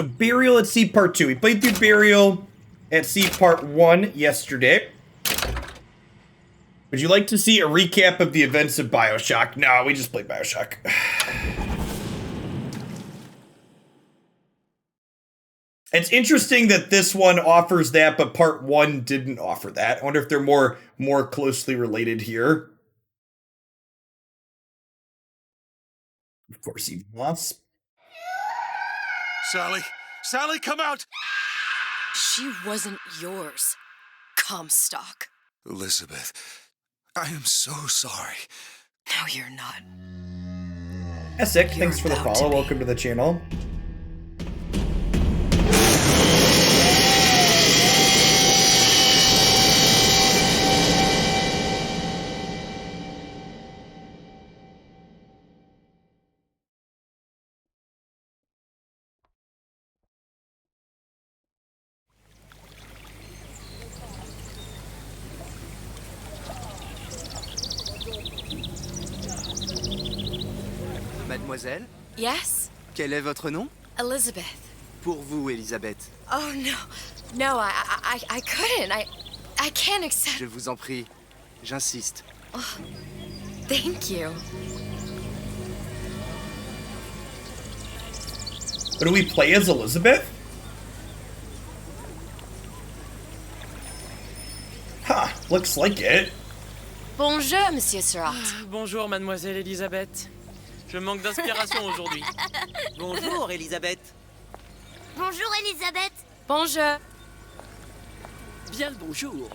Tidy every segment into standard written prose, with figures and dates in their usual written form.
Burial at Sea Part 2. We played through Burial at Sea Part 1 yesterday. Would you like to see a recap of the events of Bioshock? No, we just played Bioshock. It's interesting that this one offers that, but Part 1 didn't offer that. I wonder if they're more closely related here. Of course, even Wasp. Sally! Sally, come out! She wasn't yours, Comstock. Elizabeth, I am so sorry. No, you're not. Essek, thanks for the follow. Welcome to the channel. Mademoiselle, Yes? quel est votre nom? Elizabeth. Pour vous, Elisabeth. Oh, no. No, I couldn't. I can't accept... Je vous en prie, j'insiste. Oh, thank you. But do we play as Elizabeth? Huh, looks like it. Bonjour, Monsieur Surratt. Bonjour, mademoiselle Elisabeth. Je manque d'inspiration aujourd'hui. Bonjour, Elisabeth. Bonjour, Elisabeth. Bonjour. Bien le bonjour.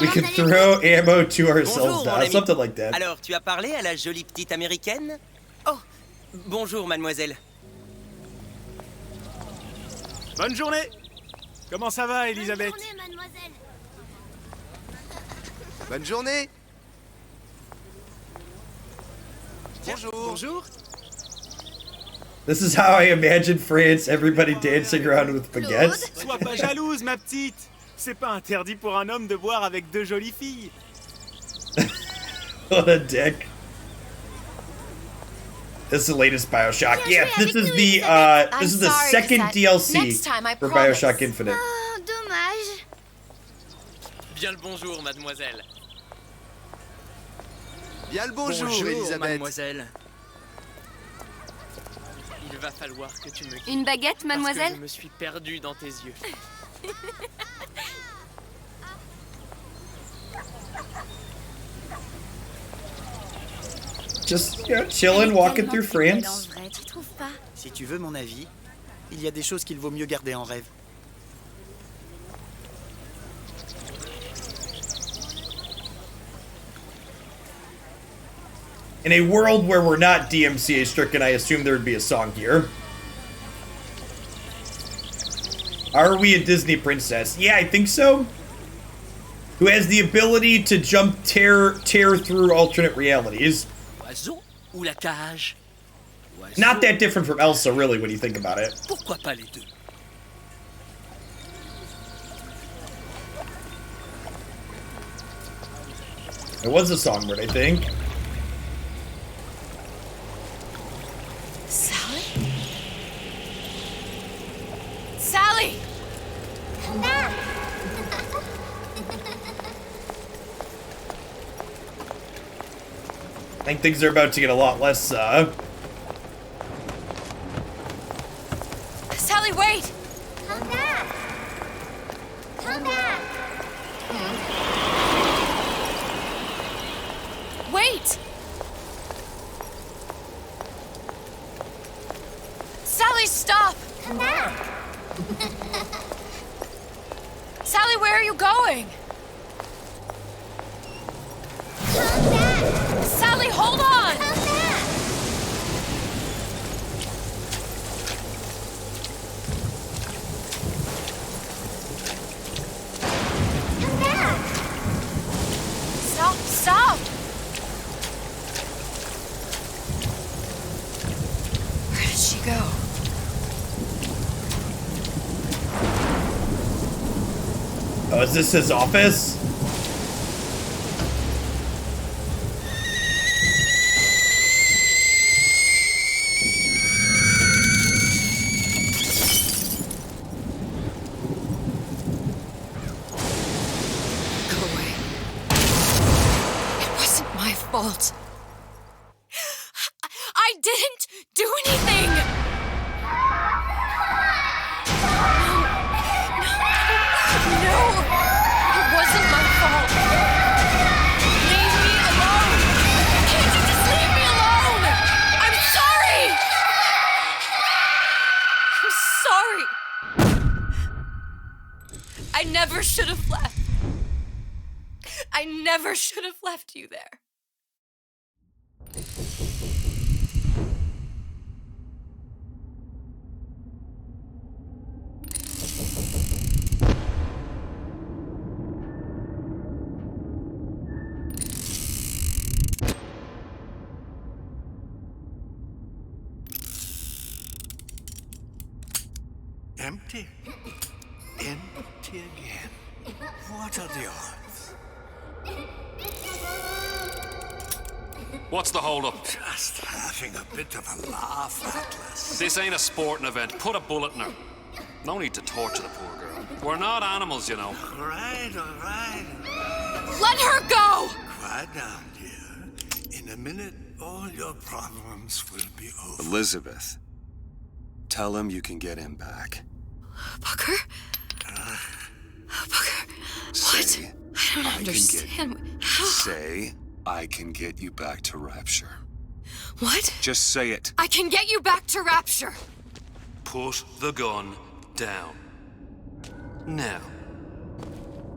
We can throw ammo to ourselves Bonjour, now, mon ami. something like that. Alors, tu as parlé à la jolie petite américaine? Oh, bonjour, mademoiselle. Bonne journée. Comment ça va, Elisabeth? Bonne journée, mademoiselle. Bonne journée. Bonjour. Bonjour. This is how I imagine France, everybody dancing around with baguettes. Sois pas jalouse, ma petite. C'est pas interdit pour un homme de boire avec deux jolies filles. What a dick. This is the latest Bioshock. Yeah, this is the second DLC for Bioshock Infinite. Oh, dommage. Bien le bonjour, mademoiselle. Bien le bonjour, Elisabeth. mademoiselle. Il va falloir que tu me quittes. Une baguette, Parce que mademoiselle? je me suis perdu dans tes yeux. Just, you know, chilling, walking through France. Tu trouves pas? Si tu veux mon avis, il y a des choses qu'il vaut mieux garder en rêve. In a world where we're not DMCA stricken, I assume there would be a song here. Are we a Disney princess? Yeah, I think so. Who has the ability to tear through alternate realities. Oiseau ou la cage? Not that different from Elsa, really, when you think about it. Pourquoi pas les deux? It was a songbird, I think. Sally? Sally! Come back. I think things are about to get a lot less, Sally, wait! Come back. Come back. Wait! Sally, stop! Come back. Sally, where are you going? Come back. Sally, hold on! Come back. Come back. Stop! Where did she go? oh, is this his office? fault. I didn't do anything! No, it wasn't my fault. Leave me alone! Can't you just leave me alone? I'm sorry! I'm sorry. I never should have left. I never should have left you there. Empty. Empty again. What are the odds? What's the holdup? Just having a bit of a laugh, Atlas. This ain't a sporting event. Put a bullet in her. No need to torture the poor girl. We're not animals, you know. All right. Let her go! Quiet down, dear. In a minute, all your problems will be over. Elizabeth, tell him you can get him back. Booker? Booker, Say, what? I don't understand. How? Say, I can get you back to Rapture. What? Just say it. I can get you back to Rapture. Put the gun down. Now,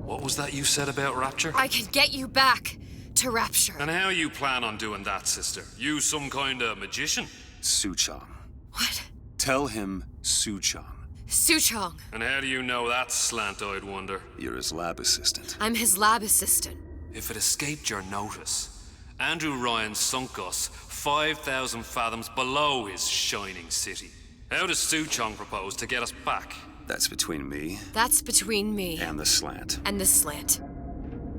what was that you said about Rapture? I can get you back to Rapture. And how you plan on doing that, sister? You some kind of magician? Suchong. What? Tell him Suchong. Suchong. And how do you know that, slant-eyed wonder? You're his lab assistant. I'm his lab assistant. If it escaped your notice, Andrew Ryan sunk us 5,000 fathoms below his shining city. How does Suchong propose to get us back? That's between me That's between me and the slant. and the slant.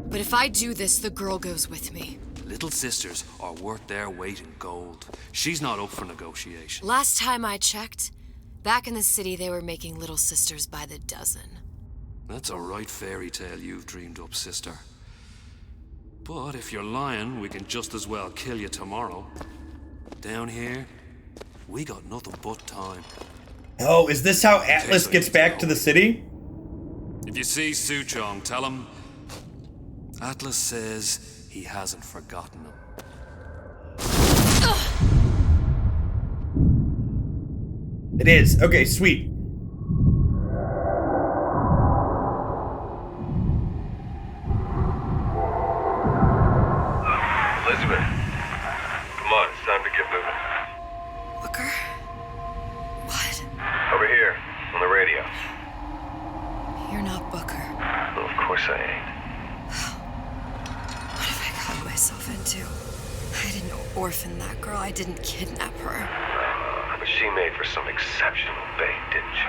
But if I do this, the girl goes with me. Little sisters are worth their weight in gold. She's not up for negotiation. Last time I checked, back in the city they were making little sisters by the dozen. That's a right fairy tale you've dreamed up, sister. But if you're lying, we can just as well kill you tomorrow. Down here, we got nothing but time. Oh, is this how Atlas gets back to the city? If you see Suchong, tell him Atlas says he hasn't forgotten him. It is. Okay, sweet. Elizabeth, come on, it's time to get moving. Booker? What? Over here, on the radio. You're not Booker. Well, of course I ain't. What have I gotten myself into? I didn't orphan that girl. I didn't kidnap her. But she made for some exceptional bait, didn't she?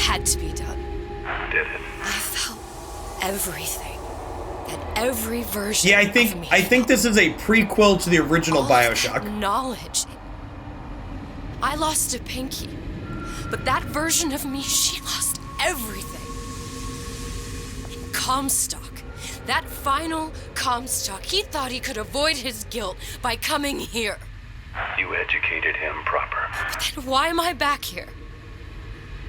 Had to be done. Did it? I felt everything. That every version Yeah, of me I think this is a prequel to the original all of that Bioshock. knowledge. I lost a pinky. But that version of me, she lost everything. And Comstock, that final Comstock, he thought he could avoid his guilt by coming here. You educated him proper. But then why am I back here?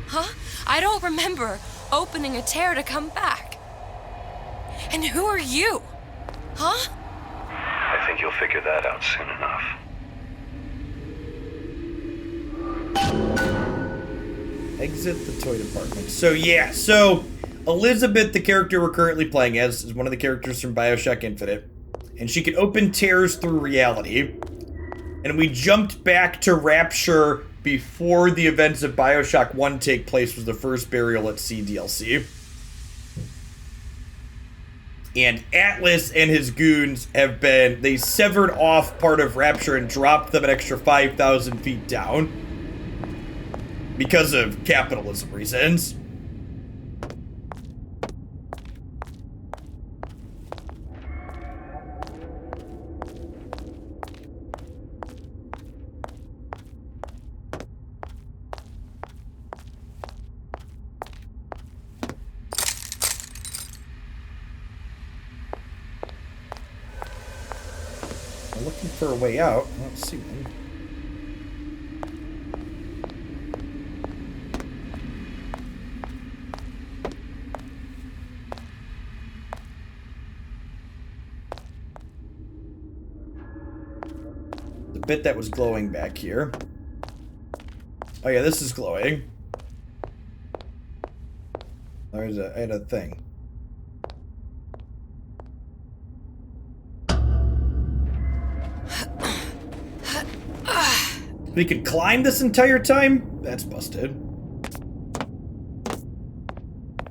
Huh? I don't remember opening a tear to come back. And who are you? Huh? I think you'll figure that out soon enough. Exit the toy department. So yeah, Elizabeth, the character we're currently playing as, is one of the characters from Bioshock Infinite. And she can open tears through reality. And we jumped back to Rapture before the events of Bioshock 1 take place, was the first burial at sea DLC. And Atlas and his goons they severed off part of Rapture and dropped them an extra 5,000 feet down. Because of capitalism reasons. for a way out. I don't see one. The bit that was glowing back here. Oh yeah, this is glowing. I had a thing. We could climb this entire time? That's busted.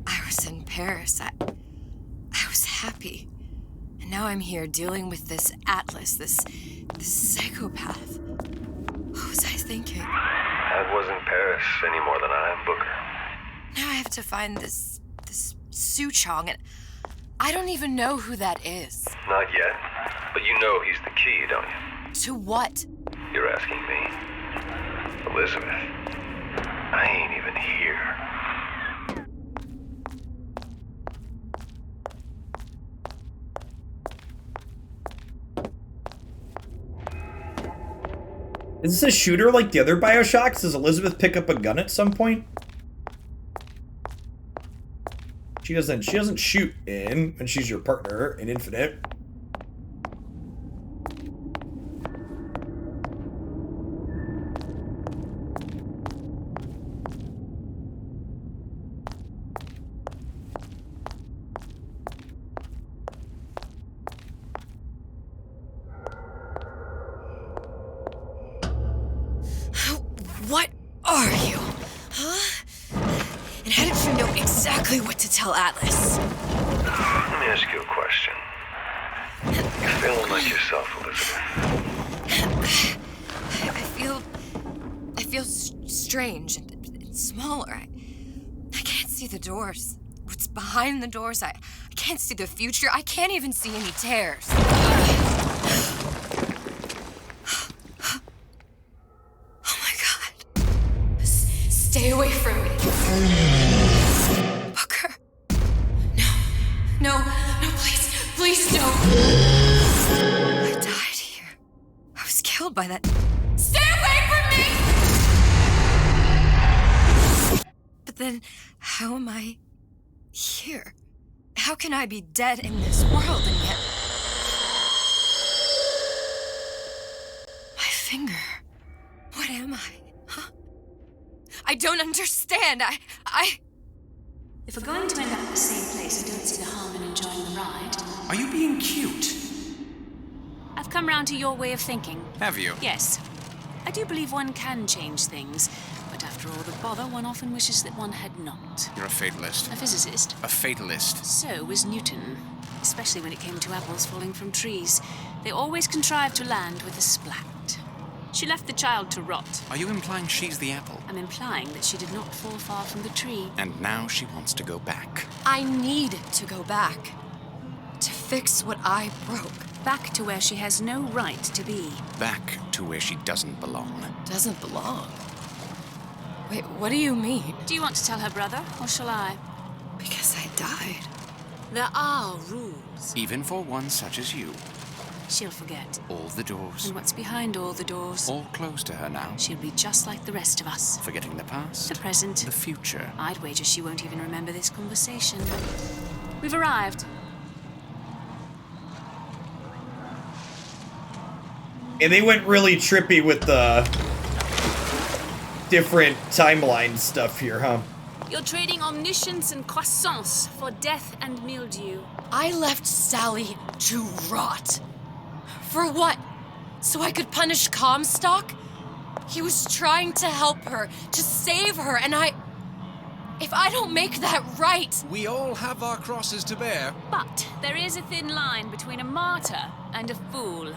I was in Paris. I was happy. And now I'm here dealing with this Atlas, this psychopath. What was I thinking? I wasn't Paris any more than I am Booker. Now I have to find this Suchong, and I don't even know who that is. Not yet, but you know he's the key, don't you? To what? You're asking me. Elizabeth, I ain't even here. Is this a shooter like the other Bioshocks? Does Elizabeth pick up a gun at some point? She doesn't shoot in when she's your partner in Infinite. What are you? Huh? And how did you know exactly what to tell Atlas? Let me ask you a question. You feeling like yourself, Elizabeth? I feel strange and smaller. I can't see the doors. What's behind the doors? I can't see the future. I can't even see any tears. Stay away from me. Booker. No, please don't. I died here. I was killed by that. Stay away from me! But then, how am I here? How can I be dead in this world and yet... My finger. What am I? I don't understand. If we're going to end up at the same place, I don't see the harm in enjoying the ride. Are you being cute? I've come round to your way of thinking. Have you? Yes. I do believe one can change things, but after all the bother, one often wishes that one had not. You're a fatalist. A physicist. A fatalist. So was Newton, especially when it came to apples falling from trees. They always contrived to land with a splat. She left the child to rot. Are you implying she's the apple? I'm implying that she did not fall far from the tree. And now she wants to go back. I need to go back. To fix what I broke. Back to where she has no right to be. Back to where she doesn't belong. Doesn't belong? Wait, what do you mean? Do you want to tell her brother, or shall I? Because I died. There are rules. Even for one such as you. She'll forget. All the doors. And what's behind all the doors? All closed to her now. She'll be just like the rest of us. Forgetting the past. The present. The future. I'd wager she won't even remember this conversation. We've arrived. And they went really trippy with the different timeline stuff here, huh? You're trading omniscience and croissance for death and mildew. I left Sally to rot. For what? So I could punish Comstock? He was trying to help her, to save her, and if I don't make that right... We all have our crosses to bear. But there is a thin line between a martyr and a fool.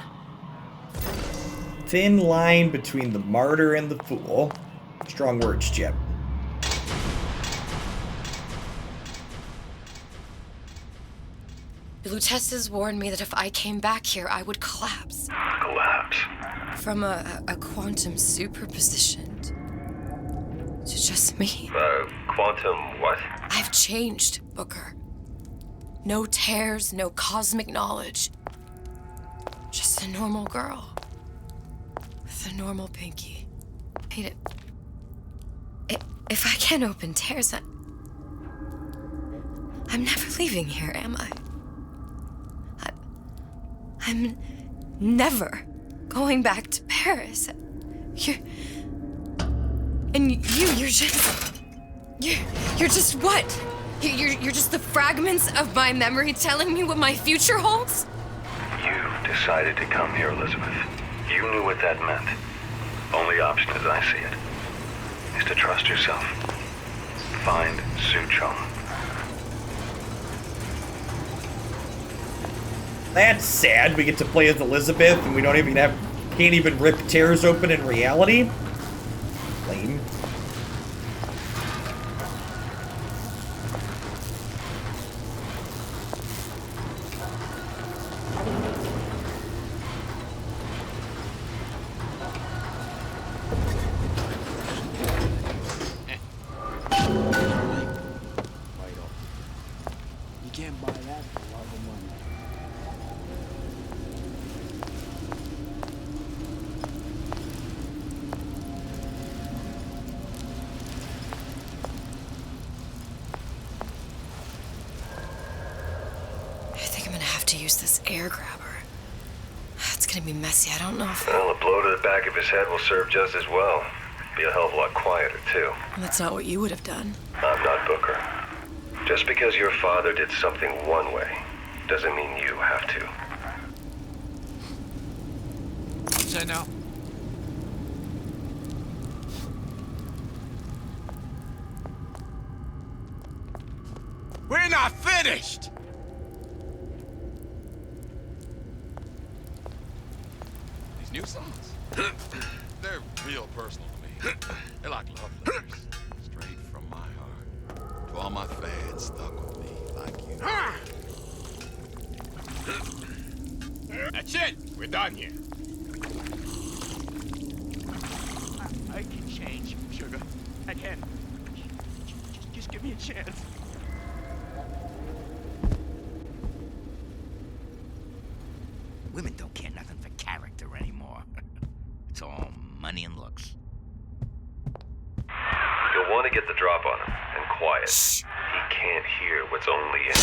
Thin line between the martyr and the fool. Strong words, Jeb. The Lutesses warned me that if I came back here, I would collapse. Collapse? From a quantum superposition to just me. Quantum what? I've changed, Booker. No tears, no cosmic knowledge. Just a normal girl. with a normal pinky. Wait, if I can't open tears, I'm never leaving here, am I? I'm never going back to Paris. You're just what? You're just the fragments of my memory telling me what my future holds? You decided to come here, Elizabeth. You knew what that meant. Only option, as I see it, is to trust yourself. Find Suchong. That's sad. We get to play as Elizabeth, and we don't even can't even rip tears open in reality. Lame. You can't buy that for love of money. I think I'm gonna have to use this air grabber. It's gonna be messy. I don't know if... Well, a blow to the back of his head will serve just as well. Be a hell of a lot quieter, too. That's not what you would have done. I'm not Booker. Just because your father did something one way, doesn't mean you have to. What's that now? We're not finished! These new songs, they're real personal to me. They're like love letters, straight from my heart. To all my fans stuck with me like you. That's it. We're done here. I can change, sugar. I can. Just give me a chance. Women don't care nothing for character anymore. It's all money and looks. You'll want to get the drop on him, and quiet. He can't hear what's only in.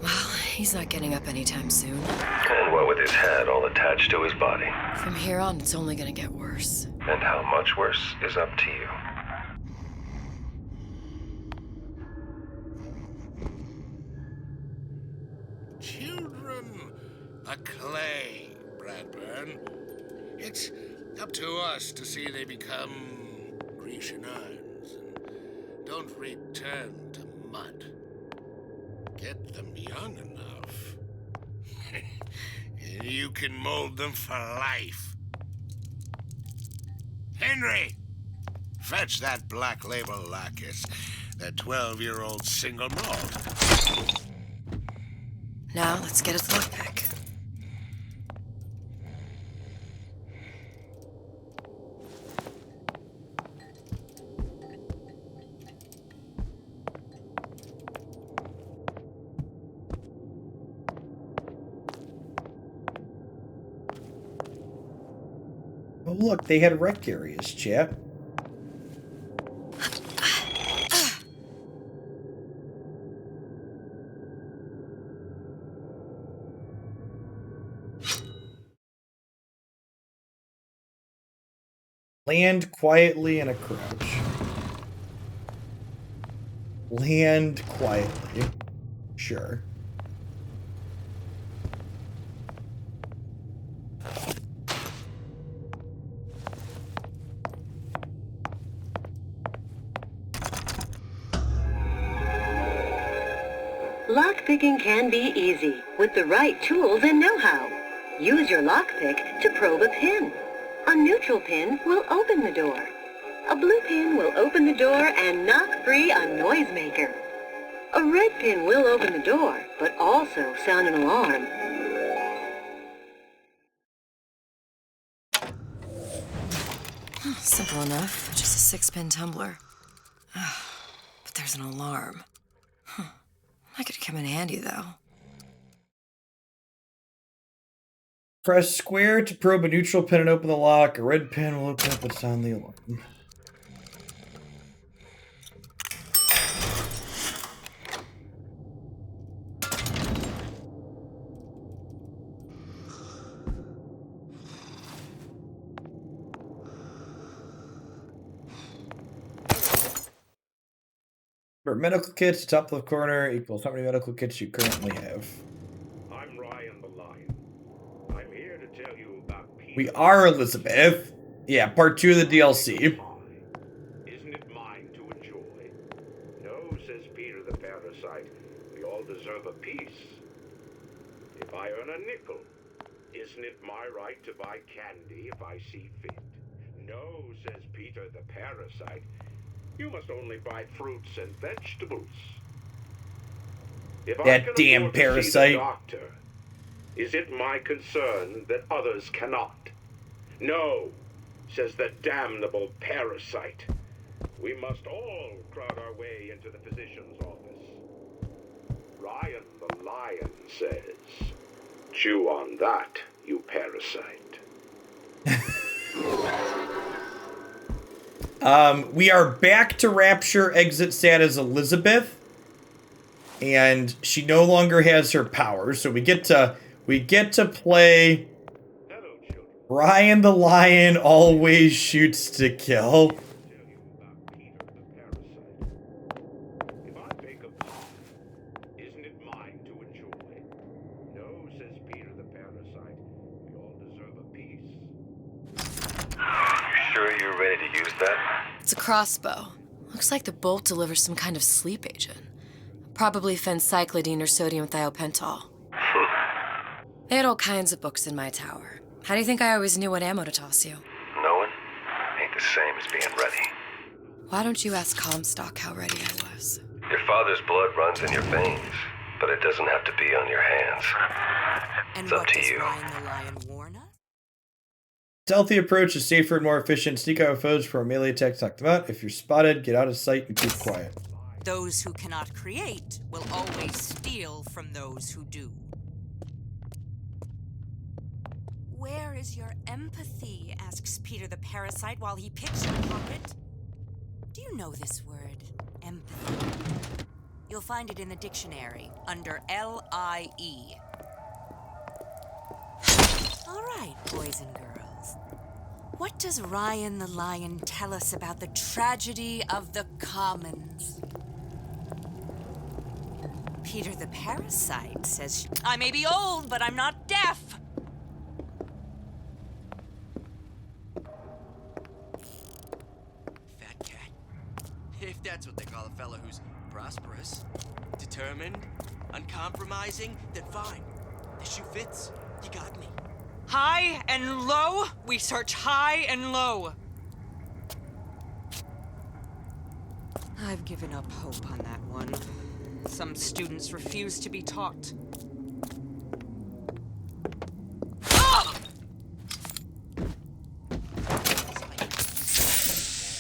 Well, he's not getting up anytime soon. And what with his head all attached to his body. From here on, it's only gonna get worse. And how much worse is up to you. Children are clay, Bradburn. It's up to us to see they become Grecian urns and don't return to mud. Get them young enough, and you can mold them for life. Henry, fetch that black label lacquers, that 12-year-old single malt. Now, let's get his lockpick. Oh, look, they had rec areas, chap. Land quietly in a crouch. Land quietly. Sure. Lockpicking can be easy with the right tools and know-how. Use your lockpick to probe a pin. A neutral pin will open the door. A blue pin will open the door and knock free a noisemaker. A red pin will open the door, but also sound an alarm. Simple enough. Just a 6-pin tumbler. But there's an alarm. That could come in handy, though. Press square to probe a neutral pin and open the lock. A red pin will open up and sound the alarm. For medical kits, top left corner equals how many medical kits you currently have. I'm Ryan the Lion. I'm here to tell you about Peter. We are Elizabeth. Yeah, part 2 of the DLC. Isn't it mine to enjoy? No, says Peter the parasite. We all deserve a piece. If I earn a nickel, isn't it my right to buy candy if I see fit? No, says Peter the parasite. You must only buy fruits and vegetables. If I That can damn afford to see the parasite. doctor, is it my concern that others cannot? No, says the damnable parasite. We must all crowd our way into the physician's office. Ryan the Lion says, chew on that, you parasite. We are back to Rapture exit stat as Elizabeth. And she no longer has her powers, so we get to play Ryan the Lion always shoots to kill. Isn't it mine to enjoy? No, says Peter the parasite. We all deserve a piece. You sure you're ready to use that? It's a crossbow. Looks like the bolt delivers some kind of sleep agent. Probably phencyclidine or sodium thiopental. They had all kinds of books in my tower. How do you think I always knew what ammo to toss you? Knowing ain't the same as being ready. Why don't you ask Comstock how ready I was? Your father's blood runs in your veins, but it doesn't have to be on your hands. And It's up what to does you. Ryan the Lion warn us? Stealthy approach is safer and more efficient. Sneak out with foes for a melee attack, knock them out. If you're spotted, get out of sight and keep quiet. Those who cannot create will always steal from those who do. Where is your empathy? Asks Peter the parasite while he picks your pocket. Do you know this word, empathy? You'll find it in the dictionary under L-I-E. All right, boys and girls. What does Ryan the Lion tell us about the tragedy of the commons? Peter the parasite says, I may be old, but I'm not deaf. Fat cat. If that's what they call a fella who's prosperous, determined, uncompromising, then fine. The shoe fits. You got me. High and low, we search high and low. I've given up hope on that one. Some students refuse to be taught.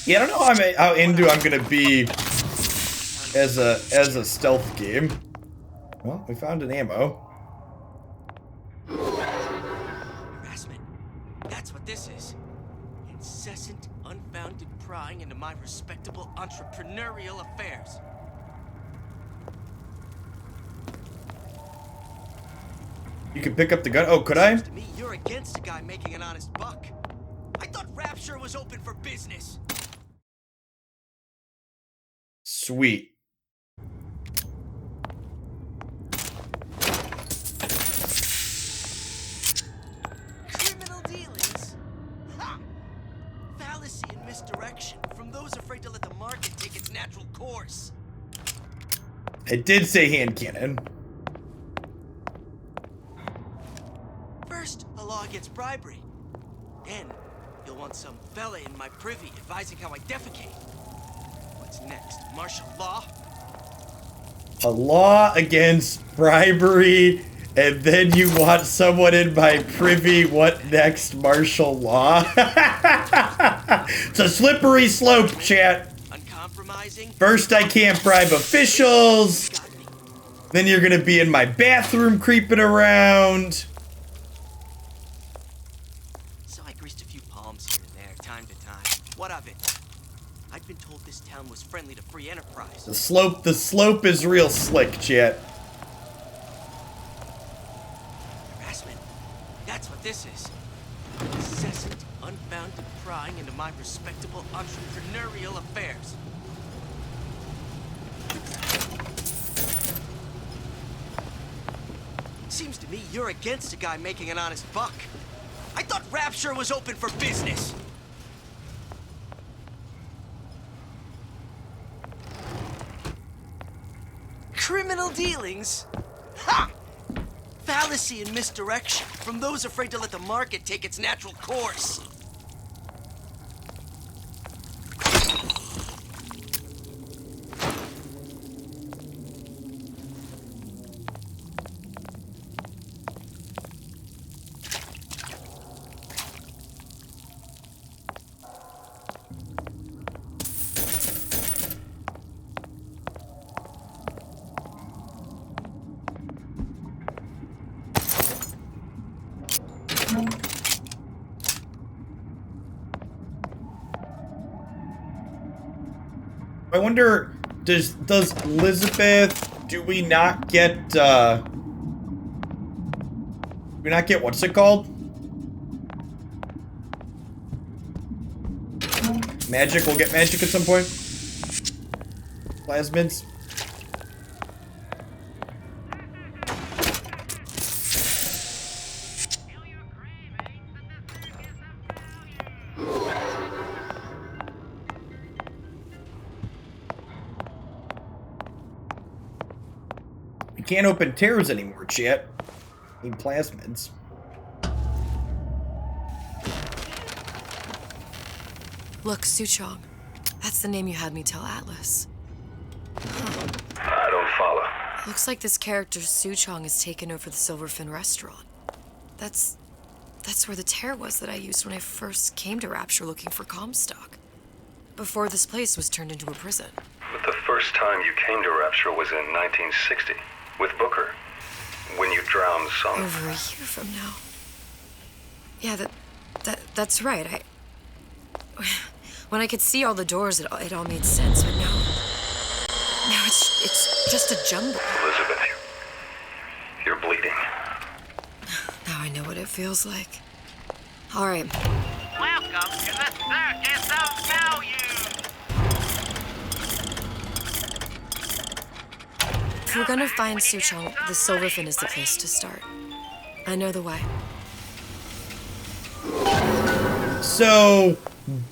Yeah, I don't know how into I'm gonna be as a stealth game. Well, we found an ammo. Harassment. That's what this is. Incessant, unfounded prying into my respectable entrepreneurial affairs. You can pick up the gun. Oh, could I? To me, you're against a guy making an honest buck. I thought Rapture was open for business. Sweet. Criminal dealings? Ha! Fallacy and misdirection from those afraid to let the market take its natural course. It did say hand cannon. First, a law against bribery. Then, you'll want some fella in my privy advising how I defecate. What's next? Martial law? A law against bribery, and then you want someone in my privy. What next? Martial law? It's a slippery slope, chat. First, I can't bribe officials. Then you're gonna be in my bathroom creeping around. time to time. What of it? I'd been told this town was friendly to free enterprise. The slope is real slick, chat. Harassment. That's what this is. Incessant, unbounded prying into my respectable entrepreneurial affairs. Seems to me you're against a guy making an honest buck. I thought Rapture was open for business. Criminal dealings? Ha! Fallacy and misdirection from those afraid to let the market take its natural course. I wonder, does Elizabeth, do we not get what's it called? Magic, we'll get magic at some point. Plasmids. You can't open tears anymore, chat. Need plasmids. Look, Suchong. That's the name you had me tell Atlas. Huh. I don't follow. Looks like this character Suchong has taken over the Silverfin restaurant. That's where the tear was that I used when I first came to Rapture looking for Comstock. Before this place was turned into a prison. But the first time you came to Rapture was in 1960, with Booker, when you drowned some... Over a year from now. Yeah, that's right. When I could see all the doors, it all made sense, but now it's just a jumble. Elizabeth, you're bleeding. Now I know what it feels like. All right. Welcome to the Circus of Value! If we're gonna find Suchong, the Silverfin is the place to start. I know the way. So,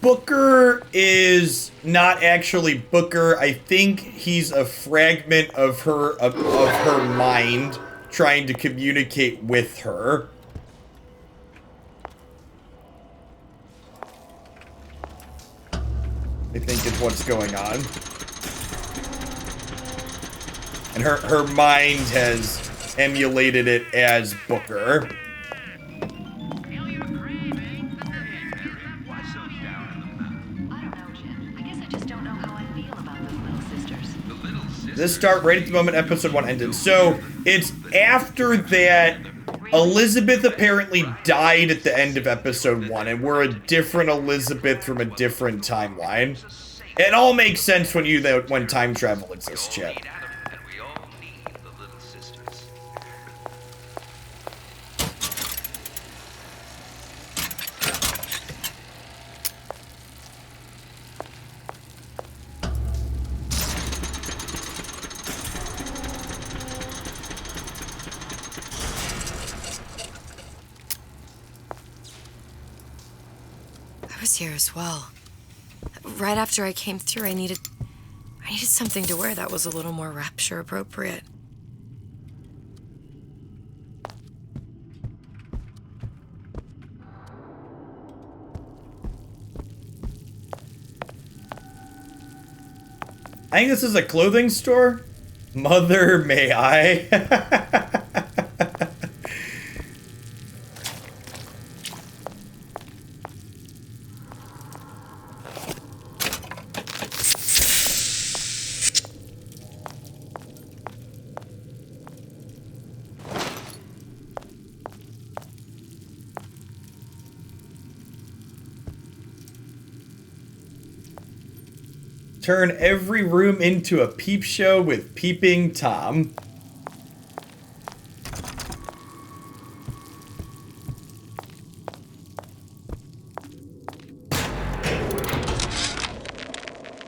Booker is not actually Booker. I think he's a fragment of her mind trying to communicate with her. I think is what's going on. And her mind has emulated it as Booker. This start right at the moment episode 1 ended. So, it's after that Elizabeth apparently died at the end of episode 1, and we're a different Elizabeth from a different timeline. It all makes sense when time travel exists, chat. I was here as well. Right after I came through, I needed something to wear that was a little more Rapture appropriate. I think this is a clothing store. Mother, may I? Turn every room into a peep show with Peeping Tom.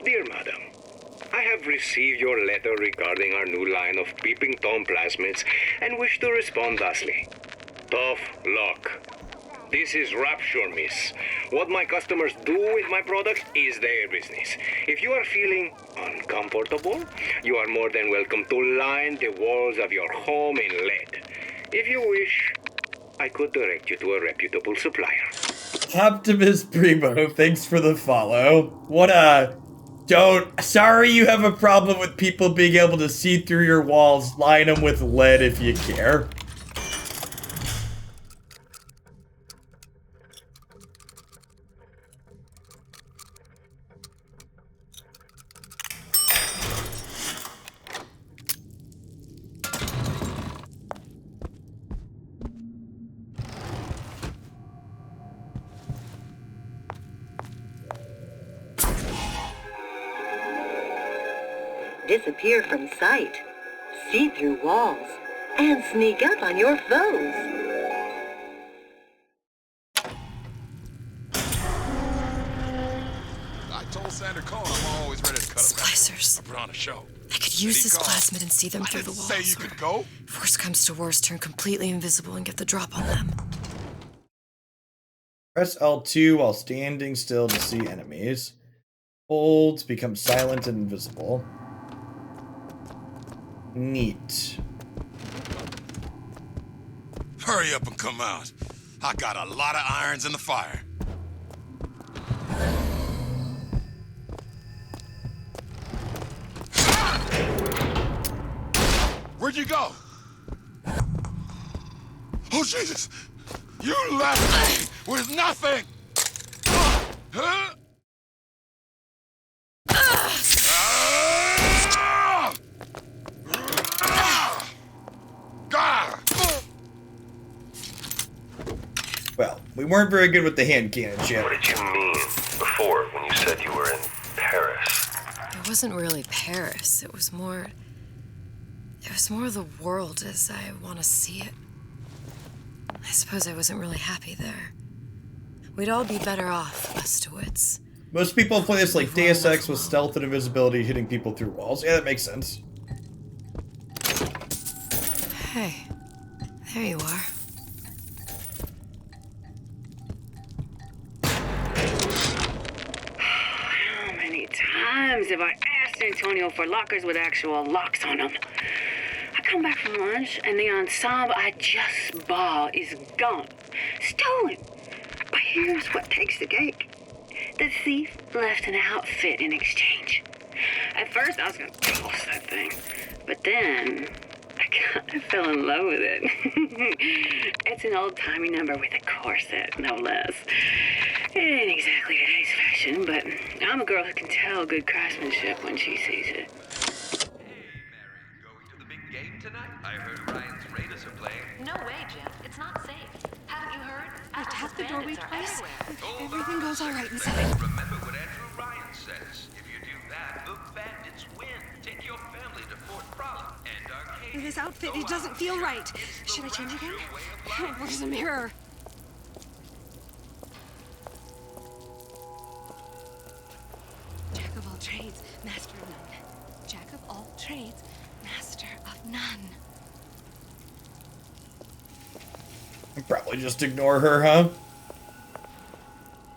Dear Madam, I have received your letter regarding our new line of Peeping Tom plasmids and wish to respond thusly. Tough luck. This is Rapture, miss. What my customers do with my products is their business. If you are feeling uncomfortable, you are more than welcome to line the walls of your home in lead. If you wish, I could direct you to a reputable supplier. Optimus Primo, thanks for the follow. What a... Sorry you have a problem with people being able to see through your walls. Line them with lead if you care. Disappear from sight, see through walls, and sneak up on your foes. I told Sander Cohen I'm always ready to cut Splicers. I put on a show. I could use this plasmid and see them through the walls. Say you could go? If worst comes to worst, turn completely invisible and get the drop on them. Press L2 while standing still to see enemies. Hold to become silent and invisible. Neat. Hurry up and come out. I got a lot of irons in the fire. Where'd you go? Oh, Jesus! You left me with nothing! Huh? Well, we weren't very good with the hand cannon, Chip. What did you mean before when you said you were in Paris? It wasn't really Paris. It was more of the world as I want to see it. I suppose I wasn't really happy there. We'd all be better off, us to wits. Most people play this like Deus Ex with stealth and invisibility, hitting people through walls. Yeah, that makes sense. Hey, there you are. How many times have I asked Antonio for lockers with actual locks on them? I come back from lunch and the ensemble I just bought is gone. Stolen. But here's what takes the cake. The thief left an outfit in exchange. At first I was gonna toss that thing, but then I kind of fell in love with it. It's an old-timey number with a corset, no less. It ain't exactly today's fashion, but I'm a girl who can tell good craftsmanship when she sees it. I heard Ryan's Raiders are playing. No way, Jim. It's not safe. Haven't you heard? I tapped the doorway twice. Everything goes all right inside. Remember what Andrew Ryan says. If you do that, the bandits win. Take your family to Fort Frolic and Arcadia. This outfit, it doesn't feel right. Should I change again? Where's the mirror? Jack of all trades, master of none. Jack of all trades, master of none. Probably just ignore her, huh?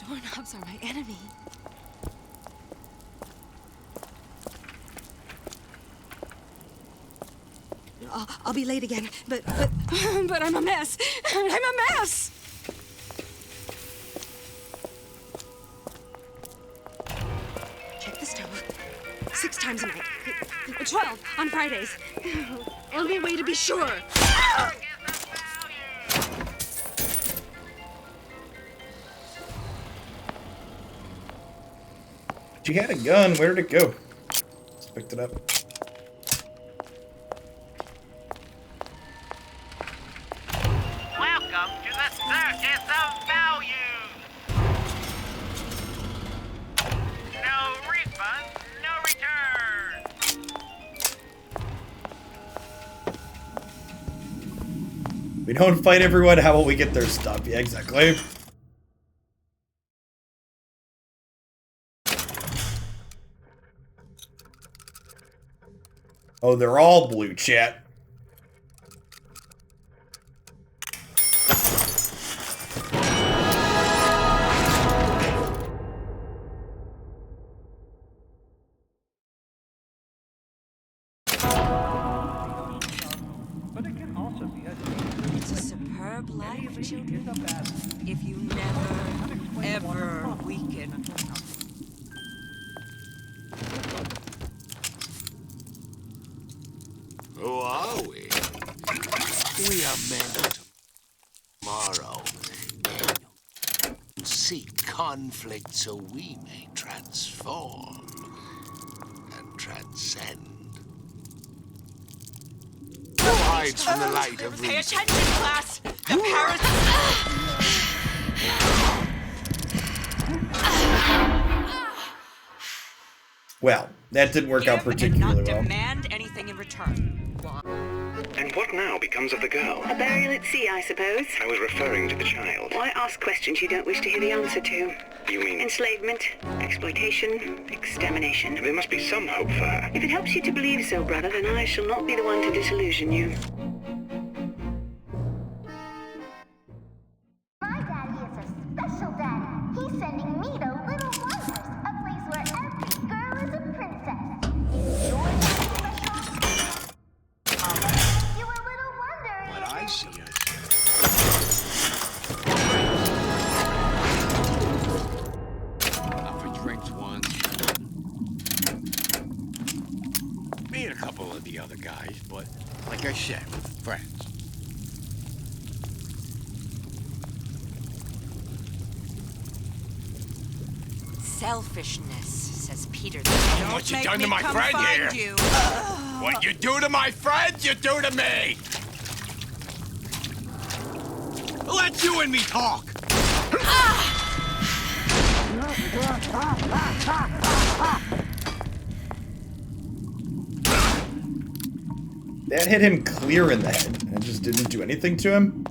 Doorknobs are my enemy. I'll be late again, but I'm a mess. I'm a mess. Check the stove 6 times a night. 12 on Fridays. Only way to be sure. She had a gun. Where did it go? Just picked it up. Welcome to the Circus of Value. No refunds, no We don't fight everyone, how about we get their stuff? Yeah, exactly. Oh, they're all blue, chat. It's a superb life, children. If you never, ever weaken. Who are we? We are men tomorrow. Seek conflict so we may transform and transcend. Who hides from the light of Pay reason? attention, class! The Well, that didn't work out particularly well. demand anything in return. And what now becomes of the girl? A burial at sea, I suppose. I was referring to the child. Why ask questions you don't wish to hear the answer to? You mean? Enslavement, exploitation, extermination. There must be some hope for her. If it helps you to believe so, brother, then I shall not be the one to disillusion you. My daddy is a special daddy. He's sending me to Little Wonders, a place where every girl is a princess. Is your daddy special? You a little wonder. What I see is Out for drinks once. Me and a couple of the other guys, but like I said, friends. Selfishness, says Peter. What you done to my friend here? You. What you do to my friend, you do to me. Let you and me talk. That hit him clear in the head. It just didn't do anything to him.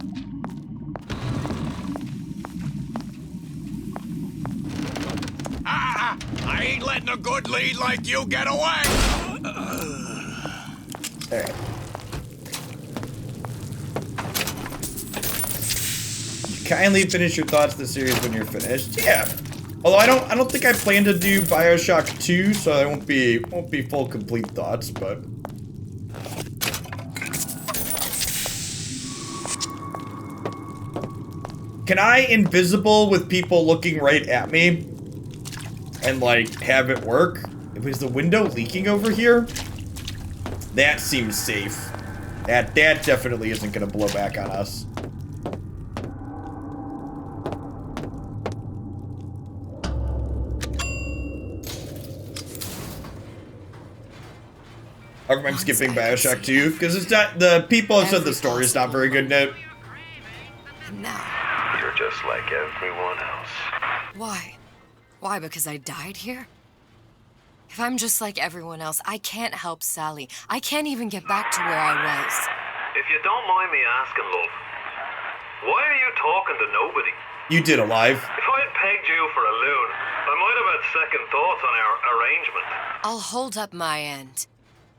I ain't letting a good lead like you get away. Alright. Kindly finish your thoughts of the series when you're finished. Yeah. Although I don't think I plan to do Bioshock 2, so I won't be full complete thoughts, but can I invisible with people looking right at me and like have it work? Is the window leaking over here? That seems safe. That definitely isn't gonna blow back on us. I'm skipping Bioshock 2 because it's not, the people have said the story's not very good in it. Now. You're just like everyone else. Why? Why, because I died here? If I'm just like everyone else, I can't help Sally. I can't even get back to where I was. If you don't mind me asking, love, why are you talking to nobody? You did alive. If I'd pegged you for a loon, I might have had second thoughts on our arrangement. I'll hold up my end.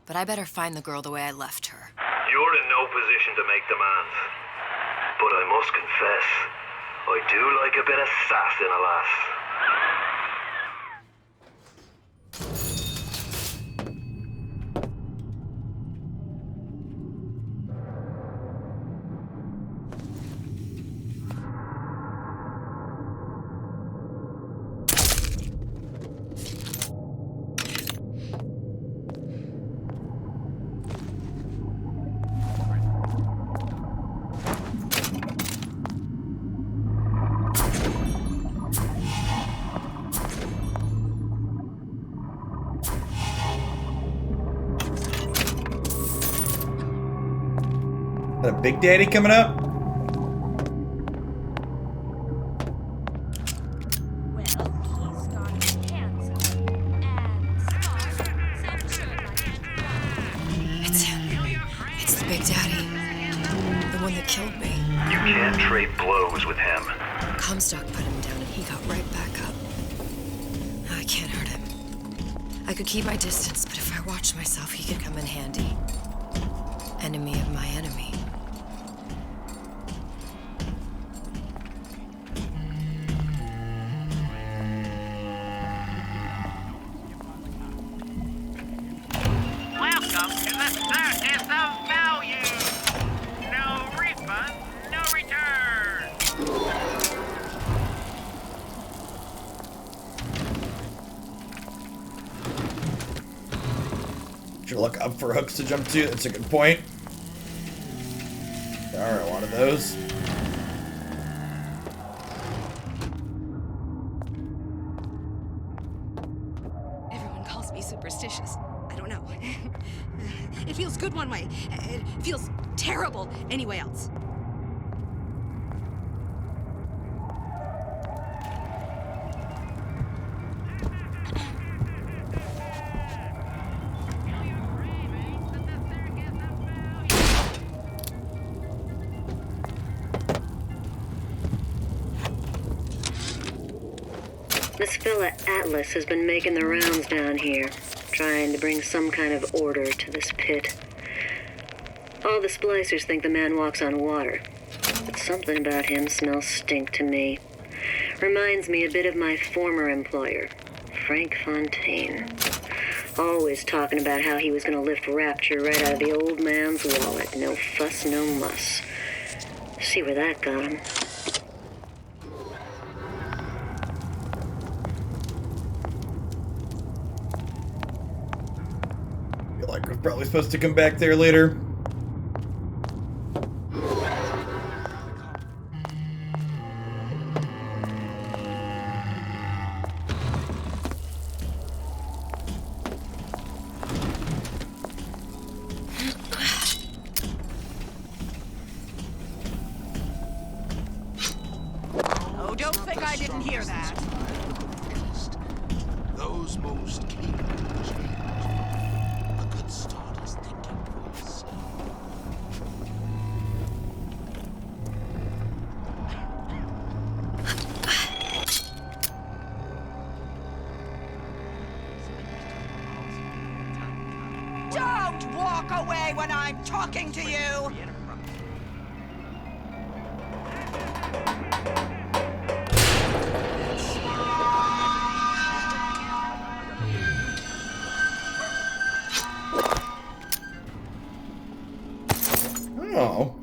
But I better find the girl the way I left her. You're in no position to make demands. But I must confess, I do like a bit of sass in a lass. Got a Big Daddy coming up? It's him. It's the Big Daddy. The one that killed me. trade blows with him. Comstock put him down and he got right back up. I can't hurt him. I could keep my distance, but if I watched myself, he could come in handy. Enemy of my enemy. Welcome to the circus of value. No refund, no return. Should look up for hooks to jump to. That's a good point. There are a lot of those. Everyone calls me superstitious. I don't know. It feels good one way. It feels terrible anyway else. This fella Atlas has been making the rounds down here, trying to bring some kind of order to this pit. All the splicers think the man walks on water, but something about him smells stink to me. Reminds me a bit of my former employer, Frank Fontaine. Always talking about how he was going to lift Rapture right out of the old man's wallet. No fuss, no muss. See where that got him. Feel like we're probably supposed to come back there later. Oh, don't think I didn't hear that. Those most capable change. A good start is thinking for yourself. Don't walk away when I'm talking to you! Oh.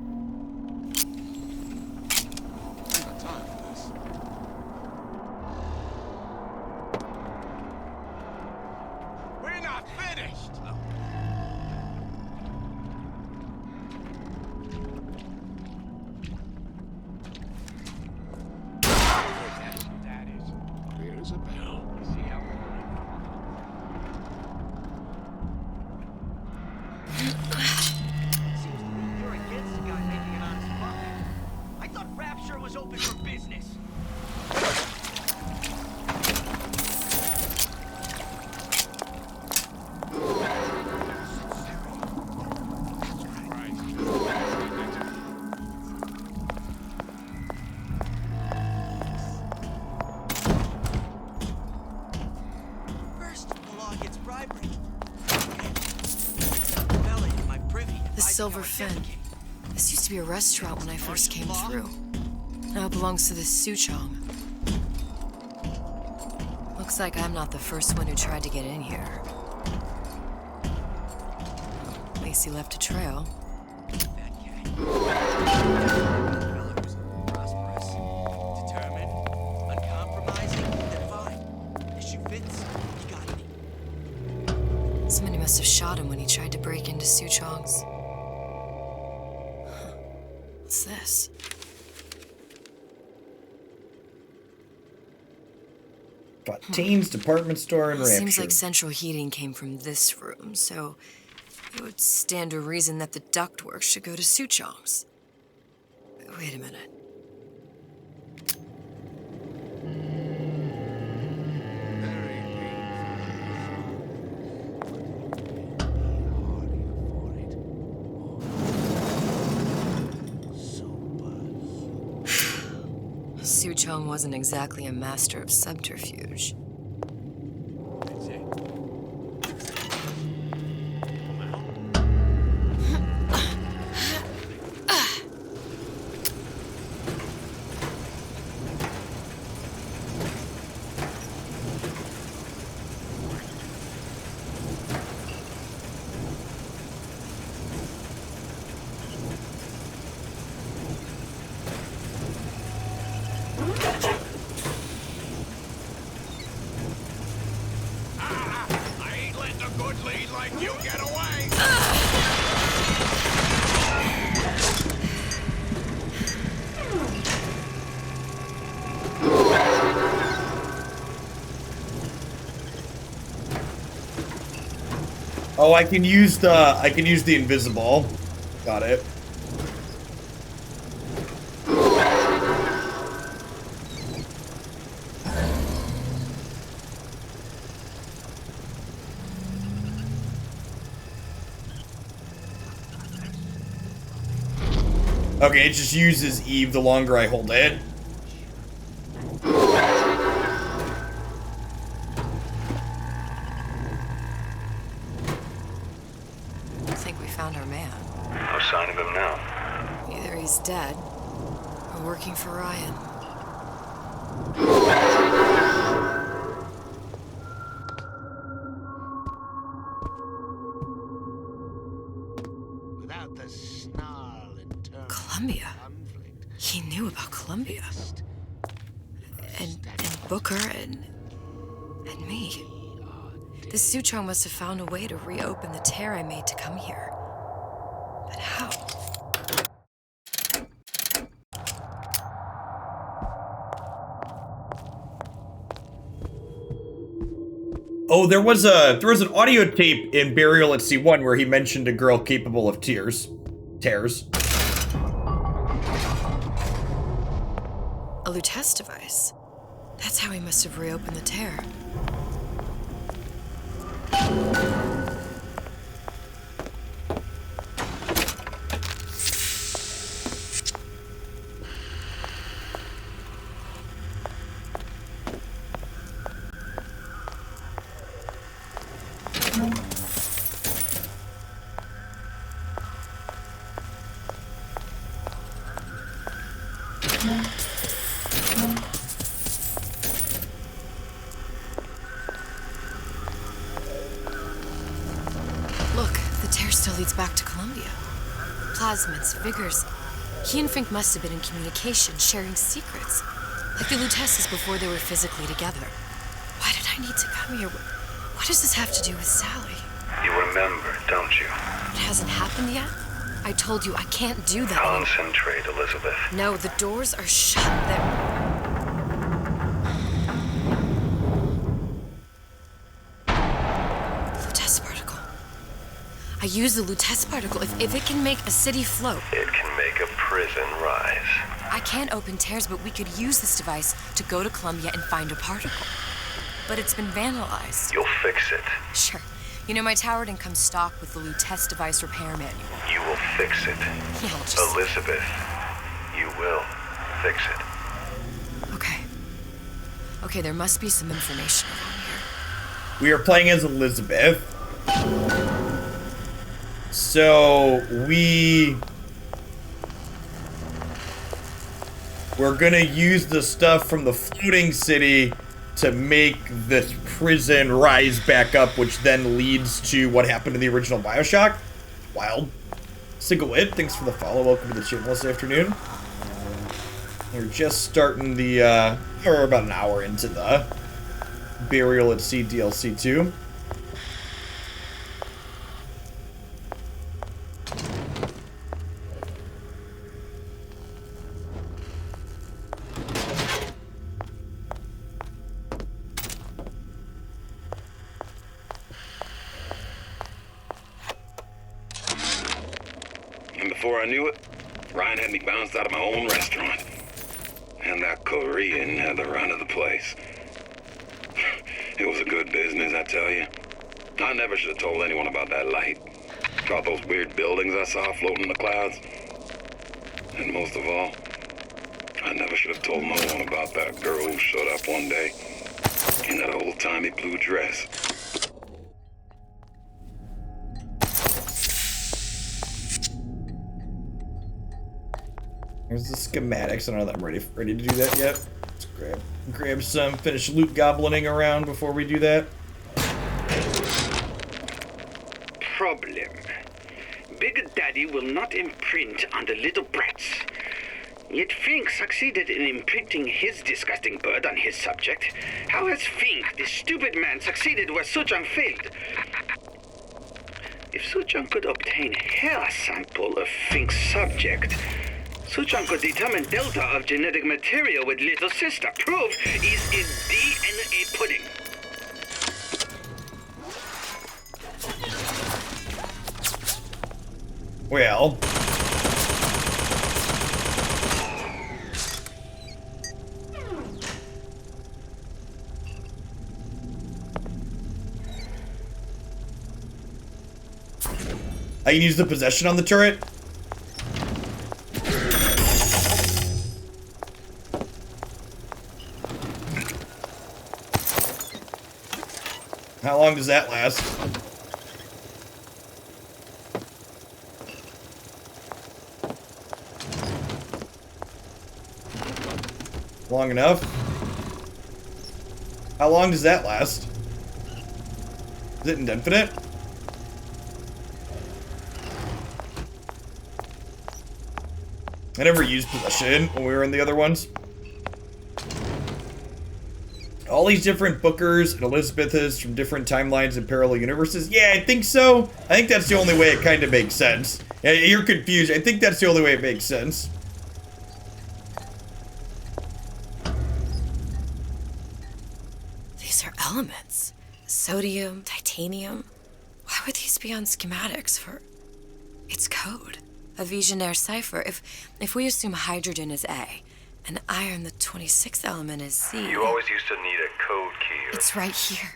We're not finished! That is clear as a bell. See how You're against a guy making an honest buck. I thought Rapture was open for business. First, the law gets bribery. Fella in my privy. The Silver Fin. This used to be a restaurant when I first came through. Now it belongs to this Suchong. Looks like I'm not the first one who tried to get in here. At least he left a trail. Fella who's prosperous, determined, uncompromising, then fine. Issue fits, you got me. Somebody must have shot him when he tried to break into Suchong's. Huh. What's this? Fontaine's department store in Well, Rapture. seems like central heating came from this room, so it would stand to reason that the ductwork should go to Suchong's. Wait a minute. Suchong wasn't exactly a master of subterfuge. Oh, I can use the invisible. Got it. Okay, it just uses Eve the longer I hold it. I think we found our man. No sign of him now. Either he's dead, or working for Ryan. Without the snarl and turn. Columbia? He knew about Columbia. And Booker and me. The Suchong must have found a way to reopen the tear I made to come here. But how? Oh, there was an audio tape in Burial at C1 where he mentioned a girl capable of tears. Tears. A Lutece device. That's how he must have reopened the tear. Look, the tear still leads back to Columbia. Plasmids, Vigors. He and Fink must have been in communication, sharing secrets. Like the Luteces before they were physically together. Why did I need to come here? What does this have to do with Sally? You remember, don't you? It hasn't happened yet? I told you I can't do that. Concentrate, Elizabeth. No, the doors are shut. They're... Lutece particle. I use the Lutece particle. If it can make a city float. It can make a prison rise. I can't open tears, but we could use this device to go to Columbia and find a particle. But it's been vandalized. You'll fix it. Sure. You know, my tower didn't come stocked with the Lutece device repair manual. You will fix it. Yeah, I'll just... Elizabeth, you will fix it. Okay. Okay, there must be some information around here. We are playing as Elizabeth. So, we're gonna use the stuff from the floating city to make this prison rise back up, which then leads to what happened in the original Bioshock. Wild. Sigawit, thanks for the follow. Welcome to the channel this afternoon. We're just starting the, we're about an hour into the Burial at Sea DLC 2. And before I knew it, Ryan had me bounced out of my own restaurant. And that Korean had the run of the place. It was a good business, I tell you. I never should have told anyone about that light. About those weird buildings I saw floating in the clouds. And most of all, I never should have told no one about that girl who showed up one day in that old-timey blue dress. Here's the schematics. I don't know that I'm ready to do that yet. Let's grab some, finish loot goblining around before we do that. Problem. Big Daddy will not imprint on the little brats. Yet Fink succeeded in imprinting his disgusting bird on his subject. How has Fink, this stupid man, succeeded where Suchong failed? If Suchong could obtain a hair sample of Fink's subject, Suchong could determine delta of genetic material with little sister. Proof is in DNA pudding. Well, I can use the possession on the turret. How long does that last? Long enough? How long does that last? Is it infinite? I never used possession when we were in the other ones. All these different Bookers and Elizabeths from different timelines and parallel universes? Yeah, I think so. I think that's the only way it kind of makes sense. Yeah, you're confused. I think that's the only way it makes sense. These are elements. Sodium, titanium. Why would these be on schematics for... It's code. A Visionaire cipher. If we assume hydrogen is A, and iron, the 26th element, is C. You always used to need a code key. It's right here.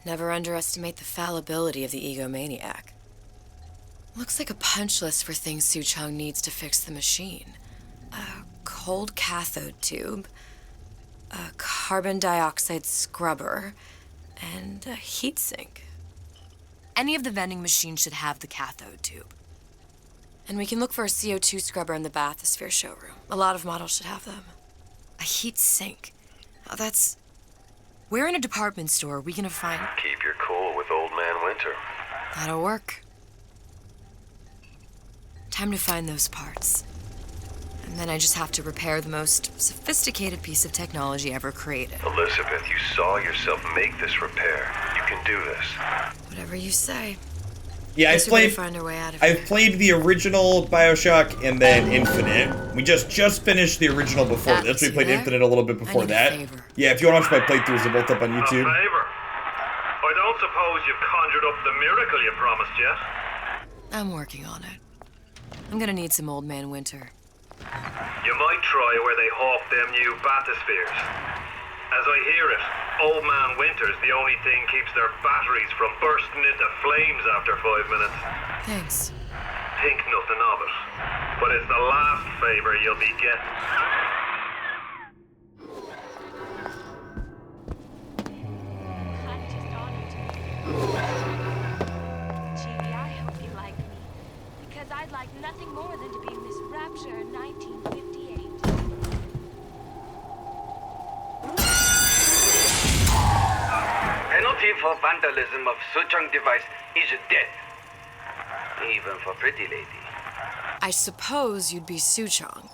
Never underestimate the fallibility of the egomaniac. Looks like a punch list for things Suchong needs to fix the machine. A cold cathode tube, a carbon dioxide scrubber, and a heatsink. Any of the vending machines should have the cathode tube. And we can look for a CO2 scrubber in the bathysphere showroom. A lot of models should have them. A heat sink. Oh, that's... Where in a department store are we gonna find... Keep your cool with Old Man Winter. That'll work. Time to find those parts. And then I just have to repair the most sophisticated piece of technology ever created. Elizabeth, you saw yourself make this repair. You can do this. Whatever you say. Yeah, I've played the original Bioshock and then Infinite. We just finished the original before this. We played Infinite a little bit before that. Yeah, if you want to watch my playthroughs, they're both up on YouTube. A favor. I don't suppose you've conjured up the miracle you promised yet? I'm working on it. I'm gonna need some Old Man Winter. You might try where they hawk them new bathyspheres. As I hear it, Old Man Winter's the only thing keeps their batteries from bursting into flames after 5 minutes. Thanks. Think nothing of it. But it's the last favor you'll be getting. Gee, I hope you like me. Because I'd like nothing more than to be Miss Rapture in 1958. Penalty for vandalism of Suchong device is death. Even for pretty lady. I suppose you'd be Suchong.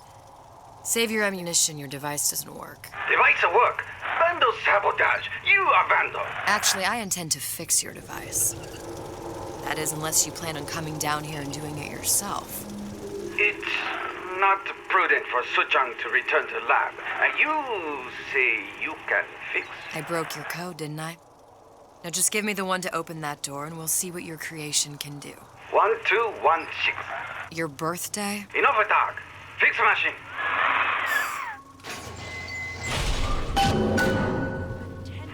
Save your ammunition, your device doesn't work. Device at work. Vandal sabotage. You are vandal. Actually, I intend to fix your device. That is, unless you plan on coming down here and doing it yourself. It's not prudent for Suchong to return to lab. And you say you can fix. I broke your code, didn't I? Now just give me the one to open that door and we'll see what your creation can do. 1216. Your birthday? Enough of talk. Fix the machine.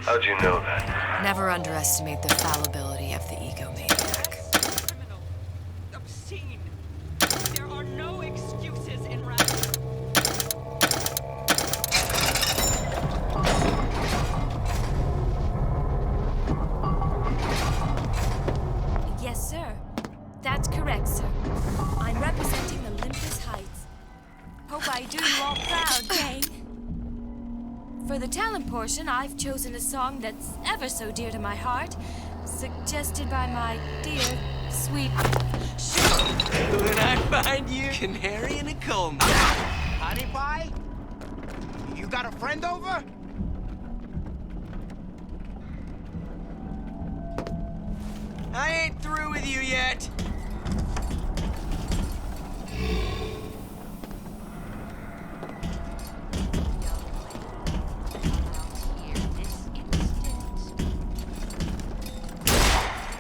How'd you know that? Never underestimate the fallibility of the egomaniac. Obscene. There are no excuses in Rapture. That's correct, sir. I'm representing the Olympus Heights. Hope I do you all proud, gang. For the talent portion, I've chosen a song that's ever so dear to my heart, suggested by my dear, sweet... When I find you, canary in a coal mine. Honey pie? You got a friend over? I ain't through with you yet.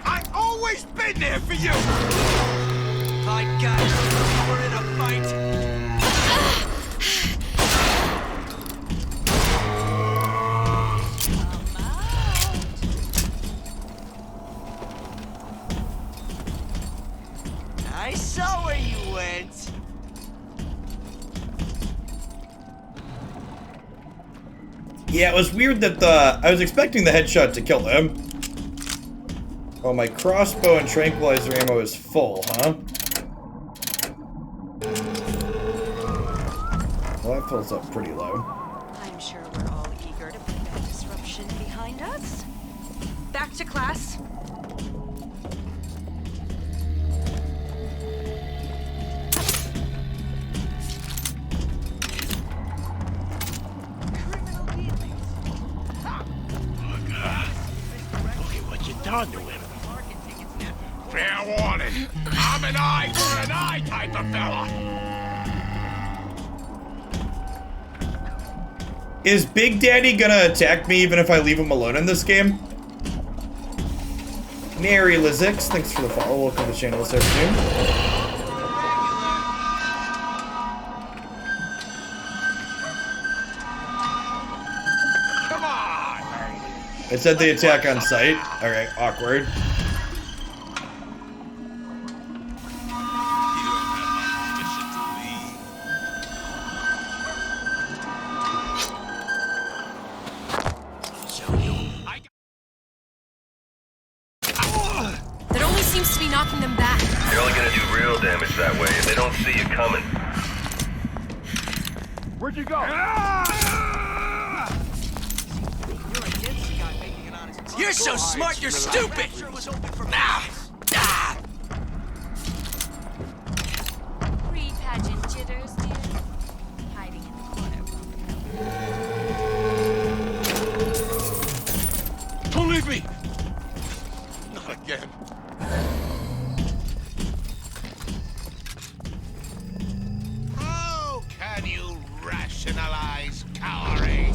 I've always been there for you! I got you. We're in a fight. I saw where you went. Yeah, it was weird that I was expecting the headshot to kill him. Oh, my crossbow and tranquilizer ammo is full, huh? Well, that fills up pretty low. I'm sure we're all eager to put that disruption behind us. Back to class. Look at what you done to him. Fair warning. I'm an eye for an eye type of fella. Is Big Daddy gonna attack me even if I leave him alone in this game? Mary Lizix, thanks for the follow. Welcome to the channel this afternoon. Come on! It said the attack on site. Alright, awkward. That only seems to be knocking them back. You're only gonna do real damage that way if they don't see you coming. Where'd you go? You're so smart, you're stupid! Pre-pageant jitters, dear. Hiding in the corner. Don't leave me! Not again. How can you rationalize cowering?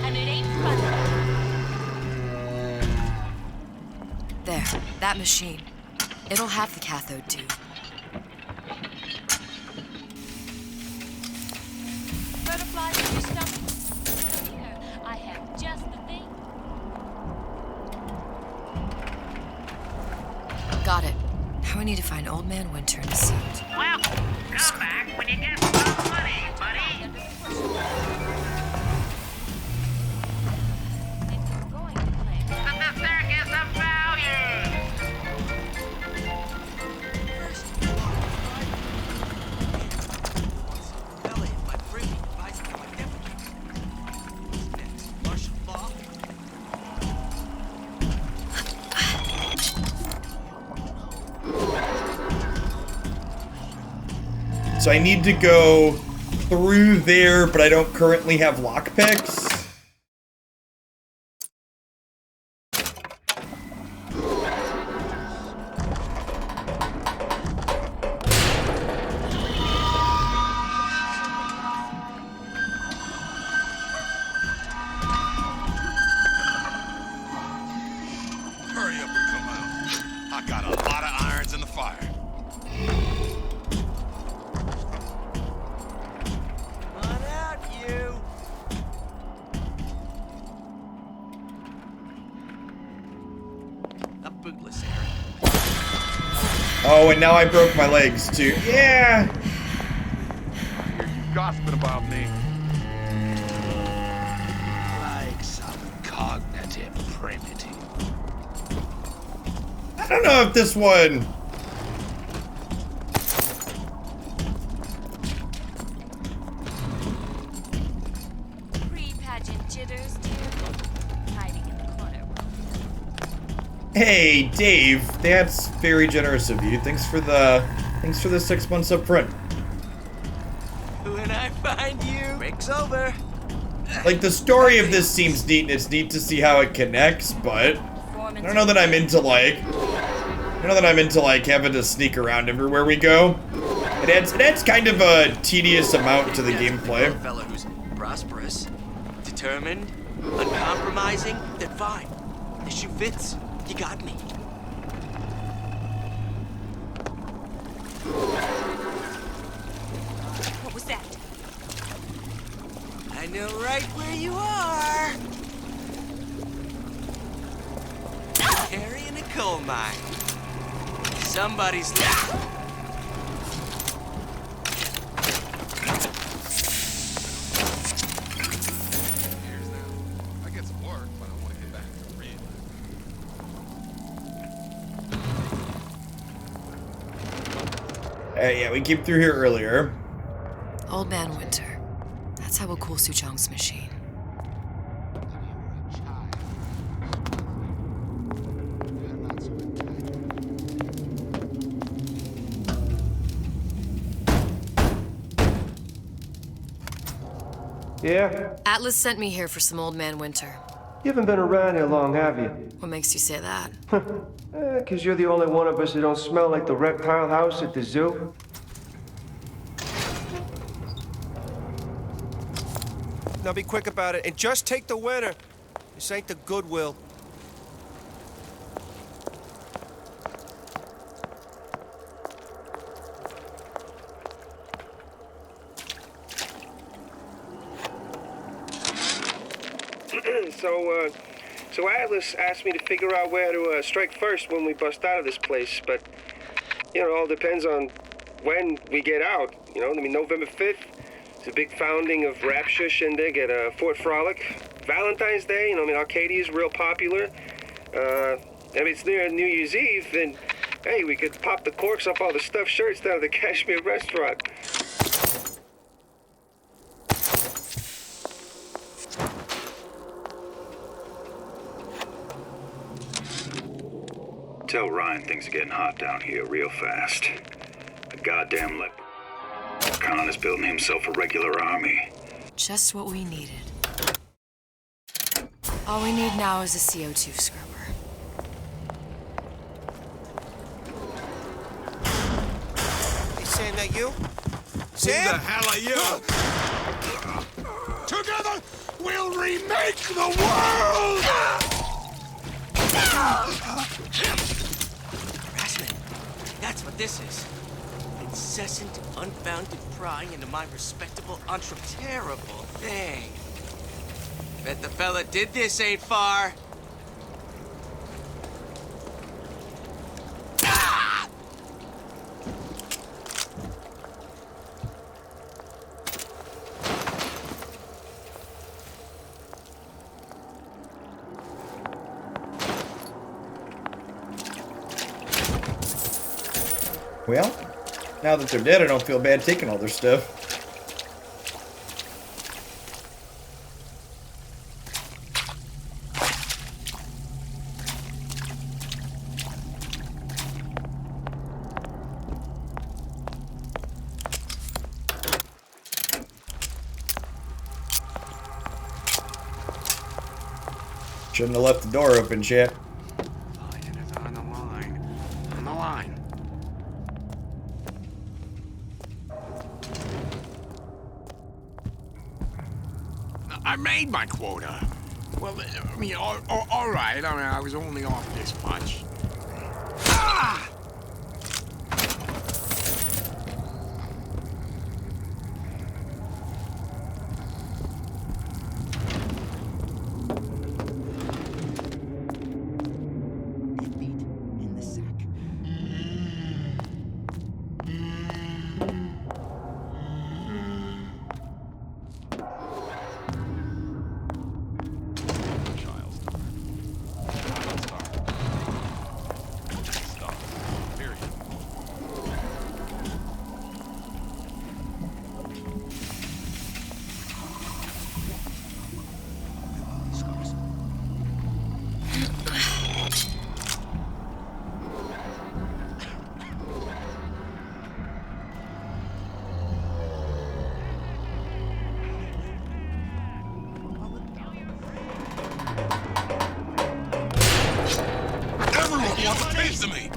And it ain't funny. There, that machine. It'll have the cathode tube. Butterflies in your stomach? Come here. I have just the thing. Got it. Now we need to find Old Man Winter in a suit. Well, come back when you get some money, buddy. The circus of values. So I need to go through there, but I don't currently have lockpicks. Hurry up and come out. I got a lot of irons in the fire. Come on out, you! A bootless errand. Oh, and now I broke my legs too. Yeah! I hear you gossiping about me. Like some cognitive primitive. I don't know if this one Hey, Dave, that's very generous of you. Thanks for the 6 months up front. When I find you, break's over. Like, the story of this seems neat, and it's neat to see how it connects, but I don't know that I'm into, like, having to sneak around everywhere we go. It adds kind of a tedious amount to the gameplay. A fellow who's prosperous, determined, uncompromising, then fine. The shoe fits. You got me. What was that? I know right where you are. Carrying a coal mine. Somebody's I get some work, but I want to get back to the real. Yeah, we came through here earlier. Old Man Winter. That's how we'll cool Suchong's machine. Yeah? Atlas sent me here for some Old Man Winter. You haven't been around here long, have you? What makes you say that? 'Cause you're the only one of us that don't smell like the reptile house at the zoo. Now be quick about it, and just take the winner. This ain't the Goodwill. So Atlas asked me to figure out where to strike first when we bust out of this place, but, you know, it all depends on when we get out, you know? I mean, November 5th is a big founding of Rapture Shindig at Fort Frolic. Valentine's Day, you know, I mean, Arcadia's real popular. If it's near New Year's Eve, then, hey, we could pop the corks off all the stuffed shirts down at the Kashmir restaurant. Tell Ryan things are getting hot down here real fast. The goddamn Khan is building himself a regular army. Just what we needed. All we need now is a CO2 scrubber. Hey, Sam, that you? Sam? Who the hell are you? Together, we'll remake the world! harassment. That's what this is. Incessant, unbounded prying into my respectable, terrible thing. Bet the fella did this ain't far. Well, now that they're dead, I don't feel bad taking all their stuff. Shouldn't have left the door open, chat. On the line. I made my quota. Well, I mean, all right. I mean, I was only off this much. Ah! piece of me.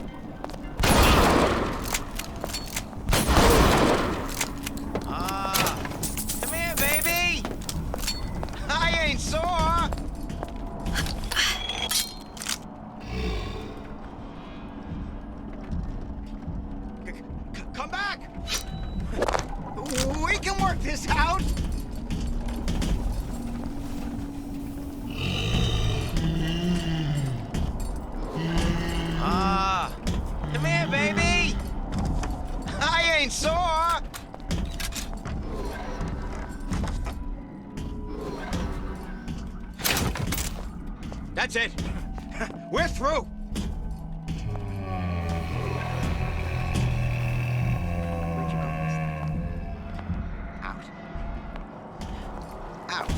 Come here, baby. I ain't sore. Come back. We can work this out. Come here, baby. I ain't sore. That's it. We're through. Out. Out.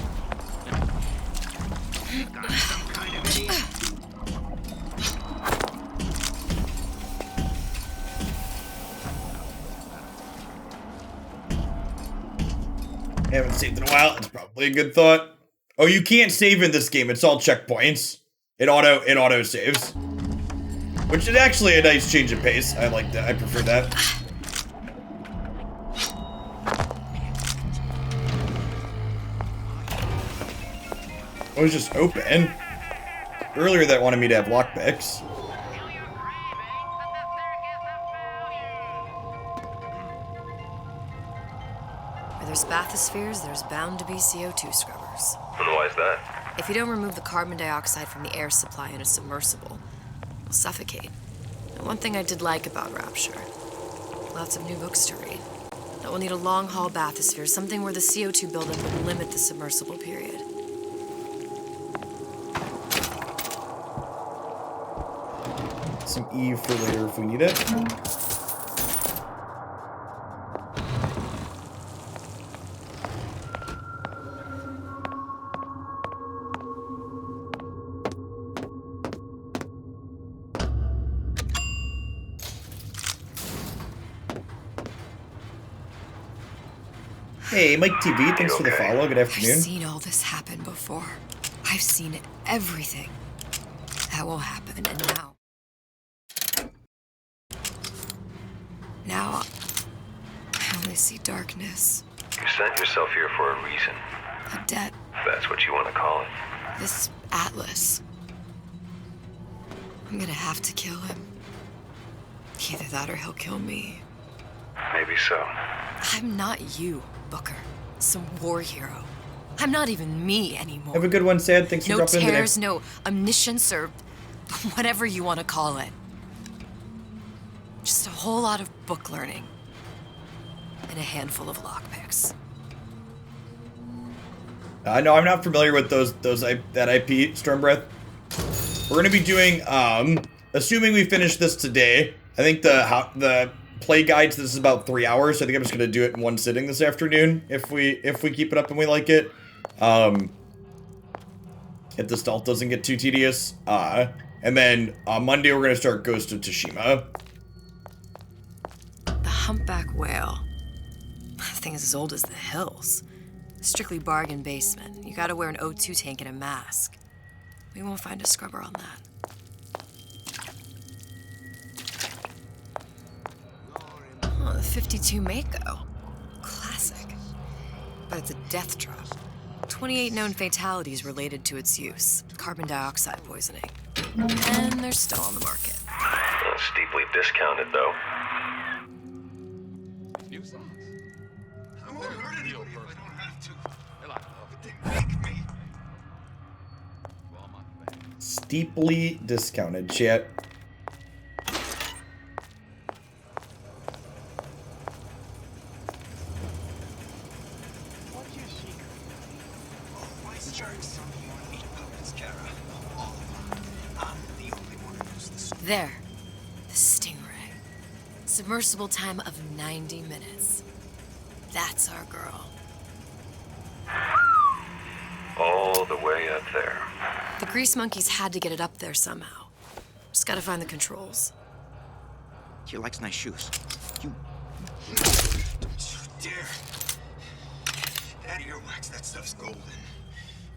Got some kind of idiot. Haven't saved in a while. It's probably a good thought. Oh, you can't save in this game. It's all checkpoints. It auto saves, which is actually a nice change of pace. I like that. I prefer that. It was just open. Earlier, that wanted me to have lockpicks. Where there's bathyspheres, there's bound to be CO2 scrubbers. And why is that? If you don't remove the carbon dioxide from the air supply in a submersible, you'll suffocate. And one thing I did like about Rapture, lots of new books to read. That will need a long-haul bathysphere, something where the CO2 buildup would limit the submersible period. Some Eve for later if we need it. Hey, Mike TV, thanks for the follow. Good afternoon. I've seen all this happen before. I've seen everything. That will happen, and now... Now, I only see darkness. You sent yourself here for a reason. A debt. If that's what you want to call it. This Atlas. I'm gonna have to kill him. Either that or he'll kill me. Maybe so. I'm not you, Booker. Some war hero. I'm not even me anymore. Have a good one, Sad. Thanks for dropping in today. No tears, no omniscience, or whatever you want to call it. Just a whole lot of book learning. And a handful of lockpicks. No, I'm not familiar with that IP, Stormbreath. We're gonna be doing, assuming we finish this today. I think the play guides. This is about 3 hours. So I think I'm just gonna do it in one sitting this afternoon if we keep it up and we like it. If the stealth doesn't get too tedious. And then on Monday we're gonna start Ghost of Tsushima. The humpback whale. That thing is as old as the hills. Strictly bargain basement. You gotta wear an O2 tank and a mask. We won't find a scrubber on that. Oh, the 52 Mako. Classic. But it's a death drop. 28 known fatalities related to its use. Carbon dioxide poisoning. And they're still on the market. Steeply discounted, though. New songs. I won't hurt anybody if I don't have to. But they make me. Steeply discounted, chat. What's your secret? Always jerks. Eat puppets, Kara. All of them. I'm the only one who knows this. There. The Stingray. Submersible time of 90 minutes. That's our girl. All the way up there. The grease monkeys had to get it up there somehow. Just gotta find the controls. She likes nice shoes. You... Don't you dare. Out of your wax, that stuff's golden.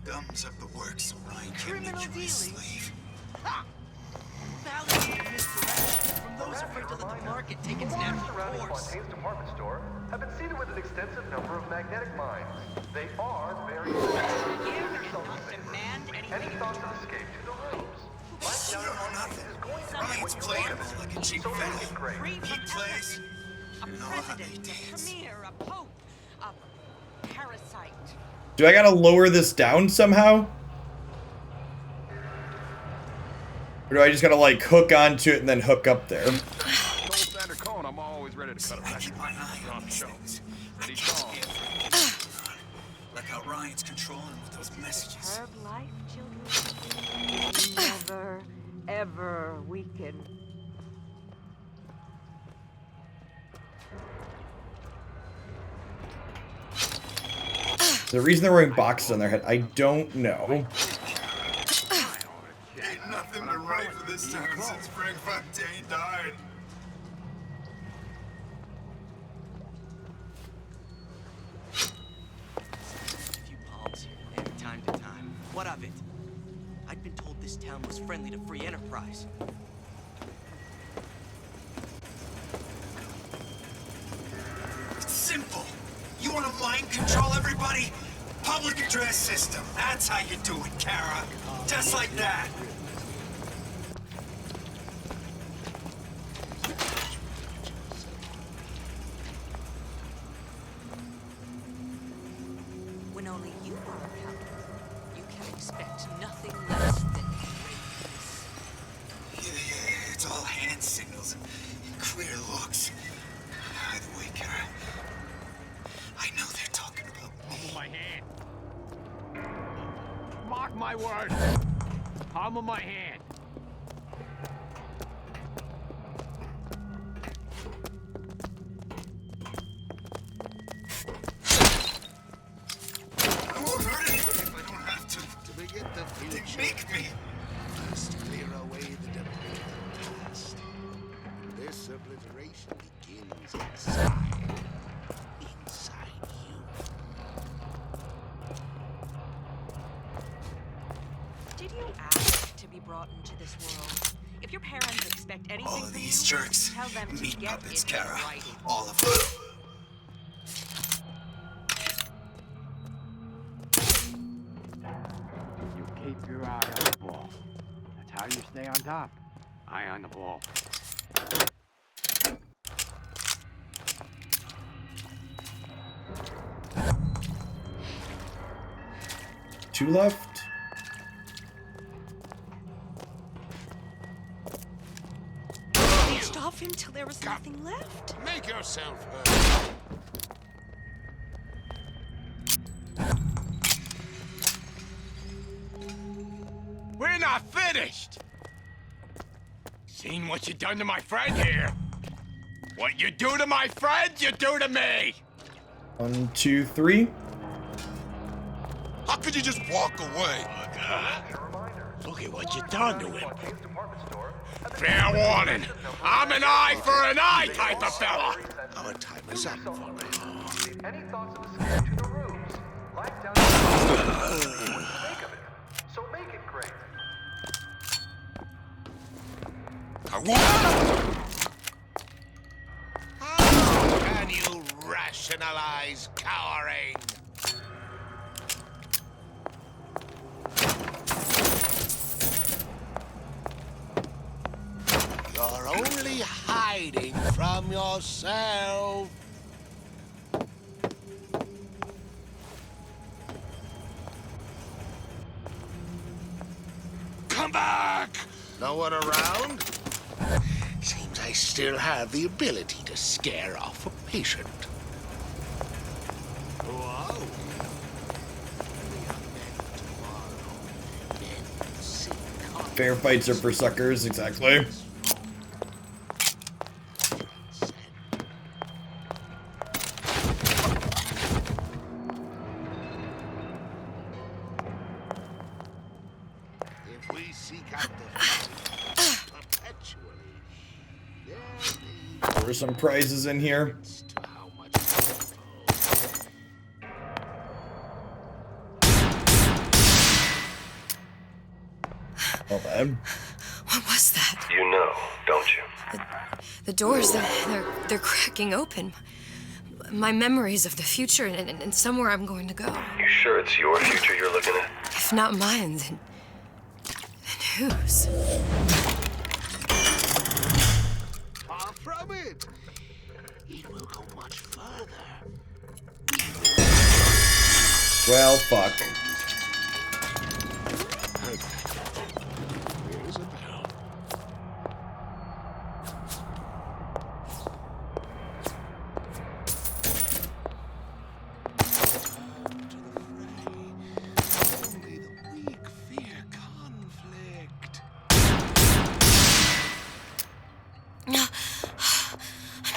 Gums up the works so Ryan can't make you his slave. Ha! Validated mystery. surrounding Fontaine's department store have been seeded with an extensive number of magnetic mines. They are very Any thoughts of escape to the rooms? Life down in Fontaine is going to be Ryan's what you playing want. him all like a cheap So make fellow. it great. He plays. A president, a premier, a pope, a parasite. Do I gotta lower this down somehow? Or do I just gotta like hook onto it and then hook up there? I'm always ready to cut I keep my eye on these things. I can't be afraid. Like how Ryan's controlling him with those messages. Herb life, children. Never, ever weaken. The reason they're wearing boxes on their head, I don't know. Ain't nothing been right for this town since Frank Fontaine died. A few palms here, from time to time. What of it? I'd been told this town was friendly to free enterprise. It's simple. You want to mind control everybody? Public address system. That's how you do it, Kara. Just like that. When only you are a paladin, you can expect nothing less than greatness. Yeah, it's all hand signals and queer looks. By the way, Kara, I know they're talking about me. Palm of my hand. Mark my words. Palm of my hand. I won't hurt anybody if I don't have to. To begin the They future, make me. must clear away the debris of the past. This obliteration begins inside. Inside you. Did you ask to be brought into this world? If your parents expect anything All of from these you, jerks, tell them to meat get puppets, it in Kara. writing. All of them. You keep your eye on the ball. That's how you stay on top. Eye on the ball. Two left. Finished off him till there was nothing left. Make yourself heard. We're not finished! Seen what you done to my friend here? What you do to my friend, you do to me! 1, 2, 3. How could you just walk away? Look at what you done to him. Fair warning. I'm an eye for an eye type of fella. Our time is up for now. Any thoughts of escape to the rooms? Life down in what you make of it. So make it great. I won't. How can you rationalize cowering? You're only hiding from yourself. Come back! No one around? Seems I still have the ability to scare off a patient. Whoa. Fair fights are for suckers, exactly. If we seek out the perpetually, There were some prizes in here. Well then. What was that? You know, don't you? The doors, they're cracking open. My memories of the future and somewhere I'm going to go. You sure it's your future you're looking at? If not mine, then whose? Far from it. It will go much further. Well, fuck. Here's a bell. Only the weak fear conflict.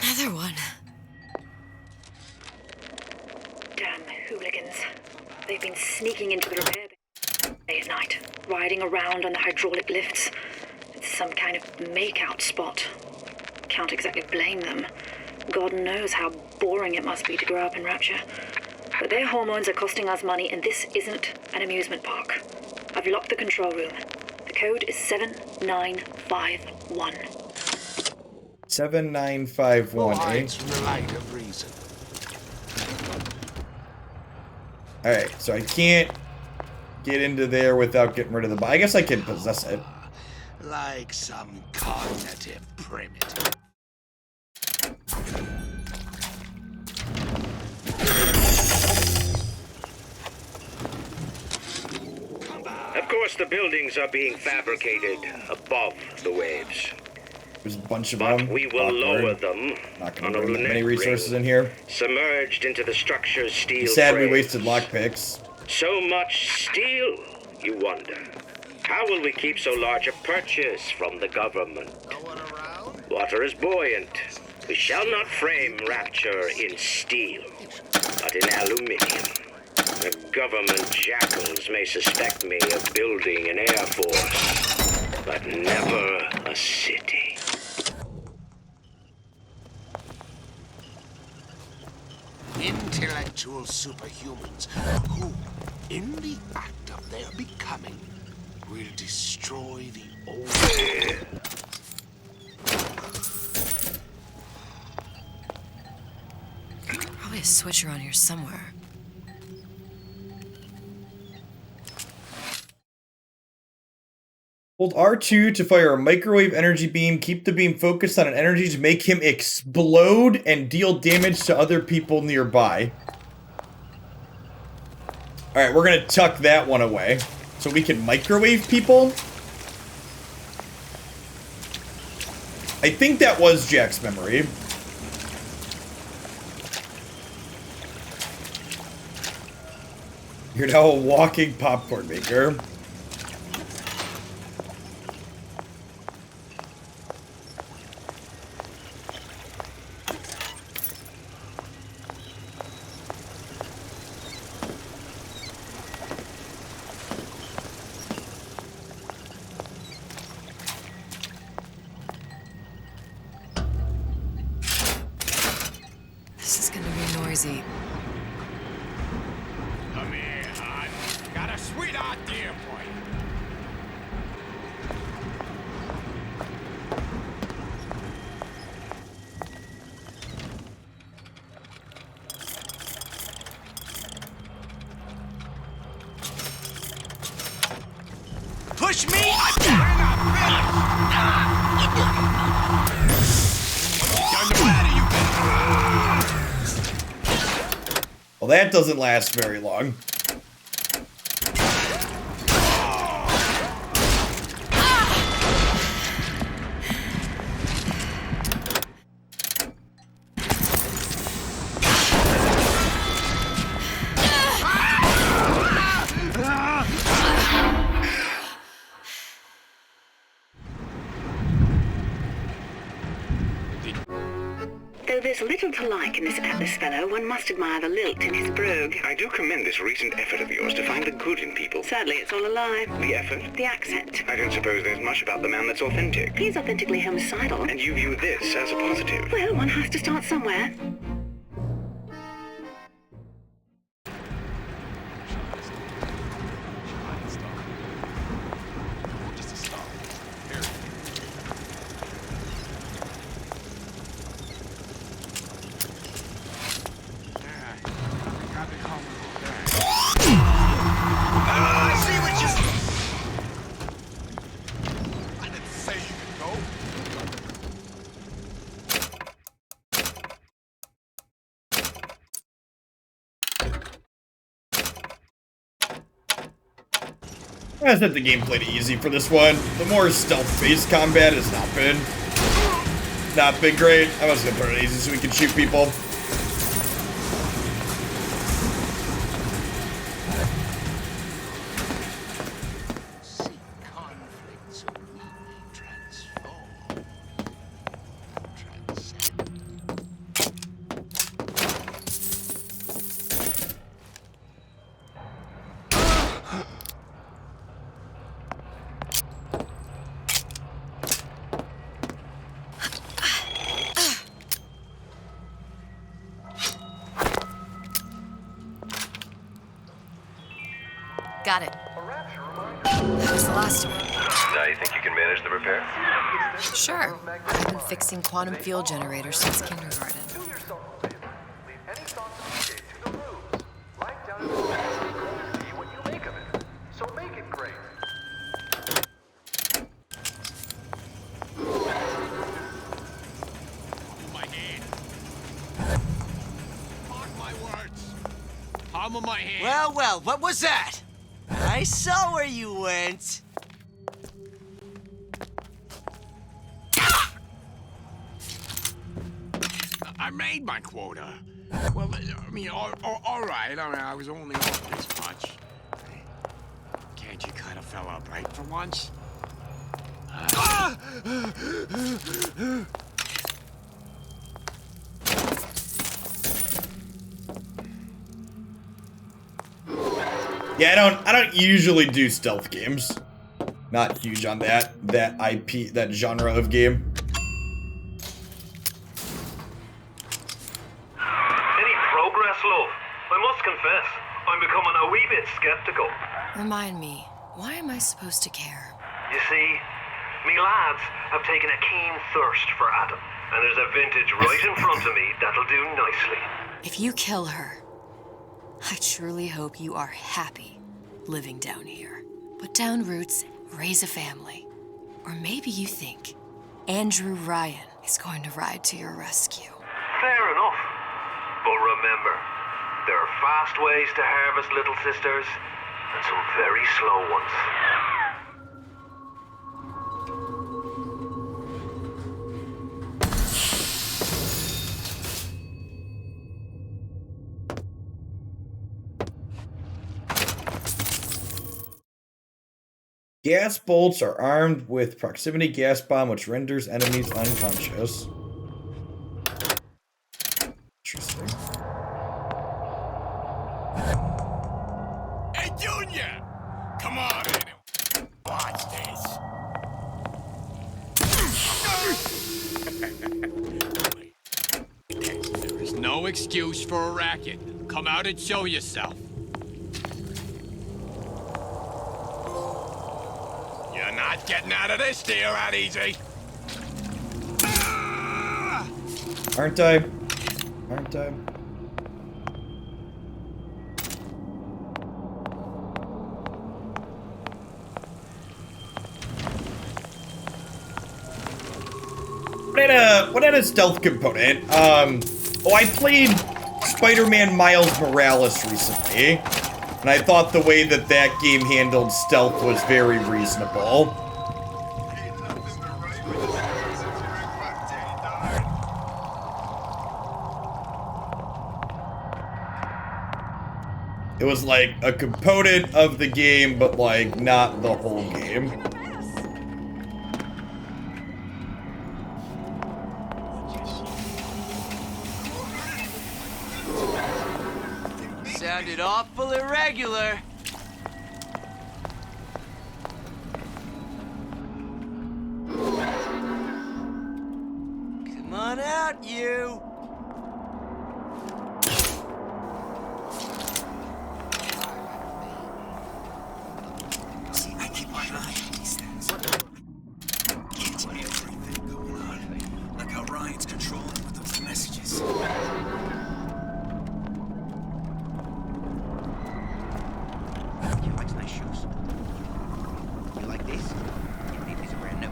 Another one. Damn hooligans. They've been sneaking into the repair bay at night, riding around on the hydraulic lifts. It's some kind of make-out spot. Can't exactly blame them. God knows how boring it must be to grow up in Rapture. But their hormones are costing us money, and this isn't an amusement park. I've locked the control room. The code is 7951. 7951, eh? Hides from the light of reason. Alright, so I can't get into there without getting rid of the body. I guess I can possess it. Like some cognitive primitive. Of course, the buildings are being fabricated above the waves. There's a bunch of But them. we will lower them Not on gonna a bring that lunette many resources ring, in here. submerged into the structure's steel Sad we frame. wasted lockpicks. So much steel, you wonder. How will we keep so large a purchase from the government? Water is buoyant. We shall not frame Rapture in steel, but in aluminium. The government jackals may suspect me of building an air force, but never a city. Intellectual superhumans who, in the act of their becoming, will destroy the old. Probably a switch around here somewhere. Hold R2 to fire a microwave energy beam. Keep the beam focused on an energy to make him explode and deal damage to other people nearby. Alright, we're gonna tuck that one away. So we can microwave people. I think that was Jack's memory. You're now a walking popcorn maker. This is gonna be noisy. Come here, hon. Got a sweet idea for you. Push me! Well, that doesn't last very long. Though there's little to like in this Atlas fellow, one must admire the lilt in his brogue. I do commend this recent effort of yours to find the good in people. Sadly, it's all a lie. The effort? The accent. I don't suppose there's much about the man that's authentic. He's authentically homicidal. And you view this as a positive. Well, one has to start somewhere. say you can go. I set the gameplay to easy for this one. The more stealth-based combat has not been great. I was gonna put it easy so we can shoot people. Got it. That was the last one. Now you think you can manage the repair? Sure. I've been fixing quantum field generators since kindergarten. Well, well, what was that? I saw where you went. I made my quota. Well, I mean, all right. I mean, I was only off this much. Can't you cut a fella a break for once? Yeah, I don't usually do stealth games. Not huge on that IP, that genre of game. Any progress, love? I must confess, I'm becoming a wee bit skeptical. Remind me, why am I supposed to care? You see, me lads have taken a keen thirst for Adam, and there's a vintage right in front of me that'll do nicely. If you kill her, I truly hope you are happy living down here. Put down roots, raise a family. Or maybe you think Andrew Ryan is going to ride to your rescue. Fair enough. But remember, there are fast ways to harvest little sisters, and some very slow ones. Gas bolts are armed with proximity gas bomb, which renders enemies unconscious. Interesting. Hey, Junior! Come on, watch this. There is no excuse for a racket. Come out and show yourself. You're not getting out of this deal that easy. Aren't I? Aren't I? What had a stealth component? Oh, I played Spider-Man Miles Morales recently, and I thought the way that that game handled stealth was very reasonable. It was like a component of the game, but like not the whole game. Sounded awful irregular. Come on out, you. See, I keep my eye on these things. It's everything going on. Like how Ryan's controlling with those messages. You like nice shoes? You like these? These are brand new.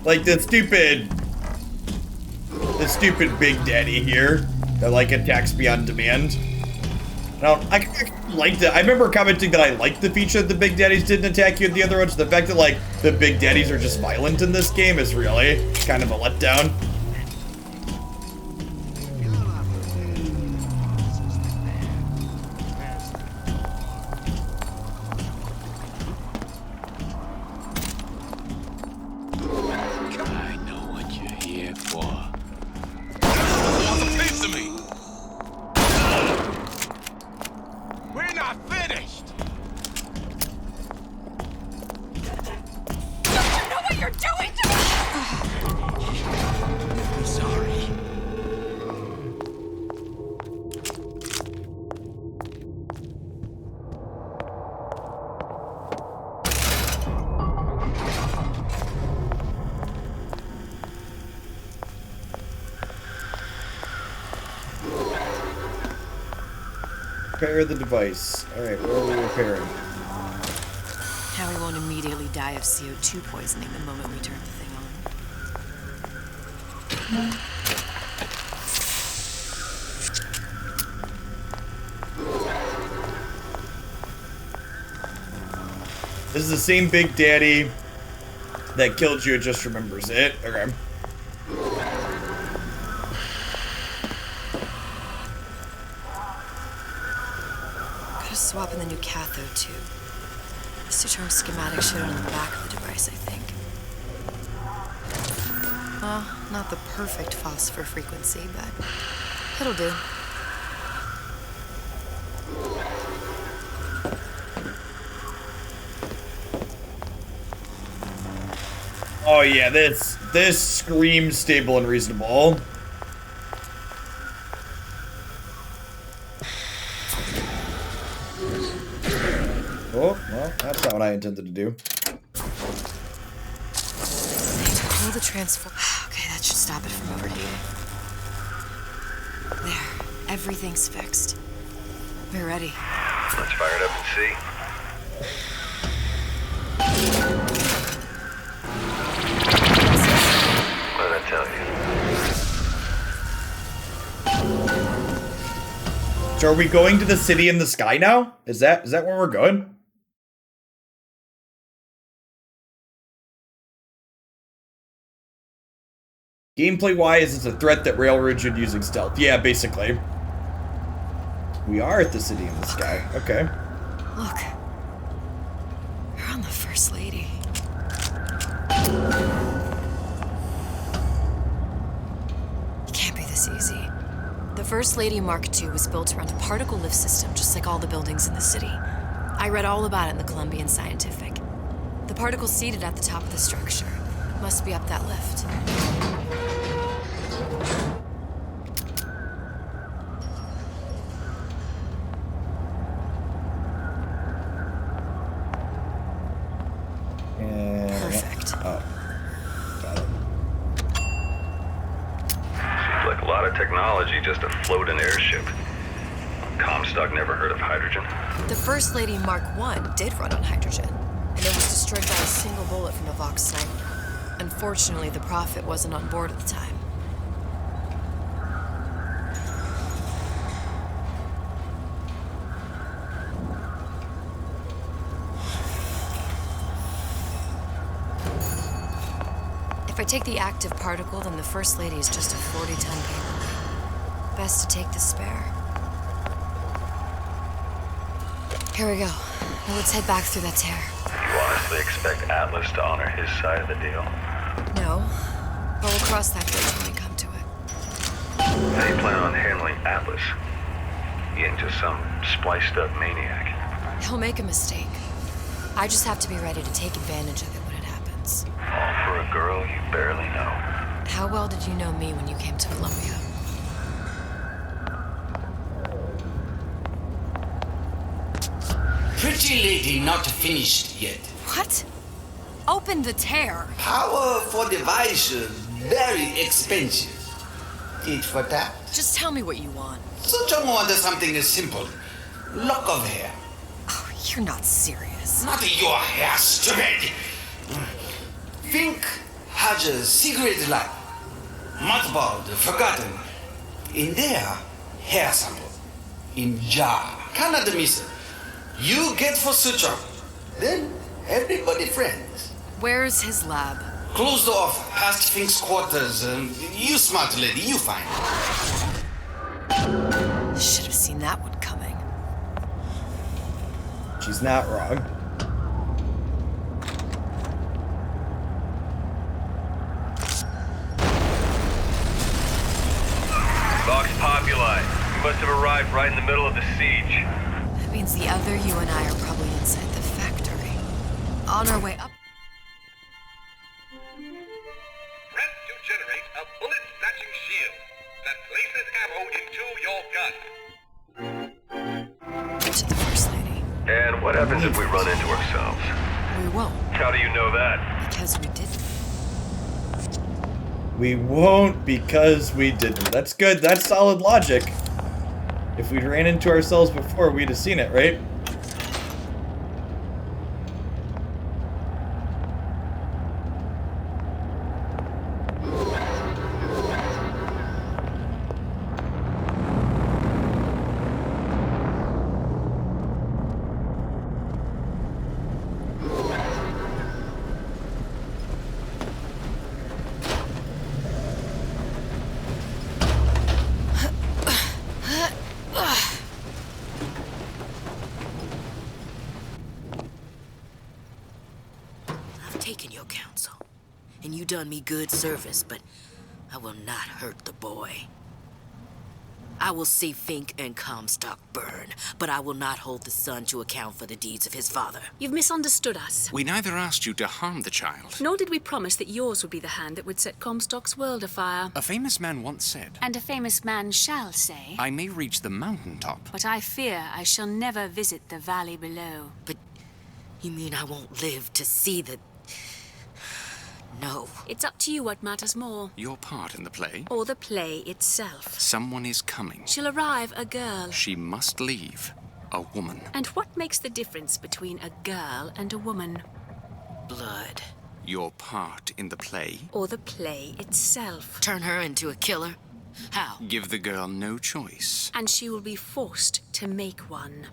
Like the stupid Big Daddy here that like attacks me on demand. I liked it. I remember commenting that I liked the feature that the Big Daddies didn't attack you at the other ones. The fact that like the Big Daddies are just violent in this game is really kind of a letdown. I know what you're here for. Want a piece of me? We're not finished! Don't you know what you're doing to me? I'm sorry. Repair the device. Alright, what are we repairing? How we won't immediately die of CO2 poisoning the moment we turn the thing on. This is the same Big Daddy that killed you, it just remembers it. Okay. Gotta swap in the new cathode tube. This two-term schematic showed on the back of the device, I think. Well, not the perfect phosphor frequency, but it'll do. Oh yeah, this screams stable and reasonable. Oh, well, that's not what I intended to do. Pull the transform. Okay, that should stop it from overheating. There, everything's fixed. We're ready. Let's fire it up and see. What did I tell you? So are we going to the city in the sky now? Is that where we're going? Gameplay-wise, it's a threat that railroad should using stealth. Yeah, basically. We are at the city in the sky. Okay. Look. We're on the First Lady. It can't be this easy. The First Lady Mark II was built around a particle lift system, just like all the buildings in the city. I read all about it in the Columbian Scientific. The particle's seated at the top of the structure. Must be up that lift. Perfect. Oh. Got it. Seems like a lot of technology just to float an airship. Comstock never heard of hydrogen. The First Lady Mark I did run on hydrogen, and it was destroyed by a single bullet from a Vox sniper. Unfortunately, the Prophet wasn't on board at the time. If I take the active particle, then the First Lady is just a 40-ton paperweight. Best to take the spare. Here we go. Now let's head back through that tear. You honestly expect Atlas to honor his side of the deal? No, but we'll cross that bridge when we come to it. How do you plan on handling Atlas? He ain't just some spliced-up maniac. He'll make a mistake. I just have to be ready to take advantage of it when it happens. All for a girl you barely know. How well did you know me when you came to Columbia? Pretty lady not finished yet. What? Open the tear. Power for device very expensive. Tit for tat. Just tell me what you want. Such a want something simple. Lock of hair. Oh, you're not serious. Not your hair, stupid. Think has a secret lab. Mothballed, forgotten. In there, hair sample. In jar. Cannot miss it. You get for suture. Then everybody friends. Where's his lab? Closed off, past Fink's quarters. You smart lady, you find. Should have seen that one coming. She's not wrong. Vox Populi. We must have arrived right in the middle of the siege. That means the other you and I are probably inside the factory. On our way up. Press to generate a bullet-snatching shield that places ammo into your gun. To the First Lady. And what happens if we run into ourselves? We won't. How do you know that? Because we didn't. We won't because we didn't. That's good. That's solid logic. If we'd ran into ourselves before, we'd have seen it, right? Taken your counsel, and you done me good service, but I will not hurt the boy. I will see Fink and Comstock burn, but I will not hold the son to account for the deeds of his father. You've misunderstood us. We neither asked you to harm the child. Nor did we promise that yours would be the hand that would set Comstock's world afire. A famous man once said, And a famous man shall say, I may reach the mountaintop, but I fear I shall never visit the valley below. But you mean I won't live to see the... No. It's up to you what matters more. Your part in the play? Or the play itself. Someone is coming. She'll arrive, a girl. She must leave. A woman. And what makes the difference between a girl and a woman? Blood. Your part in the play? Or the play itself. Turn her into a killer? How? Give the girl no choice. And she will be forced to make one.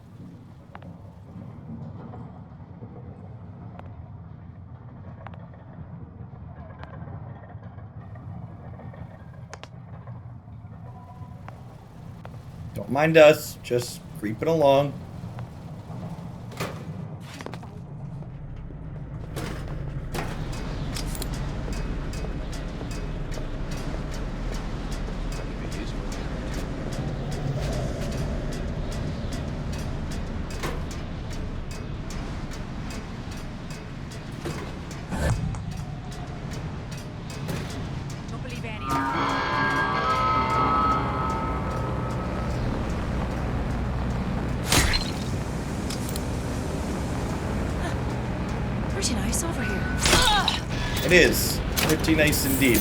Don't mind us, just creeping along. Don't believe any. Pretty nice over here. It is. Pretty nice indeed.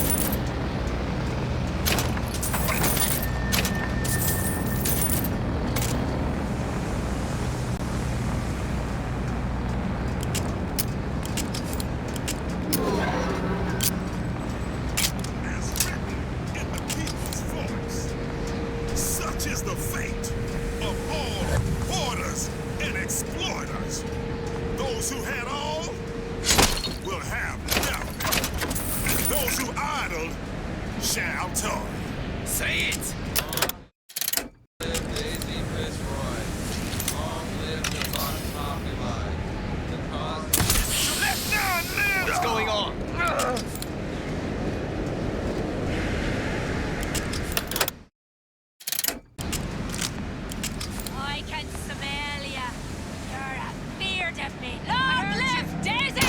Such is the fate of all hoarders and exploiters. Those who had all will have nothing. Those who idle shall toil. Say it. What's going on? I can smell ya. You're afeard of me. Long live Daisy!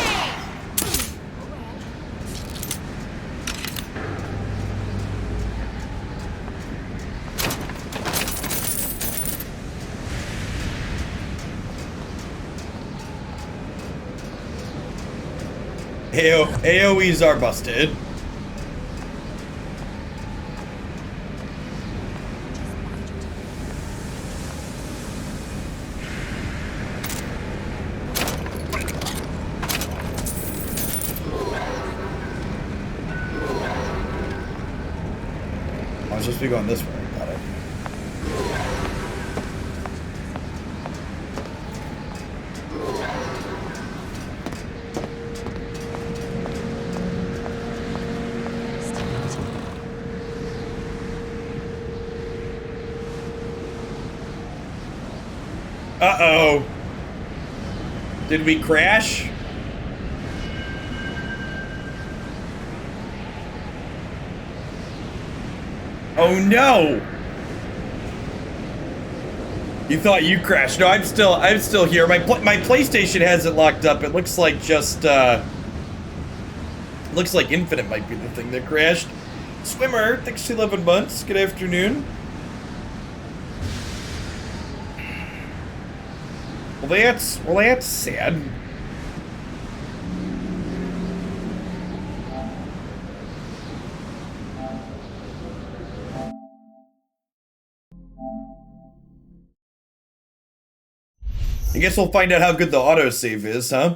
AoEs are busted. supposed to be going this way. Got it. Uh-oh. Did we crash? Oh no! You thought you crashed. No, I'm still here. My PlayStation has it locked up. It looks like just looks like Infinite might be the thing that crashed. Swimmer, thanks to 11 months. Good afternoon. Well, that's sad. I guess we'll find out how good the autosave is, huh?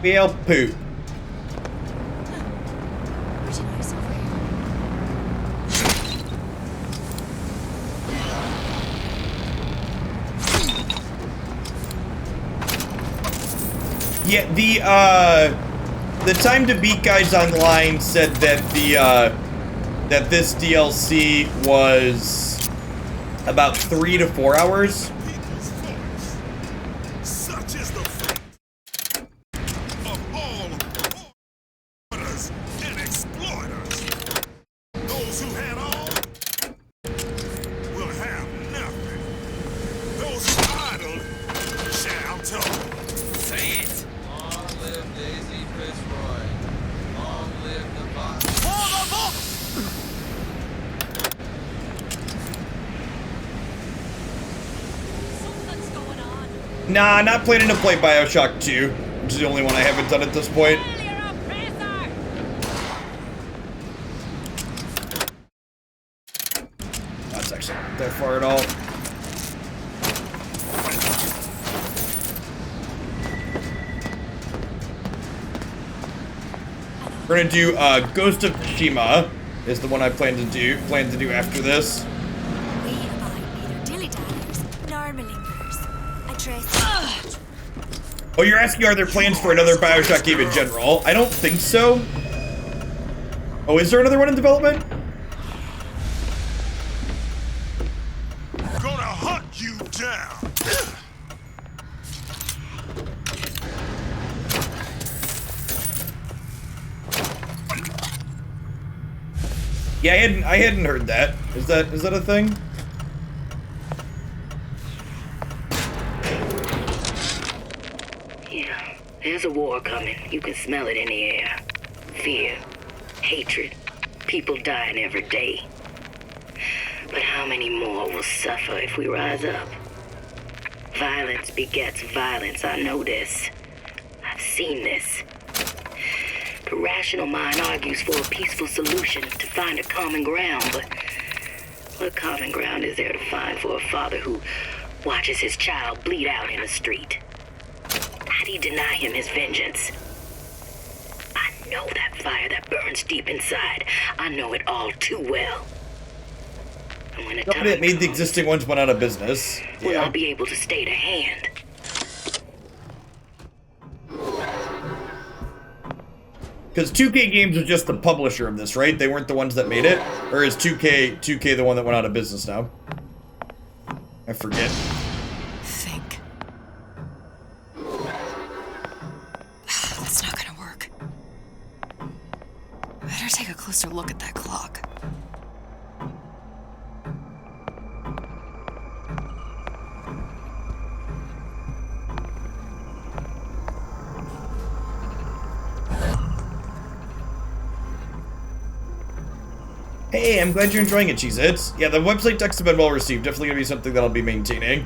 Well, poo. Yeah, the time to beat guys online said that that this DLC was about 3 to 4 hours. Such is the fate of all hoarders and exploiters. Those who had all will have nothing. Those who idle shall talk. Say it. Long live Daisy Fitzroy. Long live the box. Nah, not planning to play Bioshock 2, which is the only one I haven't done at this point. That's actually not that far at all. We're gonna do Ghost of Tsushima is the one I plan to do after this. Oh, you're asking are there plans for another Bioshock game in general? I don't think so. Oh, is there another one in development? Gonna hunt you down. Yeah, I hadn't heard that. Is that a thing? Yeah, there's a war coming. You can smell it in the air. Fear, hatred, people dying every day. But how many more will suffer if we rise up? Violence begets violence, I know this. I've seen this. The rational mind argues for a peaceful solution to find a common ground, but what common ground is there to find for a father who watches his child bleed out in the street? How do you deny him his vengeance? I know that fire that burns deep inside. I know it all too well. And when the time Company that made the existing ones went out of business. will Yeah. I be able to stay to hand? Because 2K Games was just the publisher of this, right? They weren't the ones that made it? Or is 2K the one that went out of business now? I forget. Think. closer look at that clock. Hey, I'm glad you're enjoying it, Cheez-Its. Yeah, the website text has been well received. Definitely gonna be something that I'll be maintaining.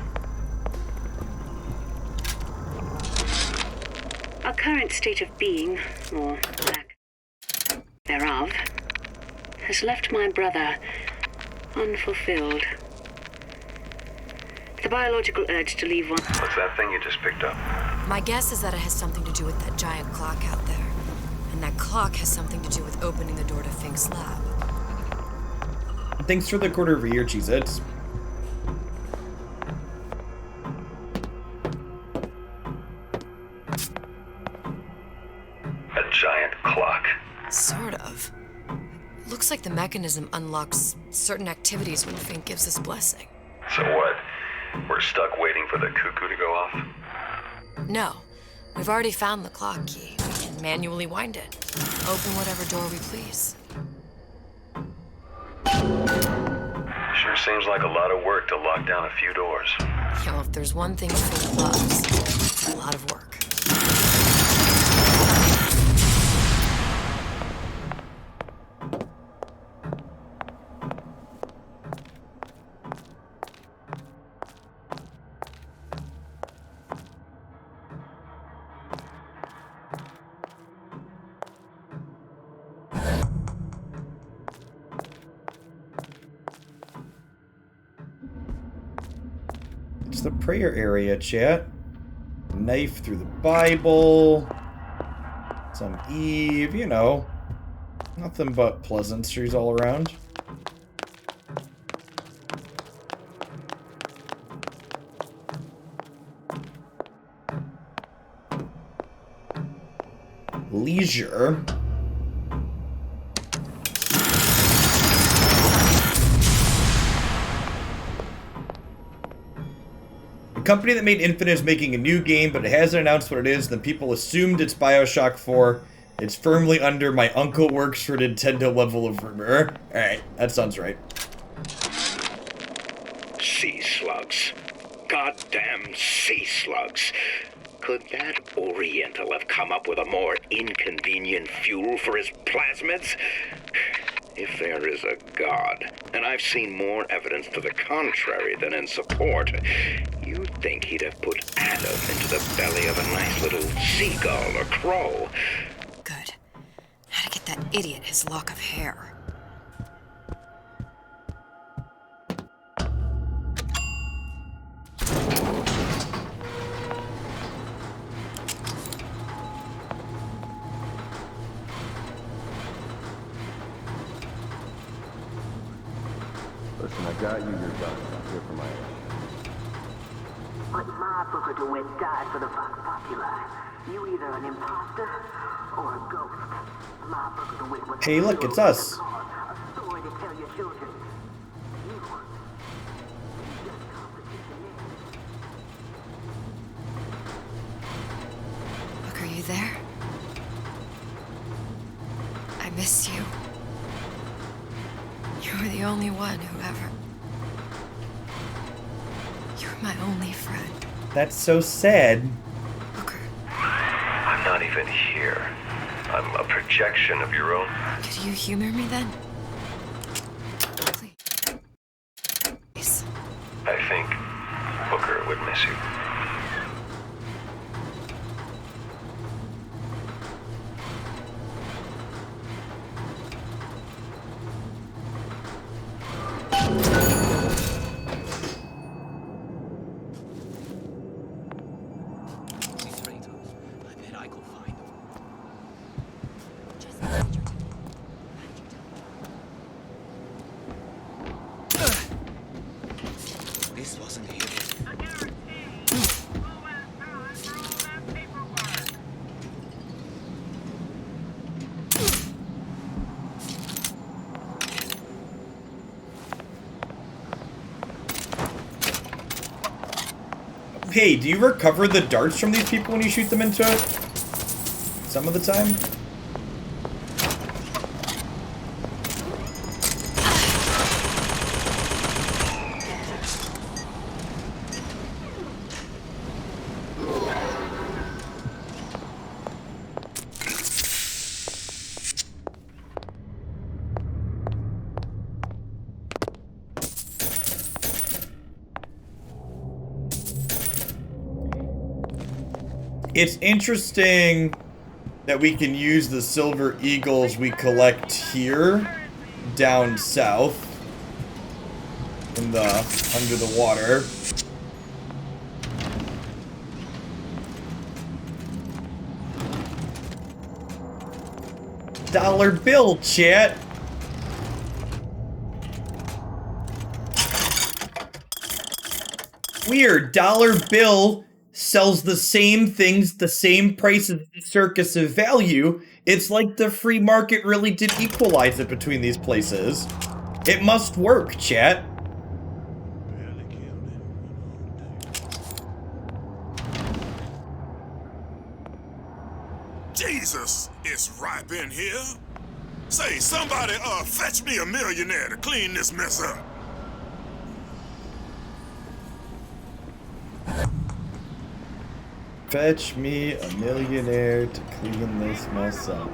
Our current state of being, or lack thereof, has left my brother unfulfilled. The biological urge to leave one... What's that thing you just picked up? My guess is that it has something to do with that giant clock out there. And that clock has something to do with opening the door to Fink's lab. Thanks for the quarter of a year, Cheez-Its. A giant clock. Sort of. Looks like the mechanism unlocks certain activities when Fink gives his blessing. So what? We're stuck waiting for the cuckoo to go off? No. We've already found the clock key. We can manually wind it. Open whatever door we please. Sure seems like a lot of work to lock down a few doors. Yeah, well, if there's one thing Fink loves, it's a lot of work. It's the prayer area, chat. Knife through the Bible. Some Eve, you know. Nothing but pleasantries all around. Leisure. The company that made Infinite is making a new game, but it hasn't announced what it is. Then people assumed it's Bioshock 4. It's firmly under my uncle works for Nintendo level of rumor. Alright, that sounds right. Sea slugs. Goddamn sea slugs. Could that Oriental have come up with a more inconvenient fuel for his plasmids? If there is a God, and I've seen more evidence to the contrary than in support, you'd think he'd have put Adam into the belly of a nice little seagull or crow. Good. How to get that idiot his lock of hair. Listen, I got you your gun. I'm here for my ass. But my Booker DeWitt died for the Vox Populi. You either an imposter or a ghost. My Booker DeWitt was Hey, look, it's us. a story to tell your children. You just competition is. Look, are you there? I miss you. You were the only one who ever... You were my only friend. That's so sad. I'm not even here. I'm a projection of your own. Could you humor me then? Please. I think Booker would miss you. This wasn't here. Hey, do you recover the darts from these people when you shoot them into it? Some of the time? It's interesting that we can use the silver eagles we collect here down south in the under the water. Dollar bill, chat. Weird. Dollar bill sells the same things, the same price as the circus of value. It's like the free market really did equalize it between these places. It must work, chat. Jesus, it's ripe in here. Say, somebody, fetch me a millionaire to clean this mess up. Fetch me a millionaire to clean this mess up.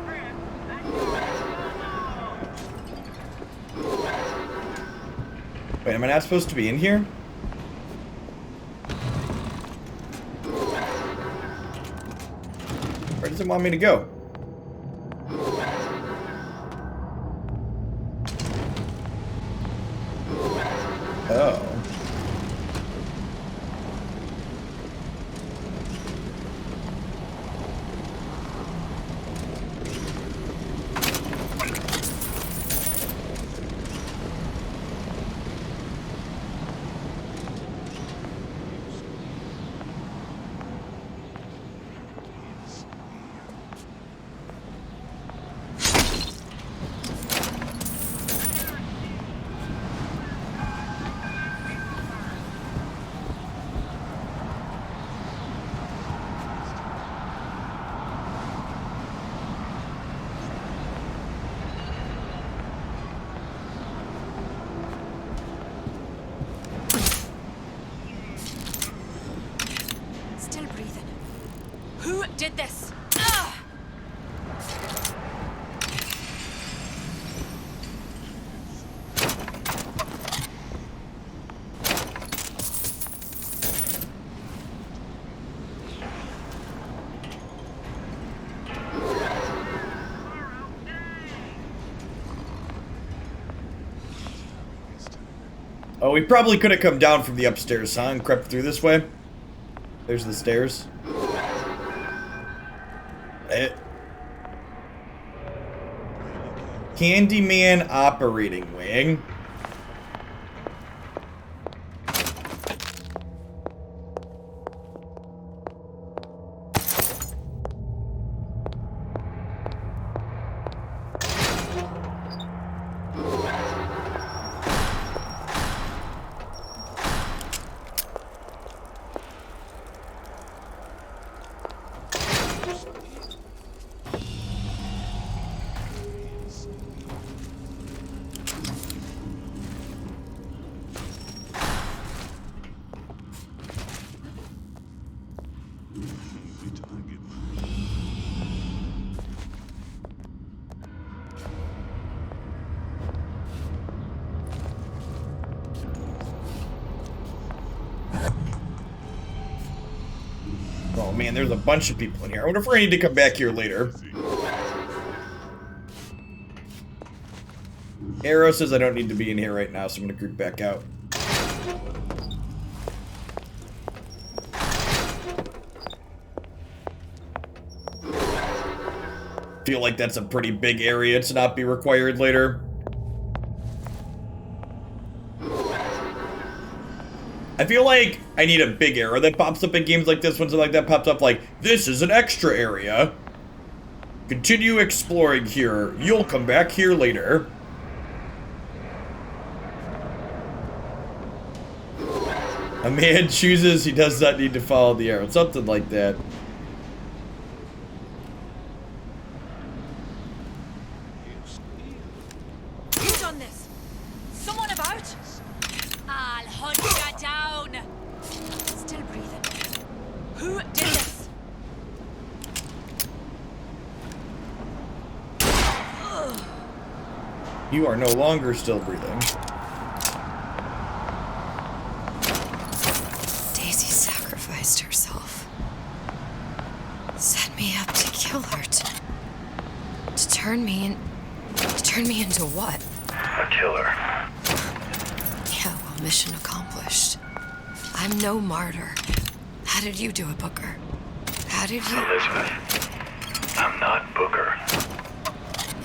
Wait, am I not supposed to be in here? Where does it want me to go? Oh. Who did this? Oh, we probably could have come down from the upstairs, huh? And crept through this way. There's the stairs. Candyman operating wing. Oh man, there's a bunch of people in here. I wonder if we're gonna need to come back here later. Arrow says I don't need to be in here right now, so I'm gonna creep back out. Feel like that's a pretty big area to not be required later. I feel like I need a big arrow that pops up in games like this when something like that pops up, like, this is an extra area. Continue exploring here. You'll come back here later. A man chooses he does not need to follow the arrow. Something like that. Who's done this? Someone about? I'll hunt you down. Still breathing. Who did this? You are no longer still breathing. Daisy sacrificed herself. kill her to turn me into what? A killer. Yeah, well, mission accomplished. I'm no martyr. How did you do it, Booker? How did you? Elizabeth, I'm not Booker.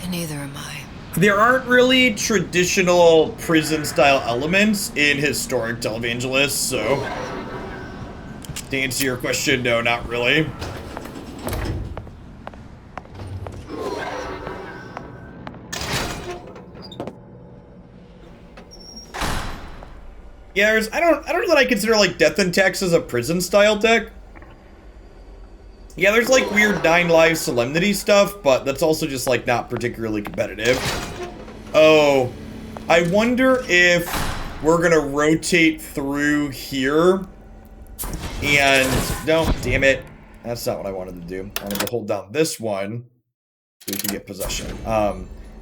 And neither am I. There aren't really traditional prison-style elements in historic televangelists, so to answer your question, no, not really. Yeah, I don't know that I consider like Death and Taxes a prison-style tech. Yeah, there's like weird 9 Lives Solemnity stuff, but that's also just like not particularly competitive. Oh, I wonder if we're gonna rotate through here and, no, damn it. That's not what I wanted to do. I wanted to hold down this one so we can get possession.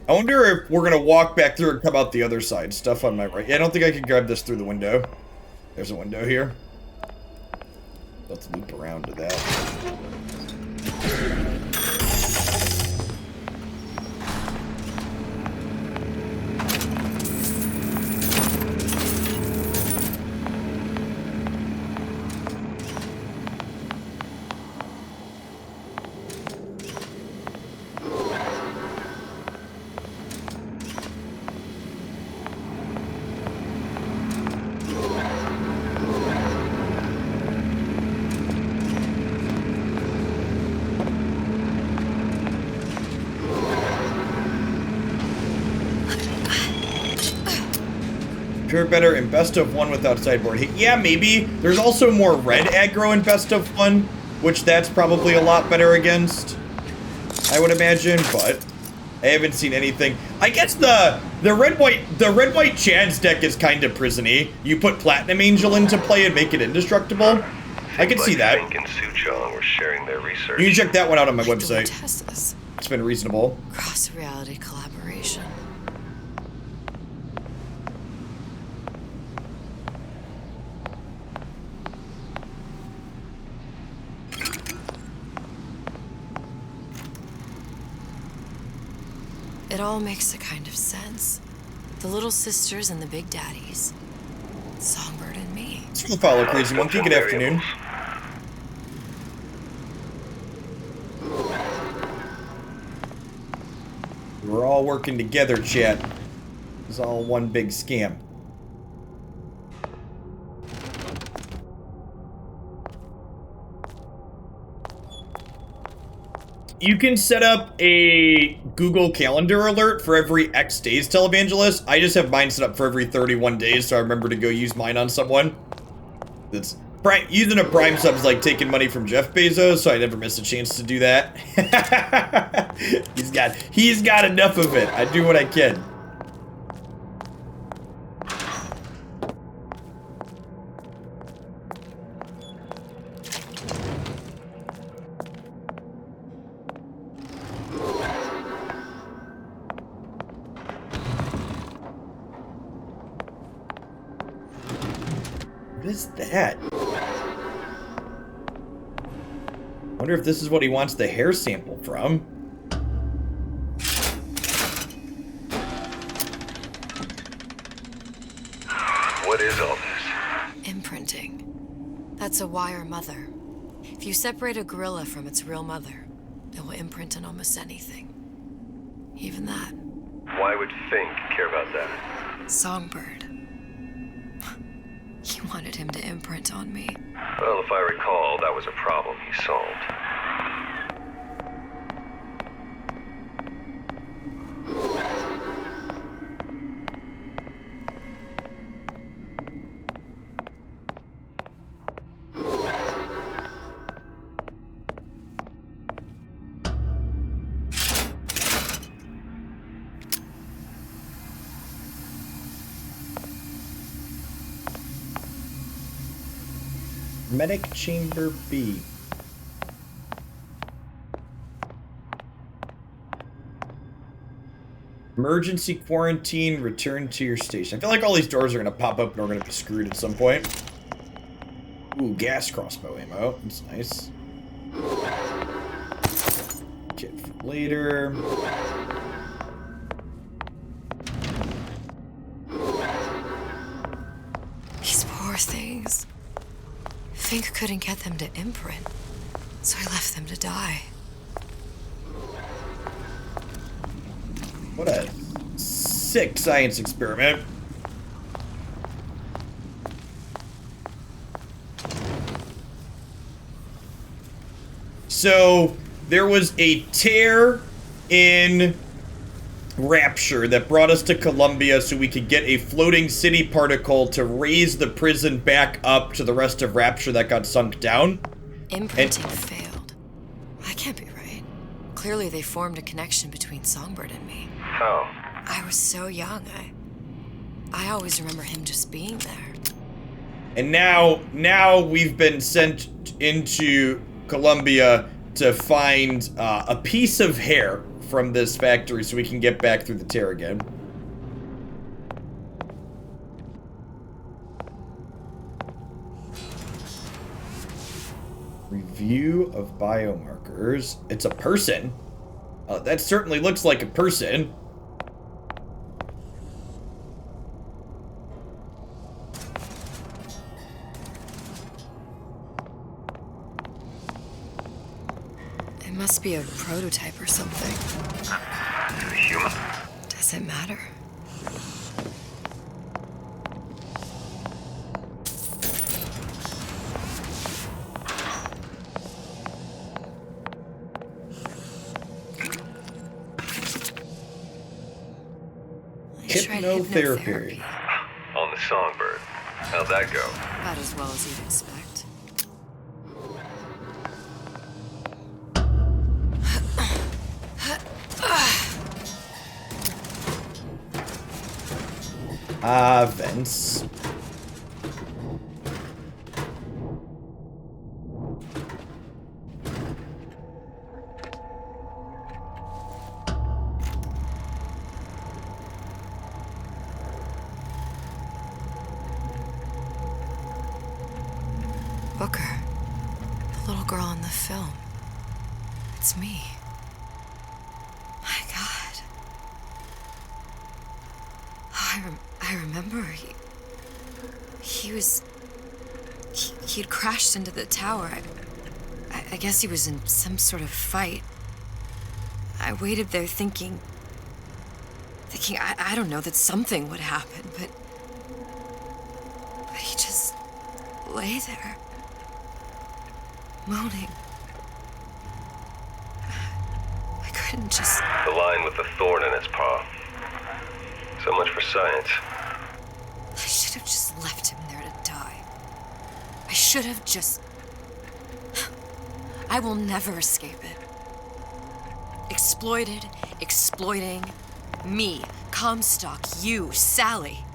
I wonder if we're gonna walk back through and come out the other side. Stuff on my right. Yeah, I don't think I can grab this through the window. There's a window here. Let's loop around to that. Pure better in best of 1 without sideboard hit. Yeah, maybe. There's also more red aggro in best of 1, which that's probably a lot better against, I would imagine, but I haven't seen anything. I guess the red-white Chad's deck is kind of prison-y. You put Platinum Angel into play and make it indestructible. I can see that. Fink and Suchong were sharing their research. You can check that one out on my website. Teslas. It's been reasonable. Cross-reality collaboration. It all makes a kind of sense. The little sisters and the big daddies. Songbird and me. We'll follow Crazy Monkey. Good afternoon. We're all working together, chat. It's all one big scam. You can set up a Google Calendar alert for every X days televangelist. I just have mine set up for every 31 days, so I remember to go use mine on someone. That's using a Prime sub is like taking money from Jeff Bezos, so I never miss a chance to do that. he's got enough of it. I do what I can. What is that? Wonder if this is what he wants the hair sample from. What is all this? Imprinting. That's a wire mother. If you separate a gorilla from its real mother, it will imprint on almost anything. Even that. Why would Fink care about that? Songbird. He wanted him to imprint on me. Well, if I recall, that was a problem he solved. Medic Chamber B. Emergency quarantine, return to your station. I feel like all these doors are going to pop up and we're going to be screwed at some point. Ooh, gas crossbow ammo. That's nice. later. These poor things. Fink couldn't get them to imprint, so I left them to die. What a sick science experiment. So, there was a tear in Rapture that brought us to Columbia so we could get a floating city particle to raise the prison back up to the rest of Rapture that got sunk down. Imprinting failed. That can't be right. Clearly they formed a connection between Songbird and me. How? I was so young, I always remember him just being there. And now we've been sent into Columbia to find a piece of hair from this factory so we can get back through the tear again. Review of biomarkers. It's a person. That certainly looks like a person. It must be a prototype or something. Human? Does it matter? Hypnotherapy. On the Songbird. How'd that go? About as well as you'd expect. Vents. Booker. The little girl in the film. It's me. My God. Oh, I remember he'd crashed into the tower. I guess he was in some sort of fight. I waited there thinking I don't know, that something would happen, but he just lay there, moaning. I couldn't just... The line with the thorn in its paw. So much for science. I should have just left him there to die. I should have just... I will never escape it. Exploited, exploiting, me, Comstock, you, Sally.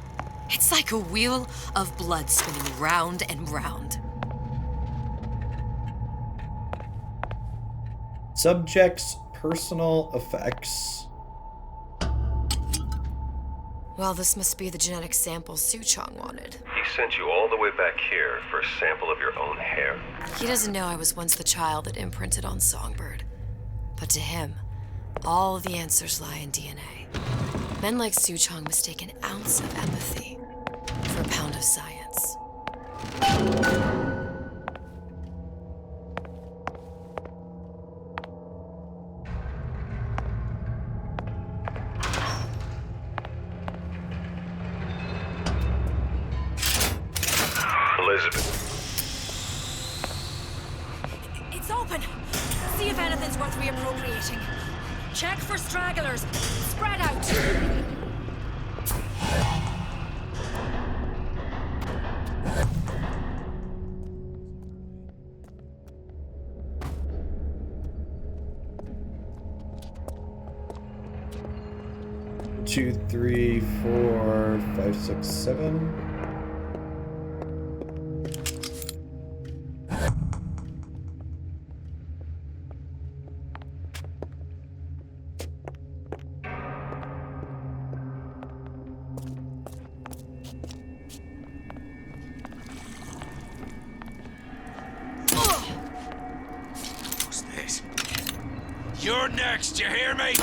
It's like a wheel of blood spinning round and round. Subject's personal effects. Well, this must be the genetic sample Suchong wanted. He sent you all the way back here for a sample of your own hair. He doesn't know I was once the child that imprinted on Songbird. But to him, all of the answers lie in DNA. Men like Suchong mistake an ounce of empathy for a pound of science. Elizabeth. It's open. See if anything's worth reappropriating. Check for stragglers. Spread out. Two, three, 4, 5, 6, 7. You're next, you hear me?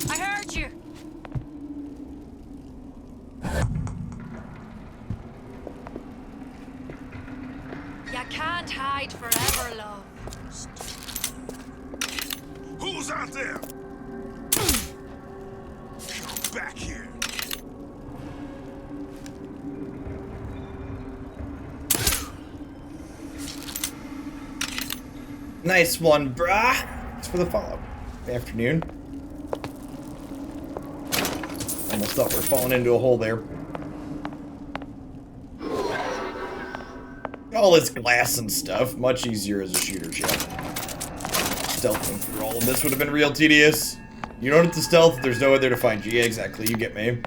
I heard you. You can't hide forever, love. Who's out there? Come back here. Nice one, brah. Thanks for the follow. Good afternoon. Almost thought we were falling into a hole there. All this glass and stuff. Much easier as a shooter, chat. Stealthing through all of this would have been real tedious. You don't have to stealth, there's no way there to find you. Yeah, exactly. You get me.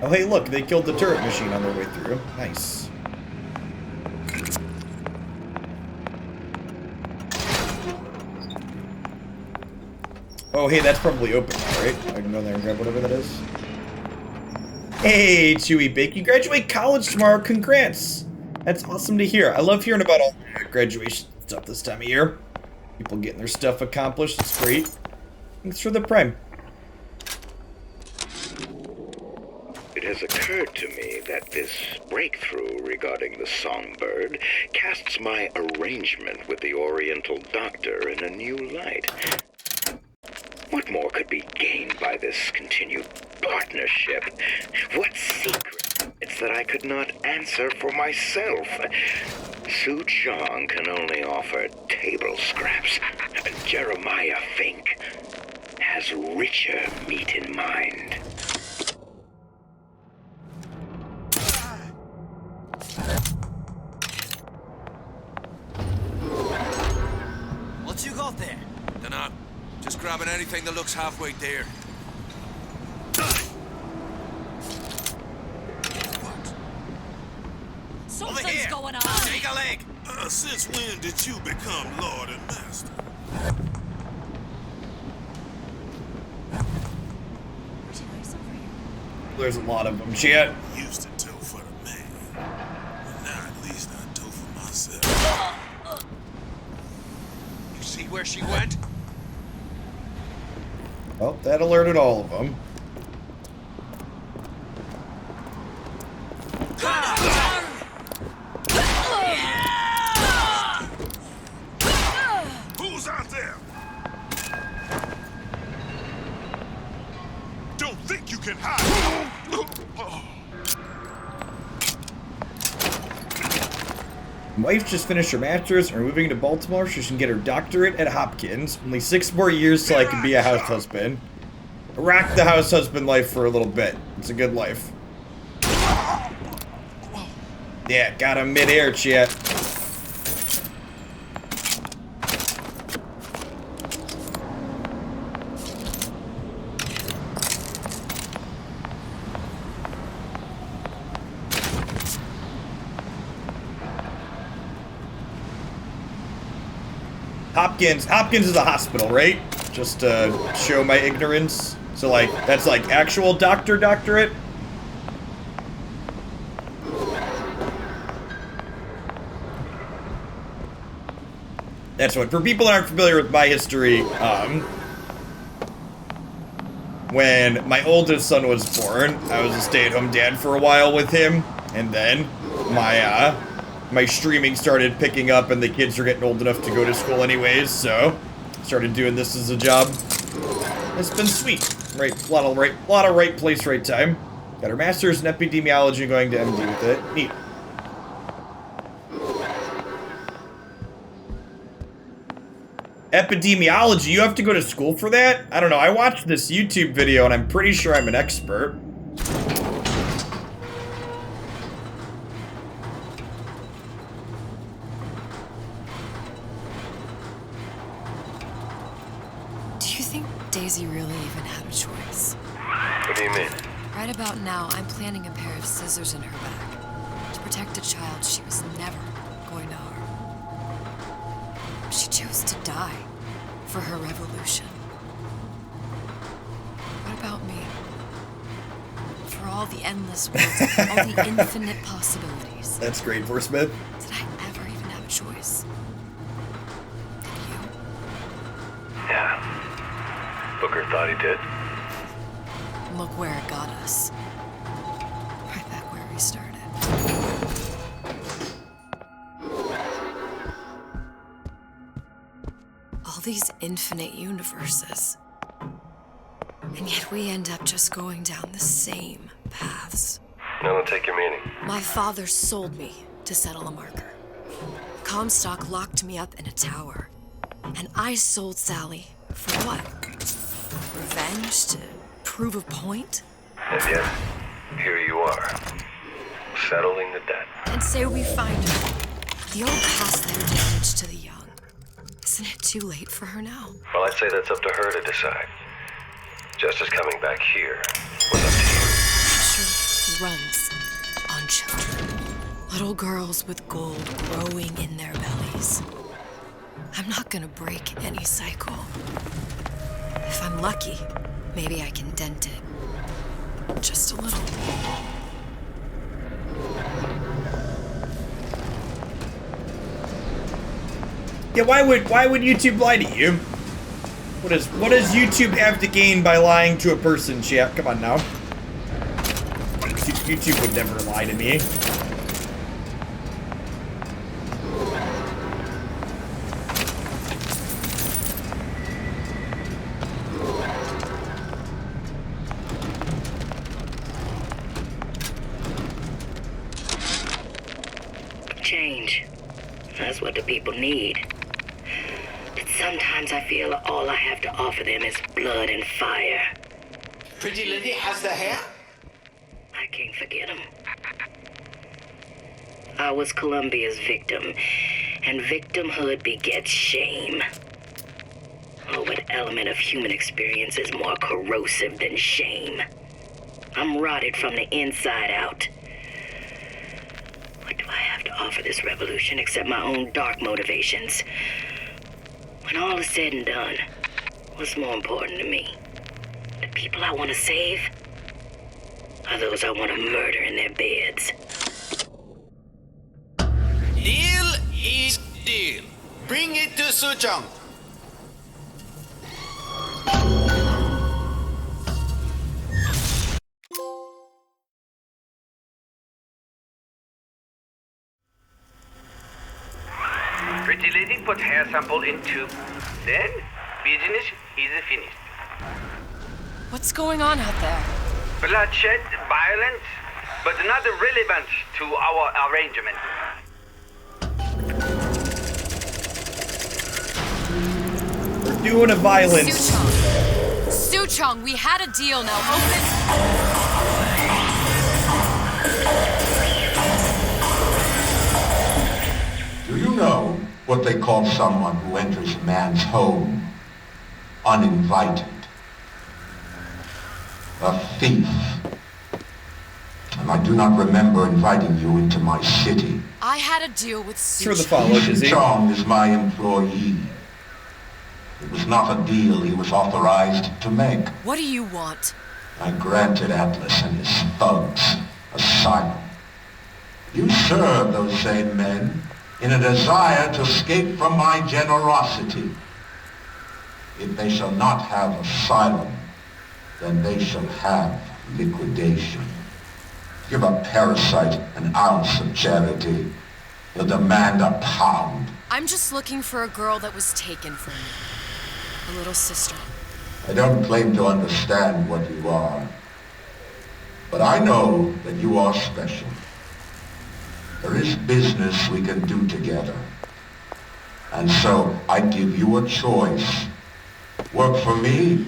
Oh, hey, look. They killed the turret machine on their way through. Nice. Oh, hey, that's probably open now, right? I can go there and grab whatever that is. Hey, Chewy Bake, you graduate college tomorrow. Congrats. That's awesome to hear. I love hearing about all the graduation stuff this time of year. People getting their stuff accomplished. It's great. Thanks for the prime. It has occurred to me that this breakthrough regarding the songbird casts my arrangement with the Oriental Doctor in a new light. What more could be gained by this continued partnership? What secret? It's that I could not answer for myself. Su Chong can only offer table scraps, and Jeremiah Fink has richer meat in mind. What you got there? Dunno. Just grabbing anything that looks halfway there. Something's going on. Take a leg. Since when did you become Lord and Master? There's a lot of them, chat. Used to tow for the man. But now at least I tow for myself. You see where she went? Well, that alerted all of them. Who's out there? Don't think you can hide. Wife just finished her master's and we're moving to Baltimore so she can get her doctorate at Hopkins. Only 6 more years till I can be a house husband. Rock the house husband life for a little bit. It's a good life. Yeah, got him mid-air, chat. Hopkins is a hospital, right? Just to show my ignorance. So, like, that's like actual doctorate? That's what. For people that aren't familiar with my history, when my oldest son was born, I was a stay-at-home dad for a while with him, and then my streaming started picking up and the kids are getting old enough to go to school anyways, so started doing this as a job. It's been sweet. Right, a lot of right place, right time. Got her master's in epidemiology and going to MD with it. Neat. Epidemiology, you have to go to school for that? I don't know, I watched this YouTube video and I'm pretty sure I'm an expert. Do you think Daisy really even had a choice? What do you mean? Right about now, I'm planting a pair of scissors in her back to protect a child she was never going to harm. She chose to die for her revolution. What about me? For all the endless worlds, all the infinite possibilities. That's great for Smith. Did I ever even have a choice? Did you? Yeah. Booker thought he did. Look where it got us. Right back where we started. All these infinite universes. And yet we end up just going down the same paths. I don't take your meaning. My father sold me to settle a marker. Comstock locked me up in a tower. And I sold Sally for what? Revenge? To prove a point? And yet, here you are, settling the debt. And say we find her. The old past their damage to the young. Isn't it too late for her now? Well, I'd say that's up to her to decide. Just as coming back here was up to you. Truth runs on children. Little girls with gold growing in their bellies. I'm not gonna break any cycle. If I'm lucky, maybe I can dent it. Just a little. Yeah, why would YouTube lie to you? What does YouTube have to gain by lying to a person, Chef? Come on now. YouTube would never lie to me. Change. That's what the people need. But sometimes I feel all I have to offer them is blood and fire. Pretty lady has the hair? I can't forget them. I was Columbia's victim, and victimhood begets shame. Oh, what element of human experience is more corrosive than shame? I'm rotted from the inside out. What do I have to offer this revolution except my own dark motivations? When all is said and done, what's more important to me? The people I want to save? Or those I want to murder in their beds? Deal is deal. Bring it to Suchong. Pretty lady put hair sample in tube. Then, business is finished. What's going on out there? Bloodshed, violence, but not relevant to our arrangement. We're doing a violence. Suchong, we had a deal. Now open. Do you know what they call someone who enters a man's home uninvited? A thief. And I do not remember inviting you into my city. I had a deal with Suchong. Sure, the follow, Dizzy. Suchong is my employee. It was not a deal he was authorized to make. What do you want? I granted Atlas and his thugs asylum. You serve those same men in a desire to escape from my generosity. If they shall not have asylum, then they shall have liquidation. Give a parasite an ounce of charity, he'll demand a pound. I'm just looking for a girl that was taken from me. A little sister. I don't claim to understand what you are, but I know that you are special. There is business we can do together. And so I give you a choice. Work for me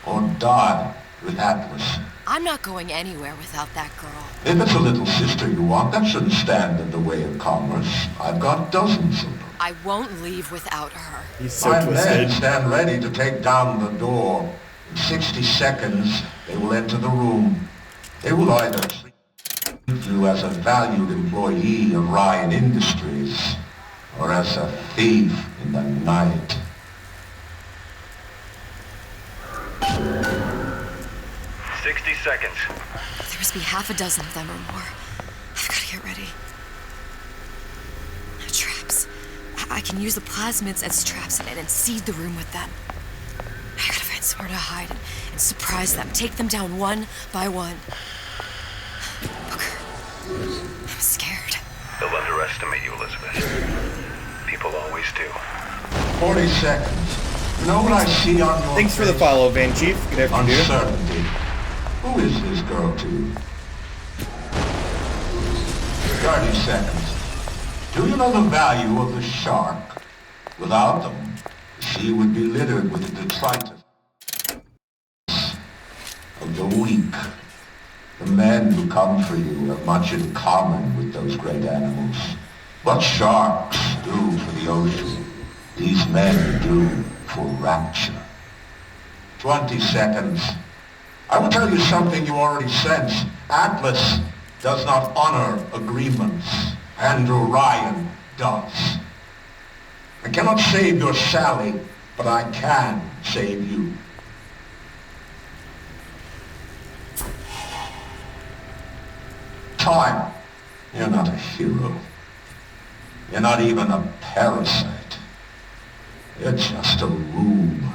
or die with Atlas. I'm not going anywhere without that girl. If it's a little sister you want, that shouldn't stand in the way of commerce. I've got dozens of them. I won't leave without her. He's so My twisted. men stand ready to take down the door. In 60 seconds, they will enter the room. They will either treat you as a valued employee of Ryan Industries or as a thief in the night. 60 seconds. There must be half a dozen of them or more. I've got to get ready. Traps. I can use the plasmids as traps and seed the room with them. I gotta find somewhere to hide and surprise them. Take them down one by one. Booker, I'm scared. They'll underestimate you, Elizabeth. People always do. 40 seconds. You know what I see on your Thanks for the follow, Van Chief. Good afternoon. Uncertainty. Who is this girl to you? 30 seconds. Do you know the value of the shark? Without them, the sea would be littered with the detritus of the weak. The men who come for you have much in common with those great animals. What sharks do for the ocean, these men do for rapture. 20 seconds. I will tell you something you already sense. Atlas does not honor agreements. Andrew Ryan does. I cannot save your Sally, but I can save you. Time. You're not a hero. You're not even a parasite. You're just a room.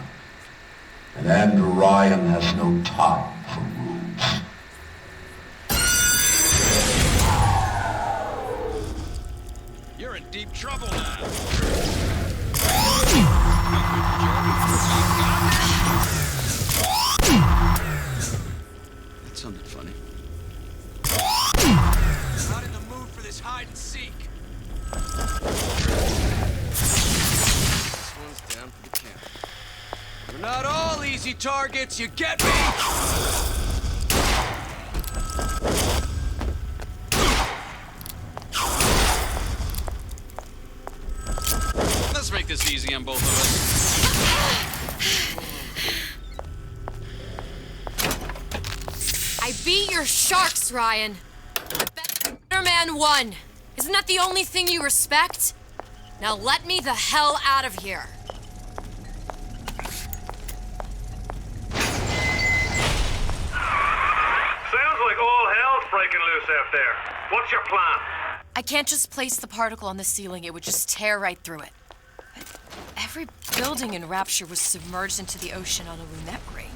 And Andrew Ryan has no time for rooms. You're in deep trouble now. That sounded funny. Not in the mood for this hide and seek. This one's down for the count. We're not all easy targets, you get me? Let's make this easy on both of us. I beat your sharks, Ryan. The better man won. Isn't that the only thing you respect? Now let me the hell out of here. Sounds like all hell's breaking loose out there. What's your plan? I can't just place the particle on the ceiling. It would just tear right through it. Every building in Rapture was submerged into the ocean on a lunette ring,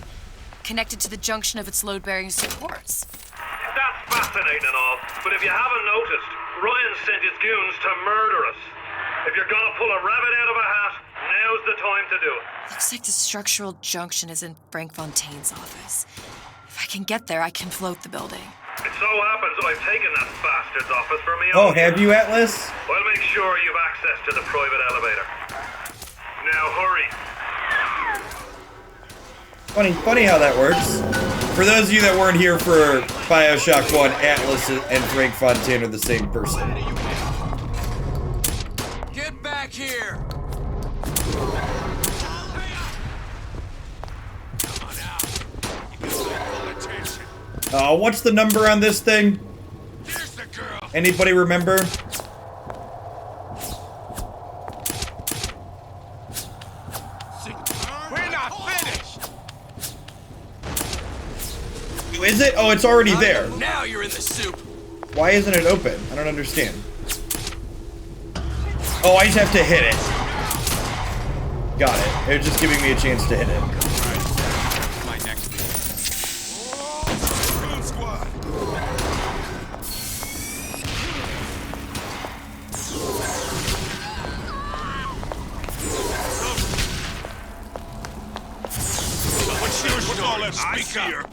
connected to the junction of its load-bearing supports. That's fascinating and all, but if you haven't noticed, Ryan sent his goons to murder us. If you're gonna pull a rabbit out of a hat, now's the time to do it. Looks like the structural junction is in Frank Fontaine's office. If I can get there, I can float the building. It so happens I've taken that bastard's office for me. Oh, have you, Atlas? I'll make sure you've access to the private elevator. Now hurry. Funny how that works. For those of you that weren't here for Bioshock 1, Atlas and Frank Fontaine are the same person. Get back here! What's the number on this thing? Anybody remember? We're not finished. Is it? Oh, it's already there. Now you're in the soup. Why isn't it open? I don't understand. Oh, I just have to hit it. Got it. It's just giving me a chance to hit it. My next. Squad. What's your story? All that speak up.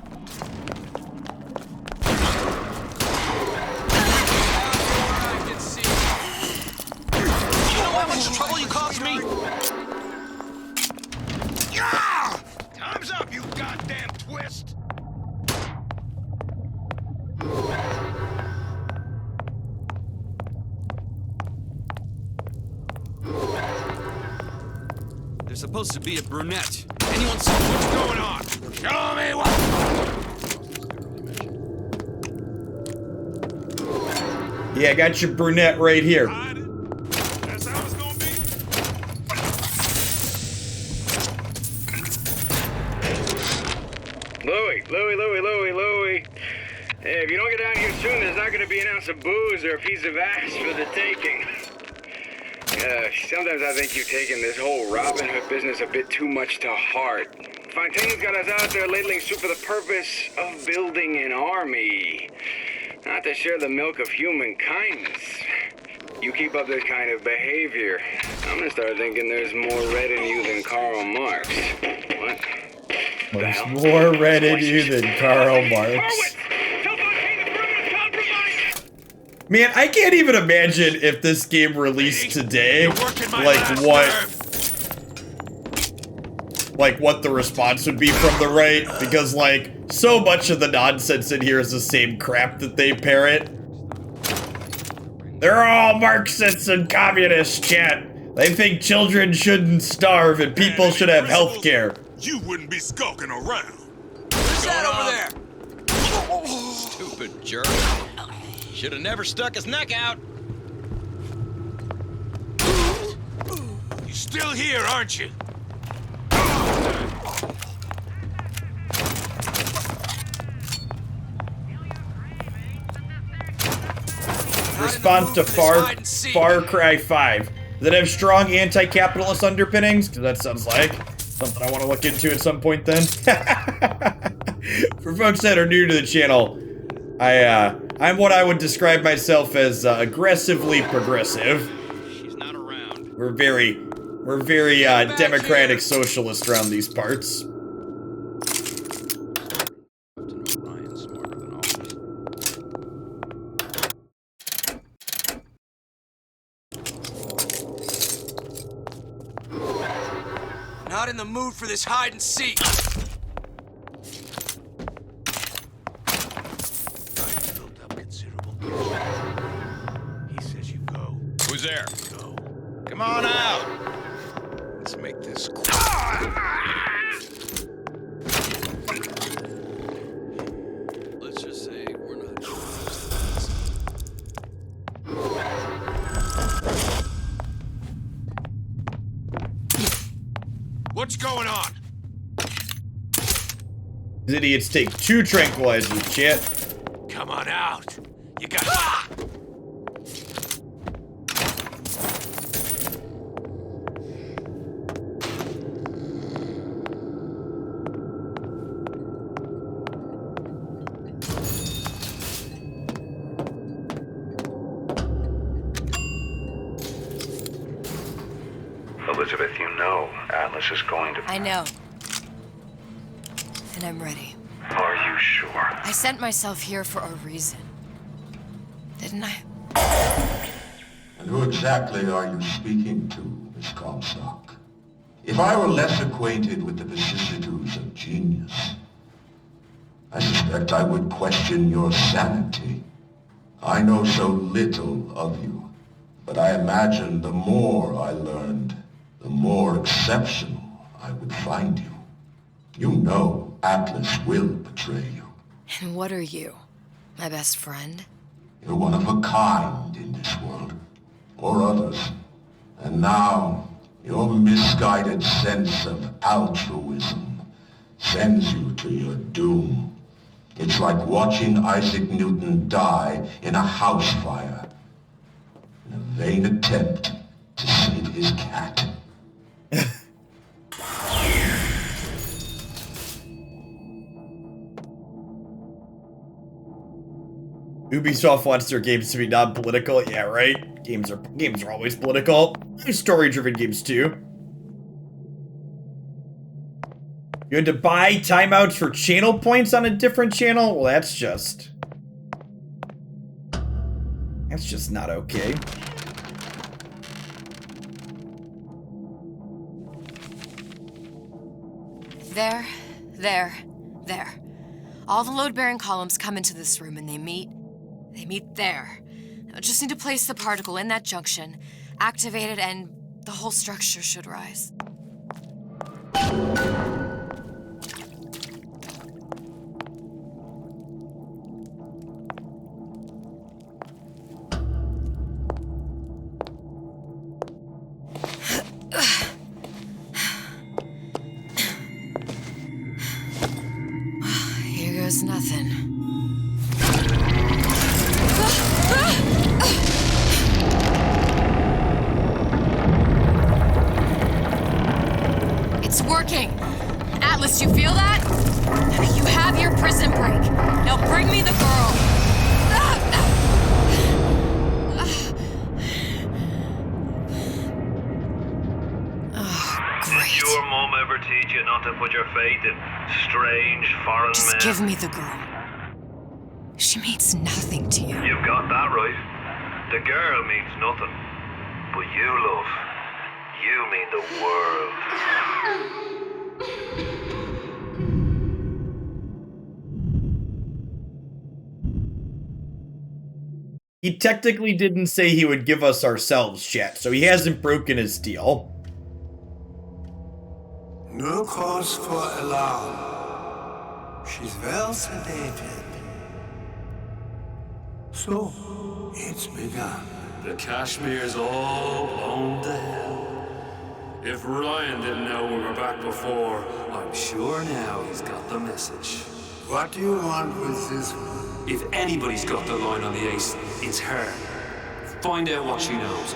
How much trouble you caused me? Yeah! Time's up, you goddamn twist! There's supposed to be a brunette. Anyone see what's going on? Show me what! Yeah, I got your brunette right here. That's how it's gonna be. Louie. Hey, if you don't get down here soon, there's not gonna be an ounce of booze or a piece of ass for the taking. Sometimes I think you've taken this whole Robin Hood business a bit too much to heart. Fontaine's got us out there ladling soup for the purpose of building an army, not to share the milk of human kindness. You keep up this kind of behavior, I'm gonna start thinking there's more red in you than Karl Marx. What? There's more red in you than Karl Marx. Man, I can't even imagine if this game released today, what the response would be from the right, because like so much of the nonsense in here is the same crap that they parrot. They're all Marxists and communists, chat. They think children shouldn't starve and people should have health care. You wouldn't be skulking around. Who's that over there? Stupid jerk. Should have never stuck his neck out. You're still here, aren't you? Response to Far Cry 5. Does it have strong anti-capitalist underpinnings? Because that sounds like something I want to look into at some point then. For folks that are new to the channel, I'm what I would describe myself as aggressively progressive. She's not around. We're very democratic socialist around these parts. Not in the mood for this hide and seek. Who's there? Go. Come on out. Let's make this quick. Let's just say we're not sure. What's going on? These idiots take 2 tranquilizers, chat. Come on out. You got. Elizabeth, you know Atlas is going to... I know. And I'm ready. Are you sure? I sent myself here for a reason. Didn't I? And who exactly are you speaking to, Miss Comstock? If I were less acquainted with the vicissitudes of genius, I suspect I would question your sanity. I know so little of you, but I imagine the more I learned, the more exceptional I would find you. You know Atlas will betray you. And what are you? My best friend? You're one of a kind in this world, or others. And now, your misguided sense of altruism sends you to your doom. It's like watching Isaac Newton die in a house fire, in a vain attempt to save his cat. Ubisoft wants their games to be non-political. Yeah, right? Games are always political. Story-driven games too. You had to buy timeouts for channel points on a different channel? Well, that's just not okay. There. All the load-bearing columns come into this room and they meet there. I just need to place the particle in that junction, activate it, and the whole structure should rise. was nothing. It's working! Atlas, you feel that? You have your prison break. Now bring me the girl. Did your mom ever teach you not to put your faith in strange foreign Just men? give me the girl. She means nothing to you. You've got that right. The girl means nothing. But you, love, you mean the world. He technically didn't say he would give us ourselves yet, so he hasn't broken his deal. No cause for alarm. She's well sedated. So, it's begun. The Kashmir's all blown to hell. If Ryan didn't know we were back before, I'm sure now he's got the message. What do you want with this one? If anybody's got the line on the ace, it's her. Find out what she knows.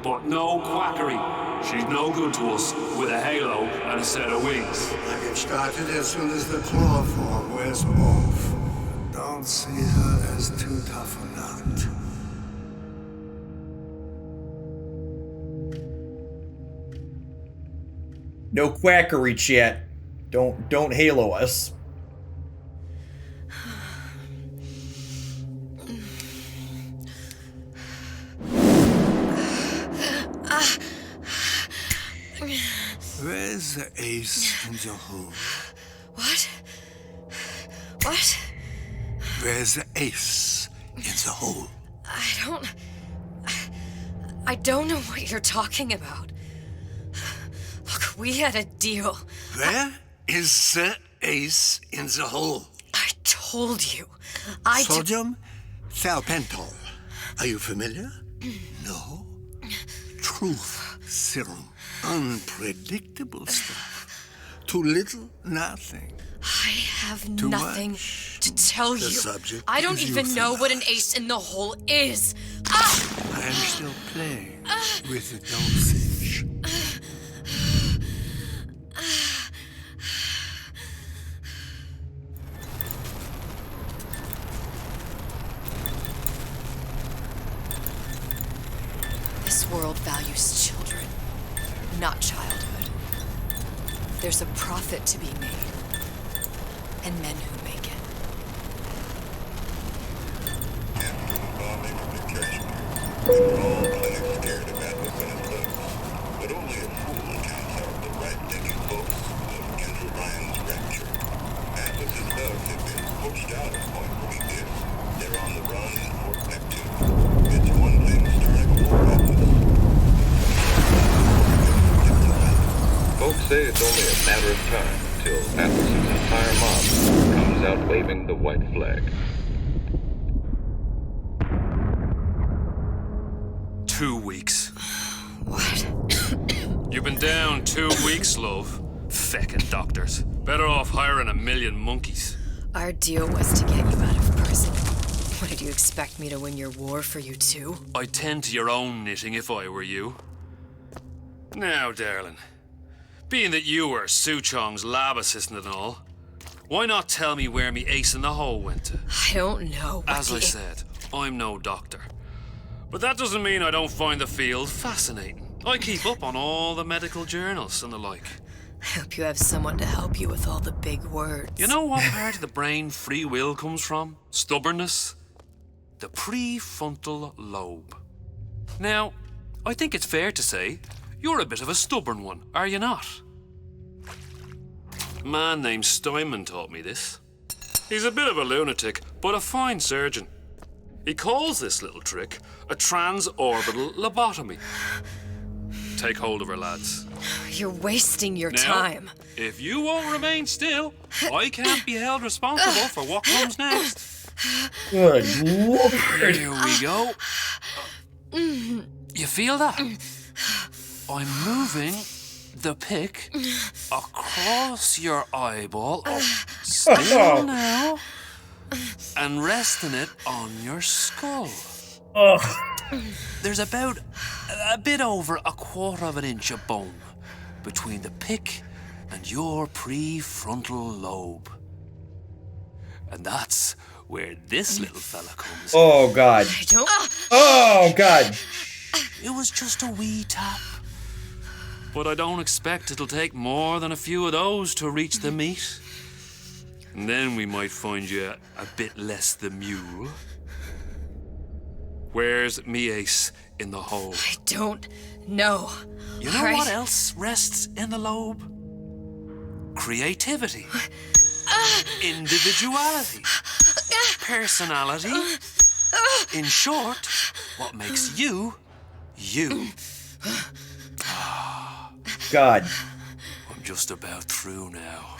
But no quackery. She's no good to us with a halo and a set of wings. I get started as soon as the claw form wears off. Don't see her as too tough a nut. No quackery, chat. Don't halo us. Where's the ace in the hole? What? What? Where's the ace in the hole? I don't know what you're talking about. Look, we had a deal. Where is the ace in the hole? I told you. Sodium thiopental. Are you familiar? No. Truth serum. Unpredictable stuff. Too little, nothing. I have Too nothing much. to tell The you. subject I don't is even know what an ace in the hole is. Ah! I am still playing with the dosage. This world values children, not childhood. There's a profit to be made, and men who make it. We're all plenty scared of Atlas and his thugs, but only a fool counts out the right-thinking folks of Andrew Ryan's rapture. Atlas's thugs have been poached out of Point Prometheus. They're on the run in Fort Neptune. It's one thing starting a war, Atlas. Folks say it's only a matter of time until Atlas's entire mob comes out waving the white flag. 2 weeks. What? You've been down 2 weeks, love. Feckin' doctors. Better off hiring 1,000,000 monkeys. Our deal was to get you out of prison. What, did you expect me to win your war for you too? I'd tend to your own knitting if I were you. Now, darling, being that you were Su Chong's lab assistant and all, why not tell me where me ace in the hole went to? I don't know. As I said, I'm no doctor. But that doesn't mean I don't find the field fascinating. I keep up on all the medical journals and the like. I hope you have someone to help you with all the big words. You know what part of the brain free will comes from? Stubbornness? The prefrontal lobe. Now, I think it's fair to say you're a bit of a stubborn one, are you not? A man named Steinman taught me this. He's a bit of a lunatic, but a fine surgeon. He calls this little trick a transorbital lobotomy. Take hold of her, lads. You're wasting your Now, time. If you won't remain still, I can't be held responsible for what comes next. Good lord. Here we go. You feel that? I'm moving the pick across your eyeball. Still now. And resting it on your skull. There's about a bit over 1/4 of an inch of bone between the pick and your prefrontal lobe. And that's where this little fella comes in. Oh, God. I don't... Oh, God. It was just a wee tap. But I don't expect it'll take more than a few of those to reach the meat. And then we might find you a bit less the mule. Where's me ace in the hole? I don't know. You know what else rests in the lobe? Creativity. Individuality. Personality. In short, what makes you, you. God. I'm just about through now.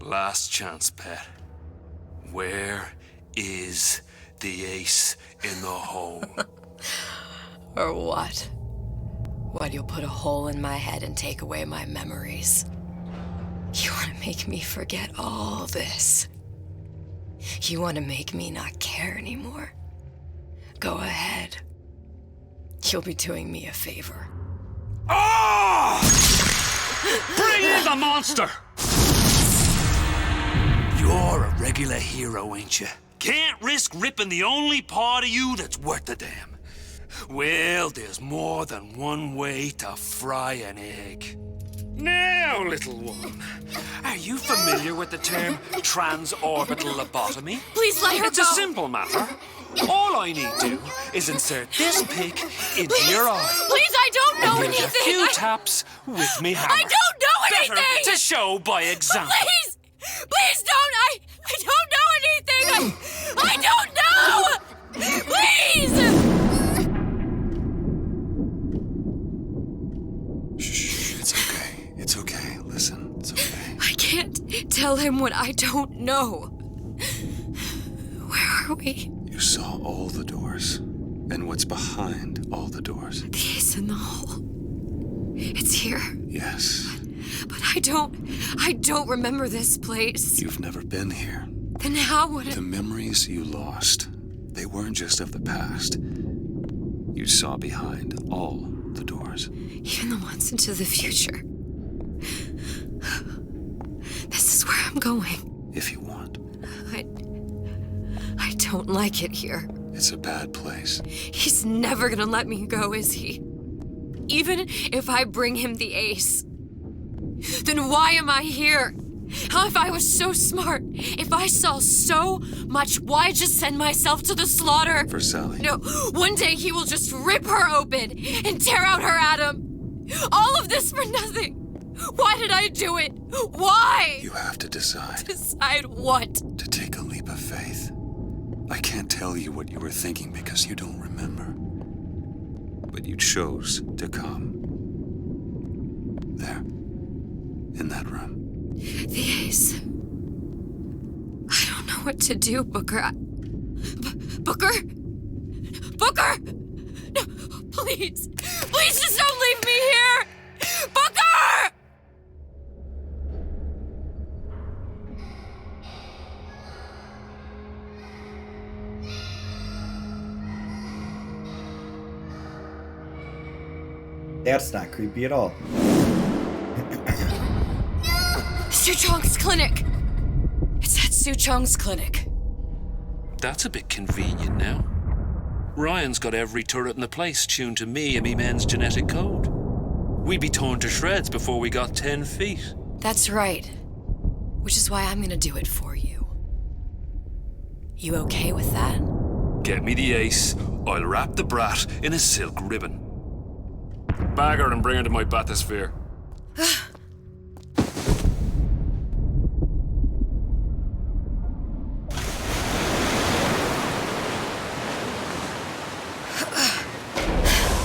Last chance, pet. Where is the ace in the hole? Or what? What, you'll put a hole in my head and take away my memories? You want to make me forget all this? You want to make me not care anymore? Go ahead. You'll be doing me a favor. Ah! Bring in the monster! You're a regular hero, ain't you? Can't risk ripping the only part of you that's worth a damn. Well, there's more than one way to fry an egg. Now, little one, are you familiar with the term transorbital lobotomy? Please let her It's go. a simple matter. All I need to do is insert this pick into your eye. Please, I don't know and give anything. a few taps with me hammer. I don't know anything. Better to show by example. Please, please don't. I don't know anything. I don't know. Please. It's okay. It's okay. Listen, it's okay. I can't tell him what I don't know. Where are we? You saw all the doors. And what's behind all the doors? The ace in the hole. It's here. Yes. But I don't remember this place. You've never been here. Then how would it... The memories you lost, they weren't just of the past. You saw behind all the doors. Even the ones into the future. This is where I'm going. If you want. I don't like it here. It's a bad place. He's never gonna let me go, is he? Even if I bring him the ace. Then why am I here? How if I was so smart? If I saw so much, why just send myself to the slaughter? For Sally. No, one day he will just rip her open and tear out her atom. All of this for nothing. Why did I do it? Why? You have to decide. Decide what? To take a leap of faith. I can't tell you what you were thinking because you don't remember. But you chose to come. There. In that room. The ace. I don't know what to do, Booker. Booker? Booker! No, please. Please just don't leave me here! Booker! That's not creepy at all. Suchong's clinic! It's at Suchong's clinic. That's a bit convenient now. Ryan's got every turret in the place tuned to me and me men's genetic code. We'd be torn to shreds before we got 10 feet. That's right. Which is why I'm gonna do it for you. You okay with that? Get me the ace, I'll wrap the brat in a silk ribbon. Bag her and bring her to my bathysphere.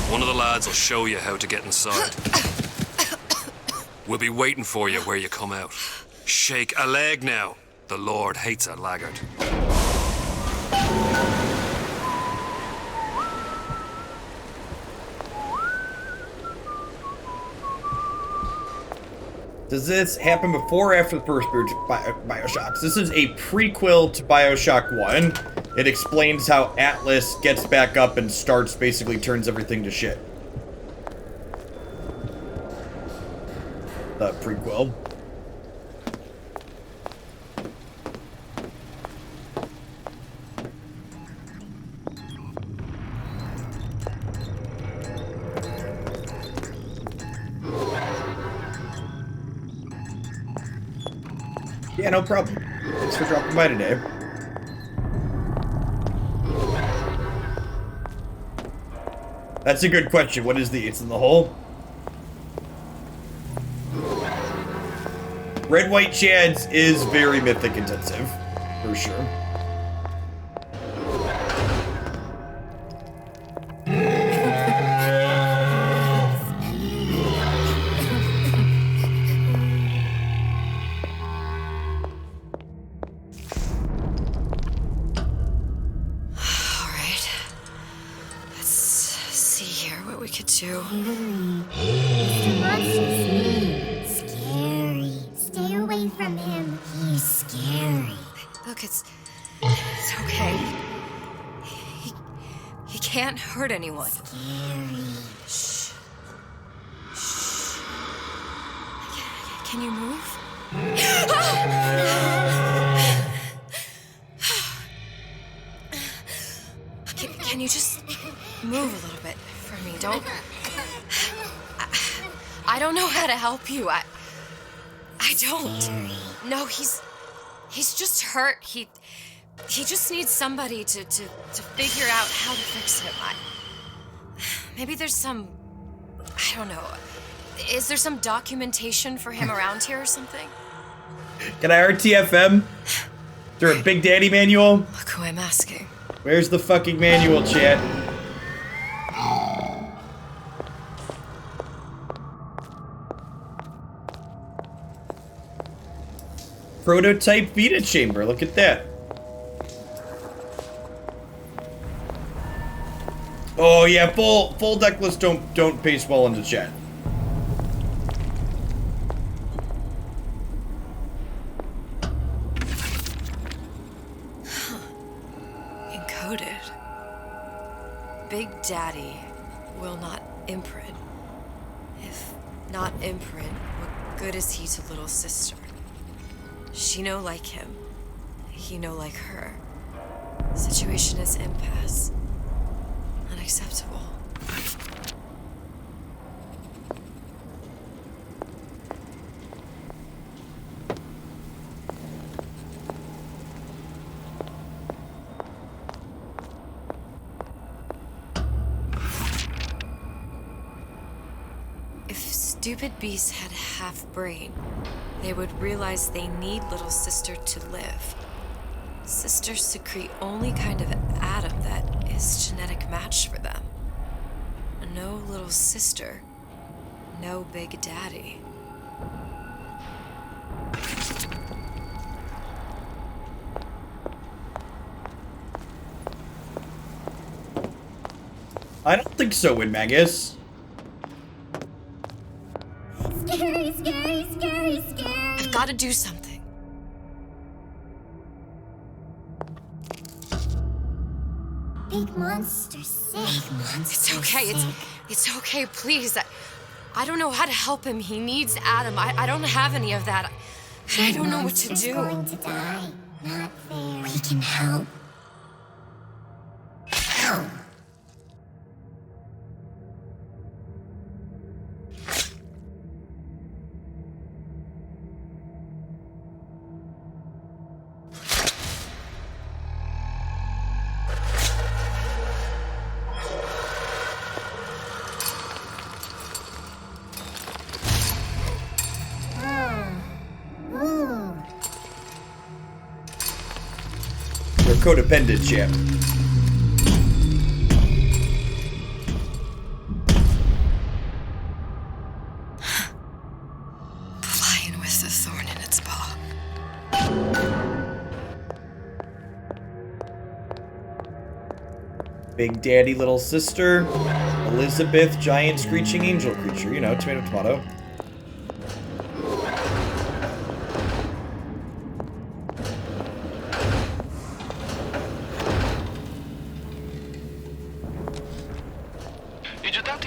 One of the lads will show you how to get inside. We'll be waiting for you where you come out. Shake a leg now. The Lord hates a laggard. Does this happen before or after the first Bioshocks? This is a prequel to Bioshock 1. It explains how Atlas gets back up and basically turns everything to shit. The prequel. Yeah, no problem. Thanks for dropping by today. That's a good question. What is the it's in the hole? Red White Chads is very mythic intensive, for sure. To. Mr. Monster's mean. Scary. Stay away from him. He's scary. Look, it's okay. He can't hurt anyone. Scary. Shh. Shh. Can you move? Can you just move a little bit for me? Don't. I don't know how to help you. I don't. No, he's just hurt. He just needs somebody to figure out how to fix him. Maybe there's some, I don't know. Is there some documentation for him around here or something? Can I RTFM? Is there a Big Daddy manual? Look who I'm asking. Where's the fucking manual, chat? Prototype Vita chamber, look at that. Oh yeah, full deck lists don't paste well into chat. Encoded. Big Daddy will not imprint. If not imprint, what good is he to little sister? She no like him. He no like her. Situation is impasse. Unacceptable. If stupid beasts had half brain, they would realize they need little sister to live. Sisters secrete only kind of atom that is genetic match for them. No little sister, no Big Daddy. I don't think so, Winmagus. Scary, scary, scary, scary. I've got to do something. Big monster sick. Big monster It's okay. sick. It's okay. Please. I don't know how to help him. He needs Adam. I don't have any of that. I don't know what to Monster's do. going to die. Not fair. We can help. Help. We're codependent, champ. Lion with the thorn in its paw. Big Daddy, little sister. Elizabeth, giant screeching angel creature. You know, tomato, tomato.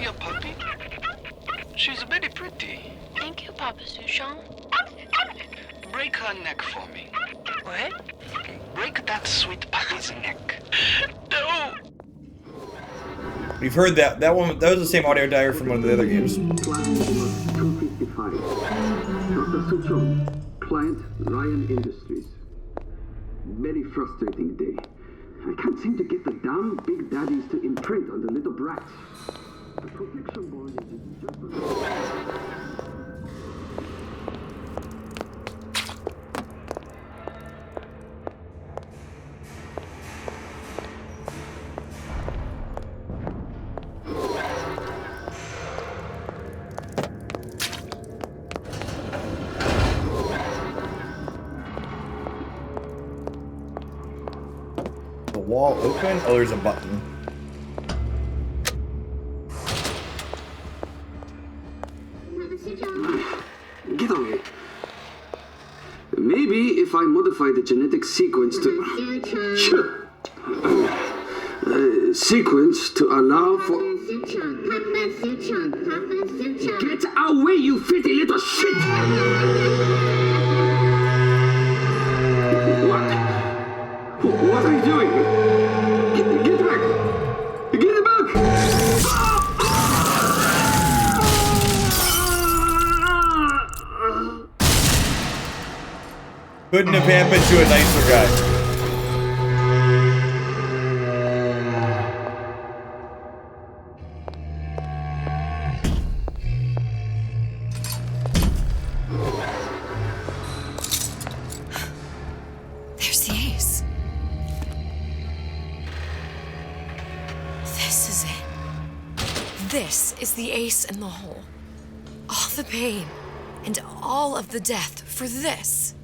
a puppy? She's very pretty. Thank you, Papa Sushon. Break her neck for me. What? Break that sweet puppy's neck. No! We've heard that. That one. That was the same audio diary from one of the other games. 255. Dr. Suchong, client Ryan Industries. Very frustrating day. I can't seem to get the damn big daddies to imprint on the little brats. The protection board is just The wall open? Oh, there's a button. Get on me. Maybe if I modify the genetic sequence to sequence to allow for. Get away, you filthy little shit! What are you doing? Get back! Get back! Couldn't have happened to a nicer guy. There's the ace. This is it. This is the ace in the hole. All the pain and all of the death for this.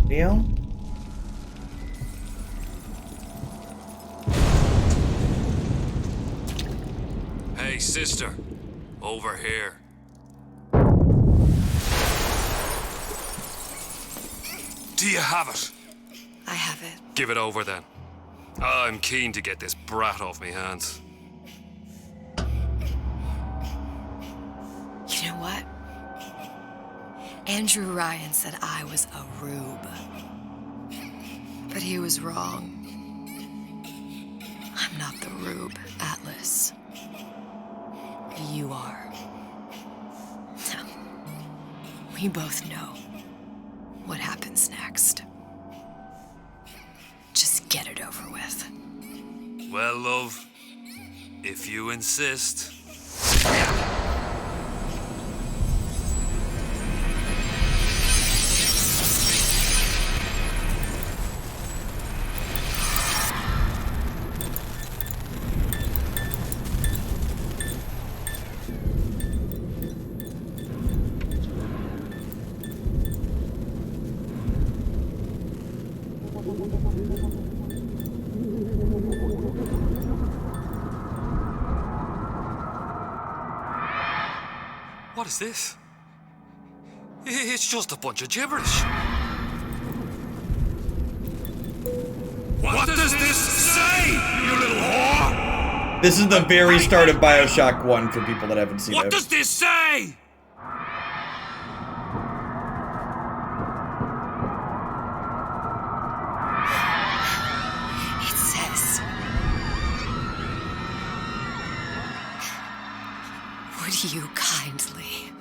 Neil? Hey, sister. Over here. Do you have it? I have it. Give it over then. I'm keen to get this brat off me hands. You know what? Andrew Ryan said I was a rube. But he was wrong. I'm not the rube, Atlas. You are. No. We both know what happens next. Just get it over with. Well, love, if you insist. What is this? It's just a bunch of gibberish. What does this say, you little whore? This is the very start of Bioshock 1 for people that haven't seen it. What does this say? It says, would you kindly?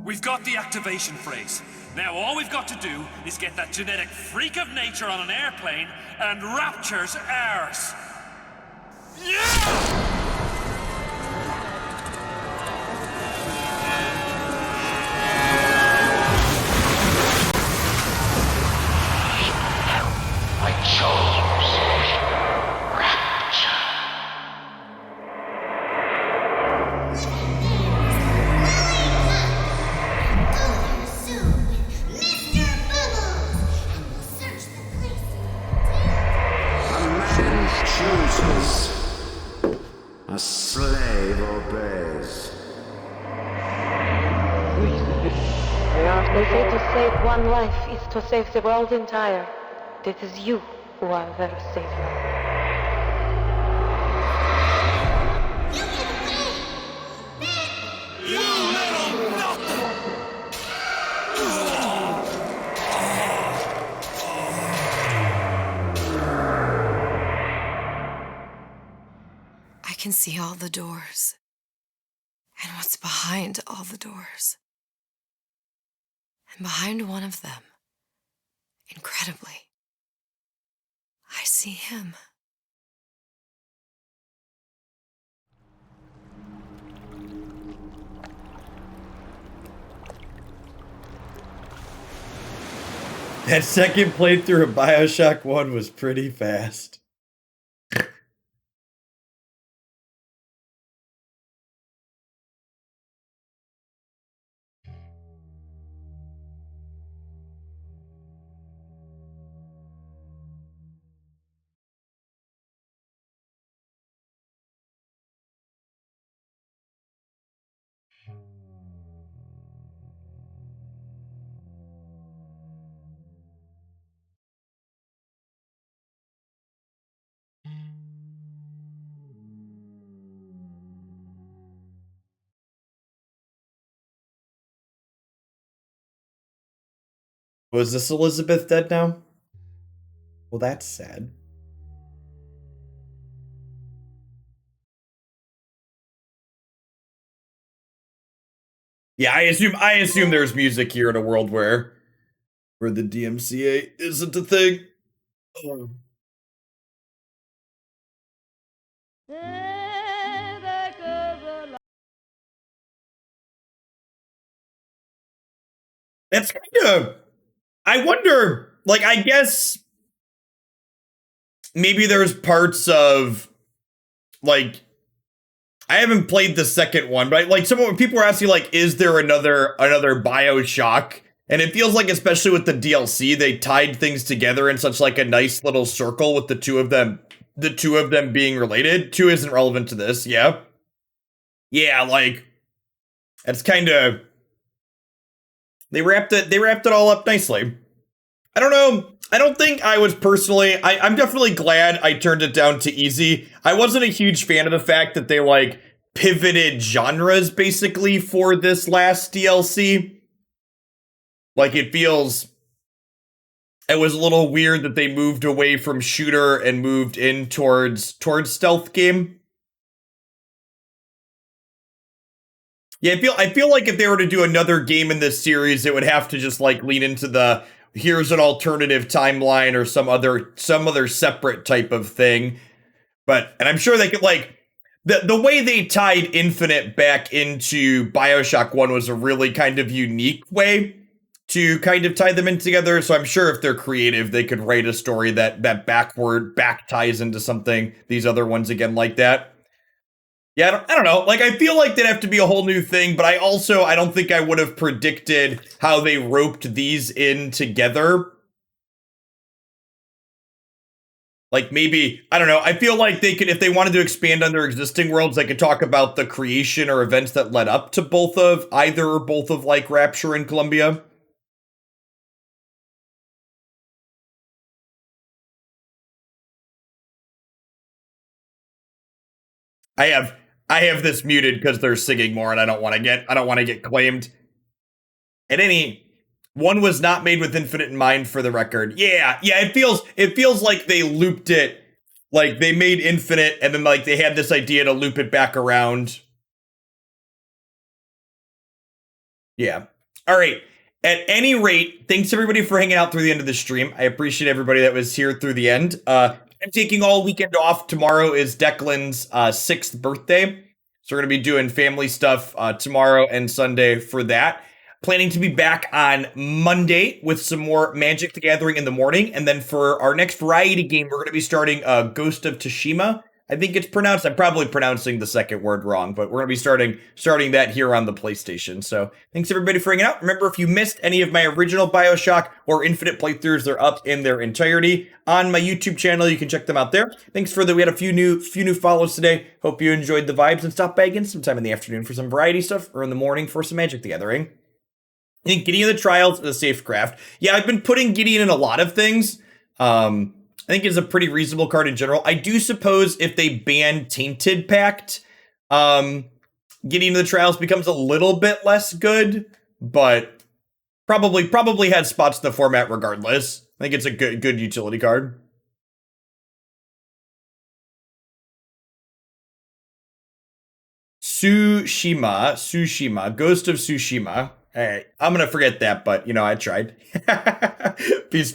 We've got the activation phrase. Now all we've got to do is get that genetic freak of nature on an airplane and rapture's ours. Yeah! I chose They say to save one life is to save the world entire. It is you who are their savior. I can see all the doors. And what's behind all the doors. And behind one of them, incredibly, I see him. That second playthrough of Bioshock 1 was pretty fast. Was this Elizabeth dead now? Well, that's sad. Yeah, I assume there's music here in a world where the DMCA isn't a thing. Oh. That's kind of. I wonder. Like, I guess maybe there's parts of like I haven't played the second one, but like some people were asking like, is there another Bioshock? And it feels like, especially with the DLC, they tied things together in such like a nice little circle with the two of them being related. 2 isn't relevant to this, yeah. Yeah, like it's kind of they wrapped it all up nicely. I don't know. I don't think I was personally I'm definitely glad I turned it down to easy. I wasn't a huge fan of the fact that they like pivoted genres basically for this last DLC. Like it was a little weird that they moved away from shooter and moved in towards stealth game. Yeah, I feel like if they were to do another game in this series, it would have to just like lean into the here's an alternative timeline or some other separate type of thing. And I'm sure they could like the way they tied Infinite back into Bioshock 1 was a really kind of unique way to kind of tie them in together. So I'm sure if they're creative, they could write a story that back ties into something, these other ones again like that. Yeah, I don't know. Like, I feel like they'd have to be a whole new thing, but I don't think I would have predicted how they roped these in together. Like, maybe, I don't know. I feel like they could, if they wanted to expand on their existing worlds, they could talk about the creation or events that led up to either or both of, like, Rapture and Columbia. I have this muted because they're singing more, and I don't want to get claimed. One was not made with Infinite in mind, for the record. Yeah, it feels like they looped it, like they made Infinite, and then like they had this idea to loop it back around. Yeah. All right. At any rate, thanks everybody for hanging out through the end of the stream. I appreciate everybody that was here through the end. I'm taking all weekend off. Tomorrow is Declan's 6th birthday. So we're going to be doing family stuff tomorrow and Sunday for that. Planning to be back on Monday with some more Magic the Gathering in the morning. And then for our next variety game, we're going to be starting Ghost of Tsushima. I think it's pronounced. I'm probably pronouncing the second word wrong, but we're going to be starting that here on the PlayStation. So thanks everybody for hanging out. Remember, if you missed any of my original Bioshock or Infinite playthroughs, they're up in their entirety on my YouTube channel. You can check them out there. Thanks for we had a few new follows today. Hope you enjoyed the vibes, and stop by again sometime in the afternoon for some variety stuff, or in the morning for some Magic the Gathering. I think Gideon of the Trials is a safe craft. Yeah, I've been putting Gideon in a lot of things. I think it's a pretty reasonable card in general. I do suppose if they ban Tainted Pact, Gideon of the Trials becomes a little bit less good, but probably had spots in the format regardless. I think it's a good utility card. Tsushima, Ghost of Tsushima. All right, I'm gonna forget that, but I tried. Peace.